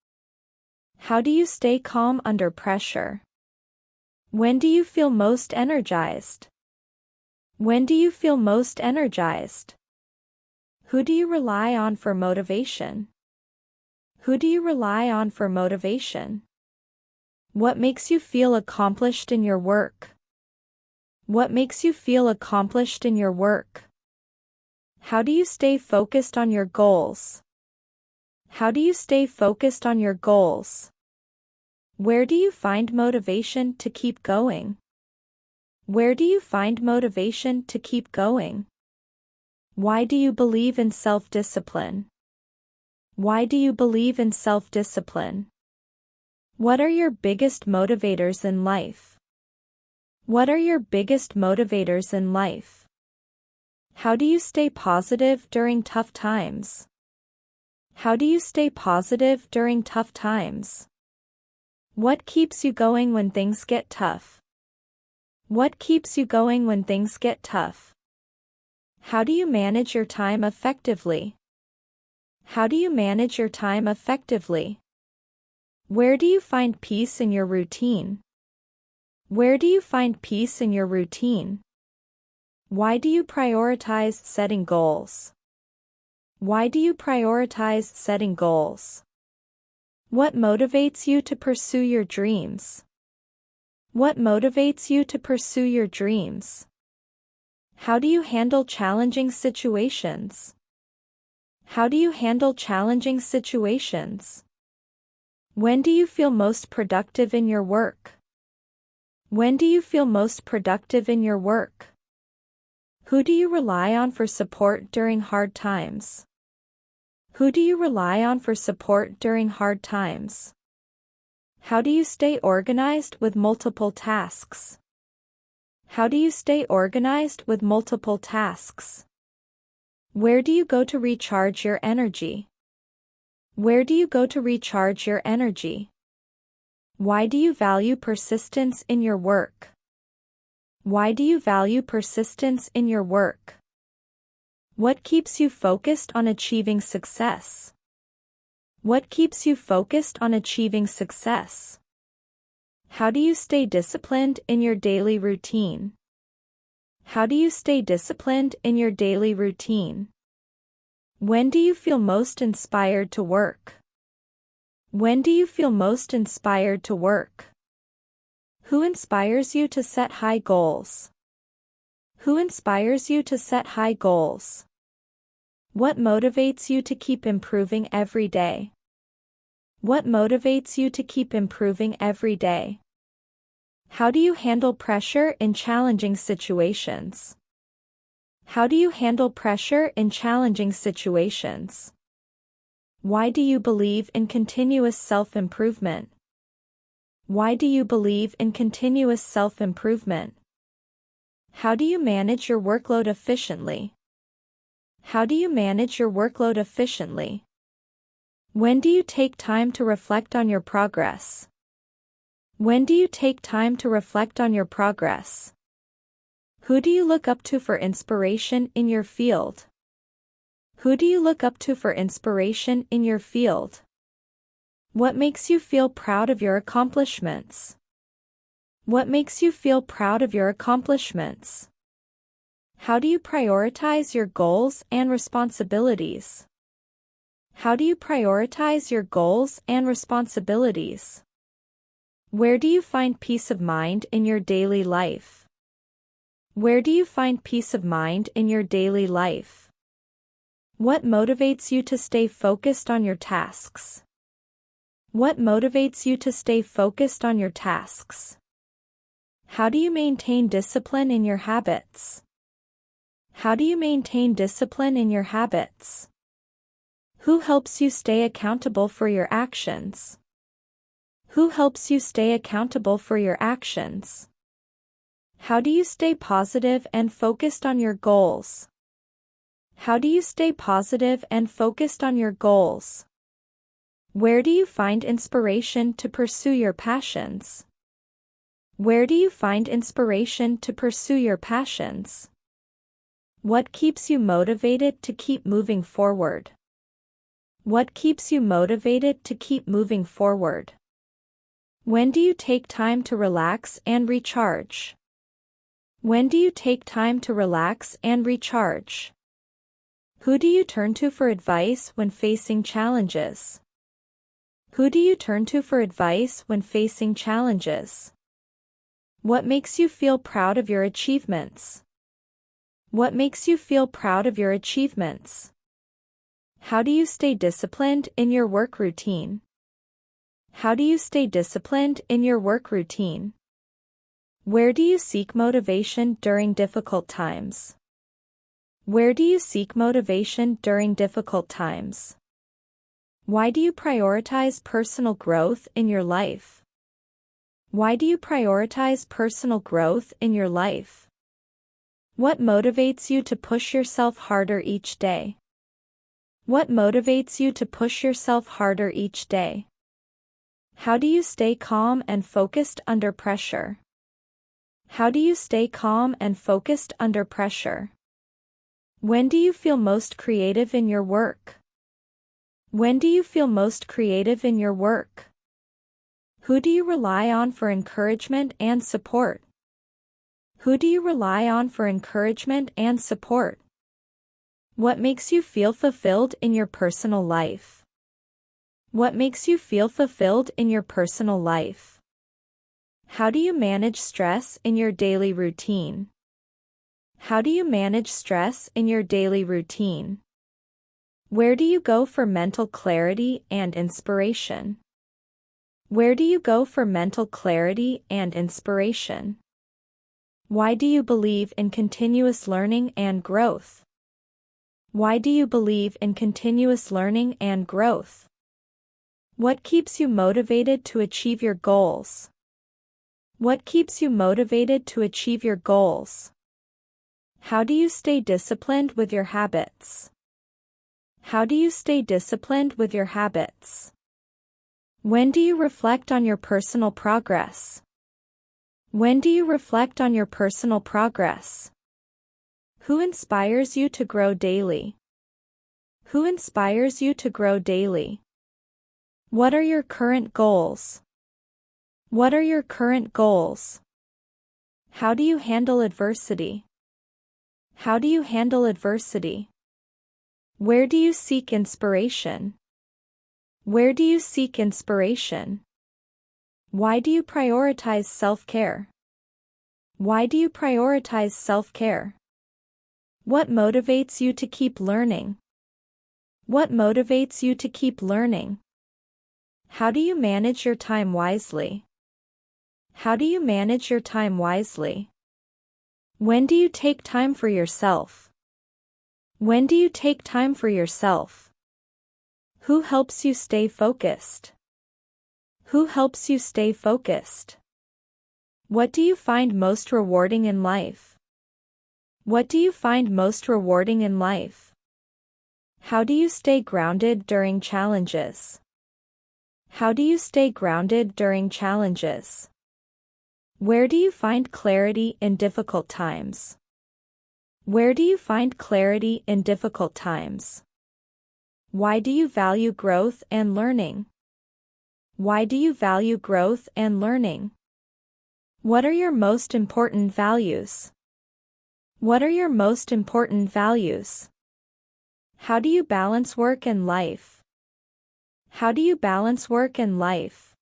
How do you stay calm under pressure? When do you feel most energized? When do you feel most energized? Who do you rely on for motivation? Who do you rely on for motivation? What makes you feel accomplished in your work? What makes you feel accomplished in your work? How do you stay focused on your goals? How do you stay focused on your goals? Where do you find motivation to keep going? Where do you find motivation to keep going? Why do you believe in self-discipline? Why do you believe in self-discipline? What are your biggest motivators in life? What are your biggest motivators in life? How do you stay positive during tough times? How do you stay positive during tough times? What keeps you going when things get tough? What keeps you going when things get tough? How do you manage your time effectively? How do you manage your time effectively? Where do you find peace in your routine? Where do you find peace in your routine? Why do you prioritize setting goals? Why do you prioritize setting goals? What motivates you to pursue your dreams? What motivates you to pursue your dreams? How do you handle challenging situations? How do you handle challenging situations? When do you feel most productive in your work? When do you feel most productive in your work? Who do you rely on for support during hard times? Who do you rely on for support during hard times? How do you stay organized with multiple tasks? How do you stay organized with multiple tasks? Where do you go to recharge your energy? Where do you go to recharge your energy? Why do you value persistence in your work? Why do you value persistence in your work? What keeps you focused on achieving success? What keeps you focused on achieving success? How do you stay disciplined in your daily routine? How do you stay disciplined in your daily routine? When do you feel most inspired to work? When do you feel most inspired to work? Who inspires you to set high goals? Who inspires you to set high goals? What motivates you to keep improving every day? What motivates you to keep improving every day? How do you handle pressure in challenging situations? How do you handle pressure in challenging situations? Why do you believe in continuous self-improvement? Why do you believe in continuous self-improvement? How do you manage your workload efficiently? How do you manage your workload efficiently? When do you take time to reflect on your progress? When do you take time to reflect on your progress? Who do you look up to for inspiration in your field? Who do you look up to for inspiration in your field? What makes you feel proud of your accomplishments? What makes you feel proud of your accomplishments? How do you prioritize your goals and responsibilities? How do you prioritize your goals and responsibilities? Where do you find peace of mind in your daily life? Where do you find peace of mind in your daily life? What motivates you to stay focused on your tasks? What motivates you to stay focused on your tasks? How do you maintain discipline in your habits? How do you maintain discipline in your habits? Who helps you stay accountable for your actions? Who helps you stay accountable for your actions? How do you stay positive and focused on your goals? How do you stay positive and focused on your goals? Where do you find inspiration to pursue your passions? Where do you find inspiration to pursue your passions? What keeps you motivated to keep moving forward? What keeps you motivated to keep moving forward? When do you take time to relax and recharge? When do you take time to relax and recharge? Who do you turn to for advice when facing challenges? Who do you turn to for advice when facing challenges? What makes you feel proud of your achievements? What makes you feel proud of your achievements? How do you stay disciplined in your work routine? How do you stay disciplined in your work routine? Where do you seek motivation during difficult times? Where do you seek motivation during difficult times? Why do you prioritize personal growth in your life? Why do you prioritize personal growth in your life? What motivates you to push yourself harder each day? What motivates you to push yourself harder each day? How do you stay calm and focused under pressure? How do you stay calm and focused under pressure? When do you feel most creative in your work? When do you feel most creative in your work? Who do you rely on for encouragement and support? Who do you rely on for encouragement and support? What makes you feel fulfilled in your personal life? What makes you feel fulfilled in your personal life? How do you manage stress in your daily routine? How do you manage stress in your daily routine? Where do you go for mental clarity and inspiration? Where do you go for mental clarity and inspiration? Why do you believe in continuous learning and growth? Why do you believe in continuous learning and growth? What keeps you motivated to achieve your goals? What keeps you motivated to achieve your goals? How do you stay disciplined with your habits? How do you stay disciplined with your habits? When do you reflect on your personal progress? When do you reflect on your personal progress? Who inspires you to grow daily? Who inspires you to grow daily? What are your current goals? What are your current goals? How do you handle adversity? How do you handle adversity? Where do you seek inspiration? Where do you seek inspiration? Why do you prioritize self-care? Why do you prioritize self-care? What motivates you to keep learning? What motivates you to keep learning? How do you manage your time wisely? How do you manage your time wisely? When do you take time for yourself? When do you take time for yourself? Who helps you stay focused? Who helps you stay focused? What do you find most rewarding in life? What do you find most rewarding in life? How do you stay grounded during challenges? How do you stay grounded during challenges? Where do you find clarity in difficult times? Where do you find clarity in difficult times? Why do you value growth and learning? Why do you value growth and learning? What are your most important values? What are your most important values? How do you balance work and life? How do you balance work and life?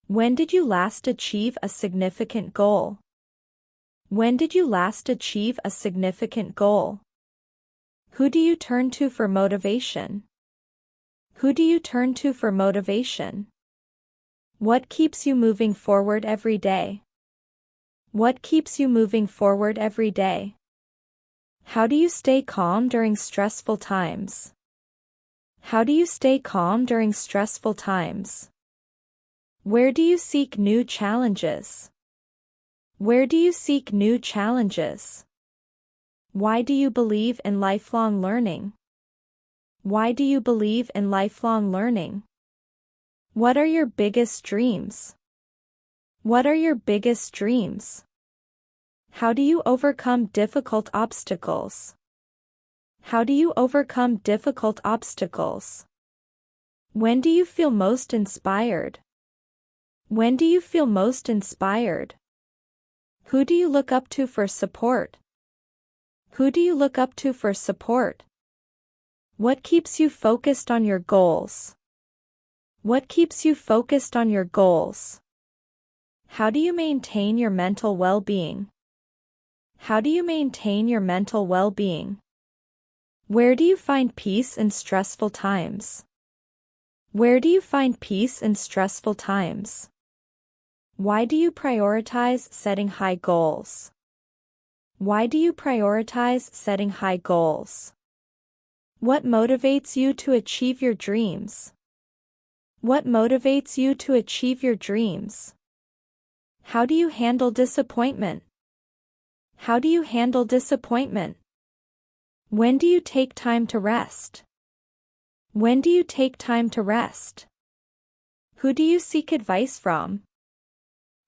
When did you last achieve a significant goal? When did you last achieve a significant goal? Who do you turn to for motivation? Who do you turn to for motivation? What keeps you moving forward every day? What keeps you moving forward every day? How do you stay calm during stressful times? How do you stay calm during stressful times? Where do you seek new challenges? Where do you seek new challenges? Why do you believe in lifelong learning? Why do you believe in lifelong learning? What are your biggest dreams? What are your biggest dreams? How do you overcome difficult obstacles? How do you overcome difficult obstacles? When do you feel most inspired? When do you feel most inspired? Who do you look up to for support? Who do you look up to for support? What keeps you focused on your goals? What keeps you focused on your goals? How do you maintain your mental well-being? How do you maintain your mental well-being? Where do you find peace in stressful times? Where do you find peace in stressful times? Why do you prioritize setting high goals? Why do you prioritize setting high goals? What motivates you to achieve your dreams? What motivates you to achieve your dreams? How do you handle disappointment? How do you handle disappointment? When do you take time to rest? When do you take time to rest? Who do you seek advice from?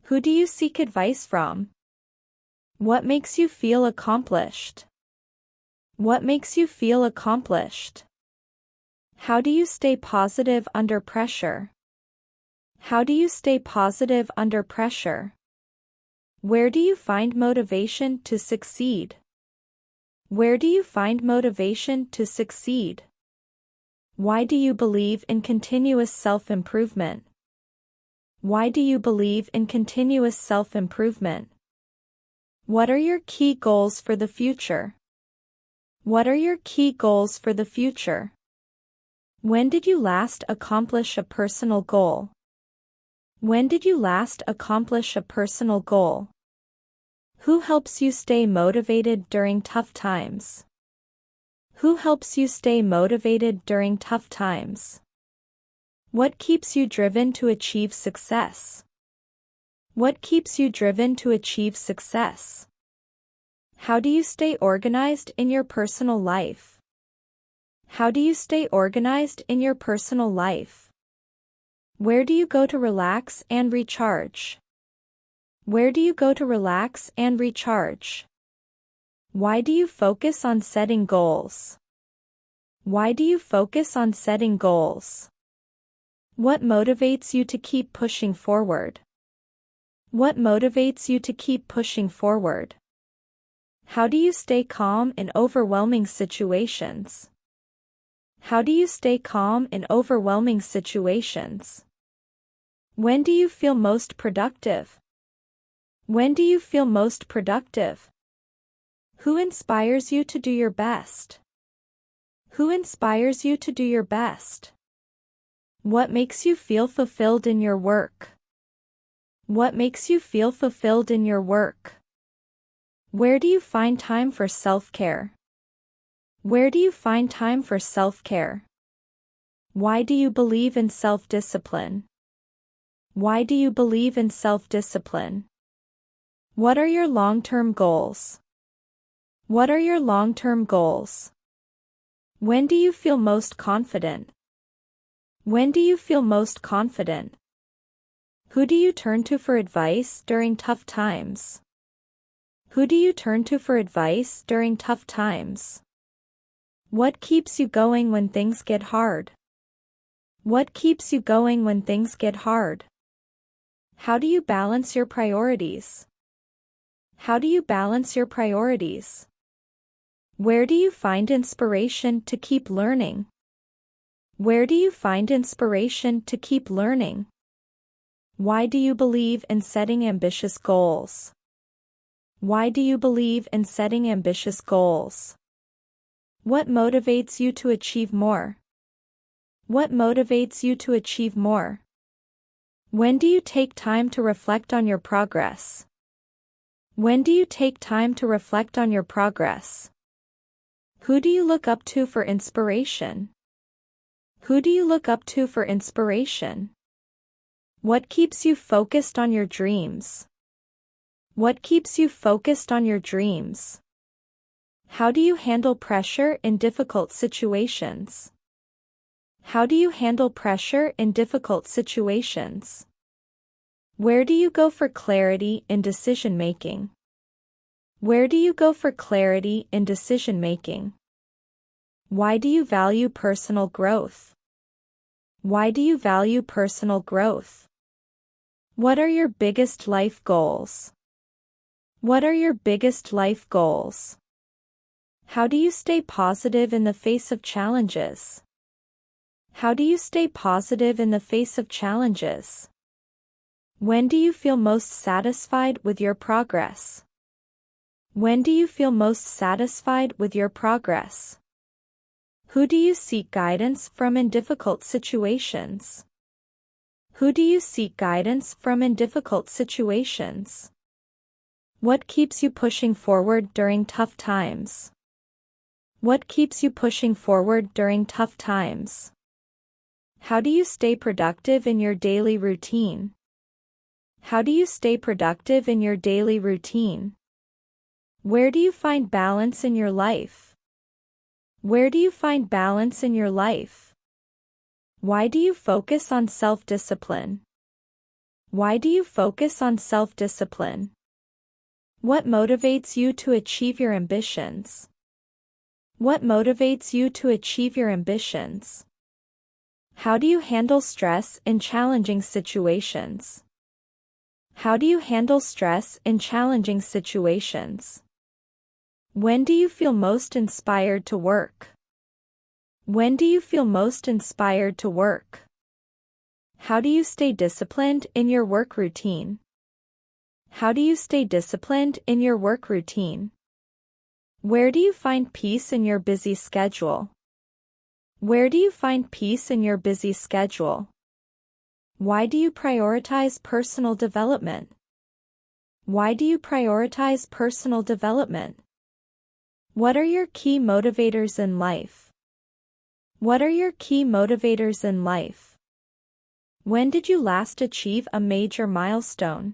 Who do you seek advice from? What makes you feel accomplished? What makes you feel accomplished? How do you stay positive under pressure? How do you stay positive under pressure? Where do you find motivation to succeed? Where do you find motivation to succeed? Why do you believe in continuous self-improvement? Why do you believe in continuous self-improvement? What are your key goals for the future? What are your key goals for the future? When did you last accomplish a personal goal? When did you last accomplish a personal goal? Who helps you stay motivated during tough times? Who helps you stay motivated during tough times? What keeps you driven to achieve success? What keeps you driven to achieve success? How do you stay organized in your personal life? How do you stay organized in your personal life? Where do you go to relax and recharge? Where do you go to relax and recharge? Why do you focus on setting goals? Why do you focus on setting goals? What motivates you to keep pushing forward? What motivates you to keep pushing forward? How do you stay calm in overwhelming situations? How do you stay calm in overwhelming situations? When do you feel most productive? When do you feel most productive? Who inspires you to do your best? Who inspires you to do your best? What makes you feel fulfilled in your work? What makes you feel fulfilled in your work? Where do you find time for self-care? Where do you find time for self-care? Why do you believe in self-discipline? Why do you believe in self-discipline? What are your long-term goals? What are your long-term goals? When do you feel most confident? When do you feel most confident? Who do you turn to for advice during tough times? Who do you turn to for advice during tough times? What keeps you going when things get hard? What keeps you going when things get hard? How do you balance your priorities? How do you balance your priorities? Where do you find inspiration to keep learning? Where do you find inspiration to keep learning? Why do you believe in setting ambitious goals? Why do you believe in setting ambitious goals? What motivates you to achieve more? What motivates you to achieve more? When do you take time to reflect on your progress? When do you take time to reflect on your progress? Who do you look up to for inspiration? Who do you look up to for inspiration? What keeps you focused on your dreams? What keeps you focused on your dreams? How do you handle pressure in difficult situations? How do you handle pressure in difficult situations? Where do you go for clarity in decision making? Where do you go for clarity in decision making? Why do you value personal growth? Why do you value personal growth? What are your biggest life goals? What are your biggest life goals? How do you stay positive in the face of challenges? How do you stay positive in the face of challenges? When do you feel most satisfied with your progress? When do you feel most satisfied with your progress? Who do you seek guidance from in difficult situations? Who do you seek guidance from in difficult situations? What keeps you pushing forward during tough times? What keeps you pushing forward during tough times? How do you stay productive in your daily routine? How do you stay productive in your daily routine? Where do you find balance in your life? Where do you find balance in your life? Why do you focus on self-discipline? Why do you focus on self-discipline? What motivates you to achieve your ambitions? What motivates you to achieve your ambitions? How do you handle stress in challenging situations? How do you handle stress in challenging situations? When do you feel most inspired to work? When do you feel most inspired to work? How do you stay disciplined in your work routine? How do you stay disciplined in your work routine? Where do you find peace in your busy schedule? Where do you find peace in your busy schedule? Why do you prioritize personal development? Why do you prioritize personal development? What are your key motivators in life? What are your key motivators in life? When did you last achieve a major milestone?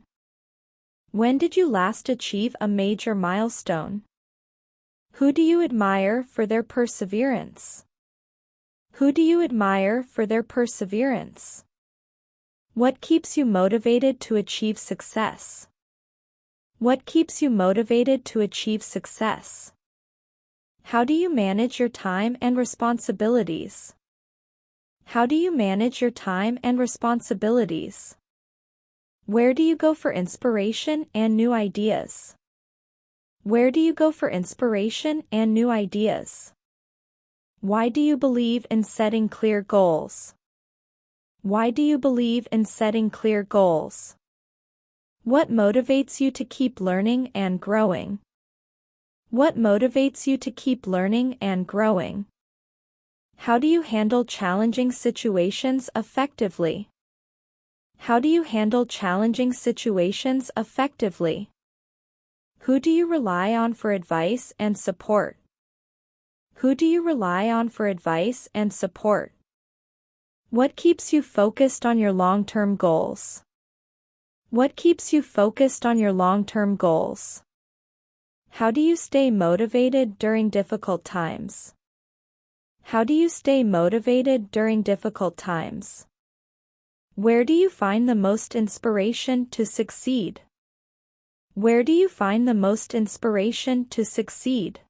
When did you last achieve a major milestone? Who do you admire for their perseverance? Who do you admire for their perseverance? What keeps you motivated to achieve success? What keeps you motivated to achieve success? How do you manage your time and responsibilities? How do you manage your time and responsibilities? Where do you go for inspiration and new ideas? Where do you go for inspiration and new ideas? Why do you believe in setting clear goals? Why do you believe in setting clear goals? What motivates you to keep learning and growing? What motivates you to keep learning and growing? How do you handle challenging situations effectively? How do you handle challenging situations effectively? Who do you rely on for advice and support? Who do you rely on for advice and support? What keeps you focused on your long-term goals? What keeps you focused on your long-term goals? How do you stay motivated during difficult times? How do you stay motivated during difficult times? Where do you find the most inspiration to succeed? Where do you find the most inspiration to succeed?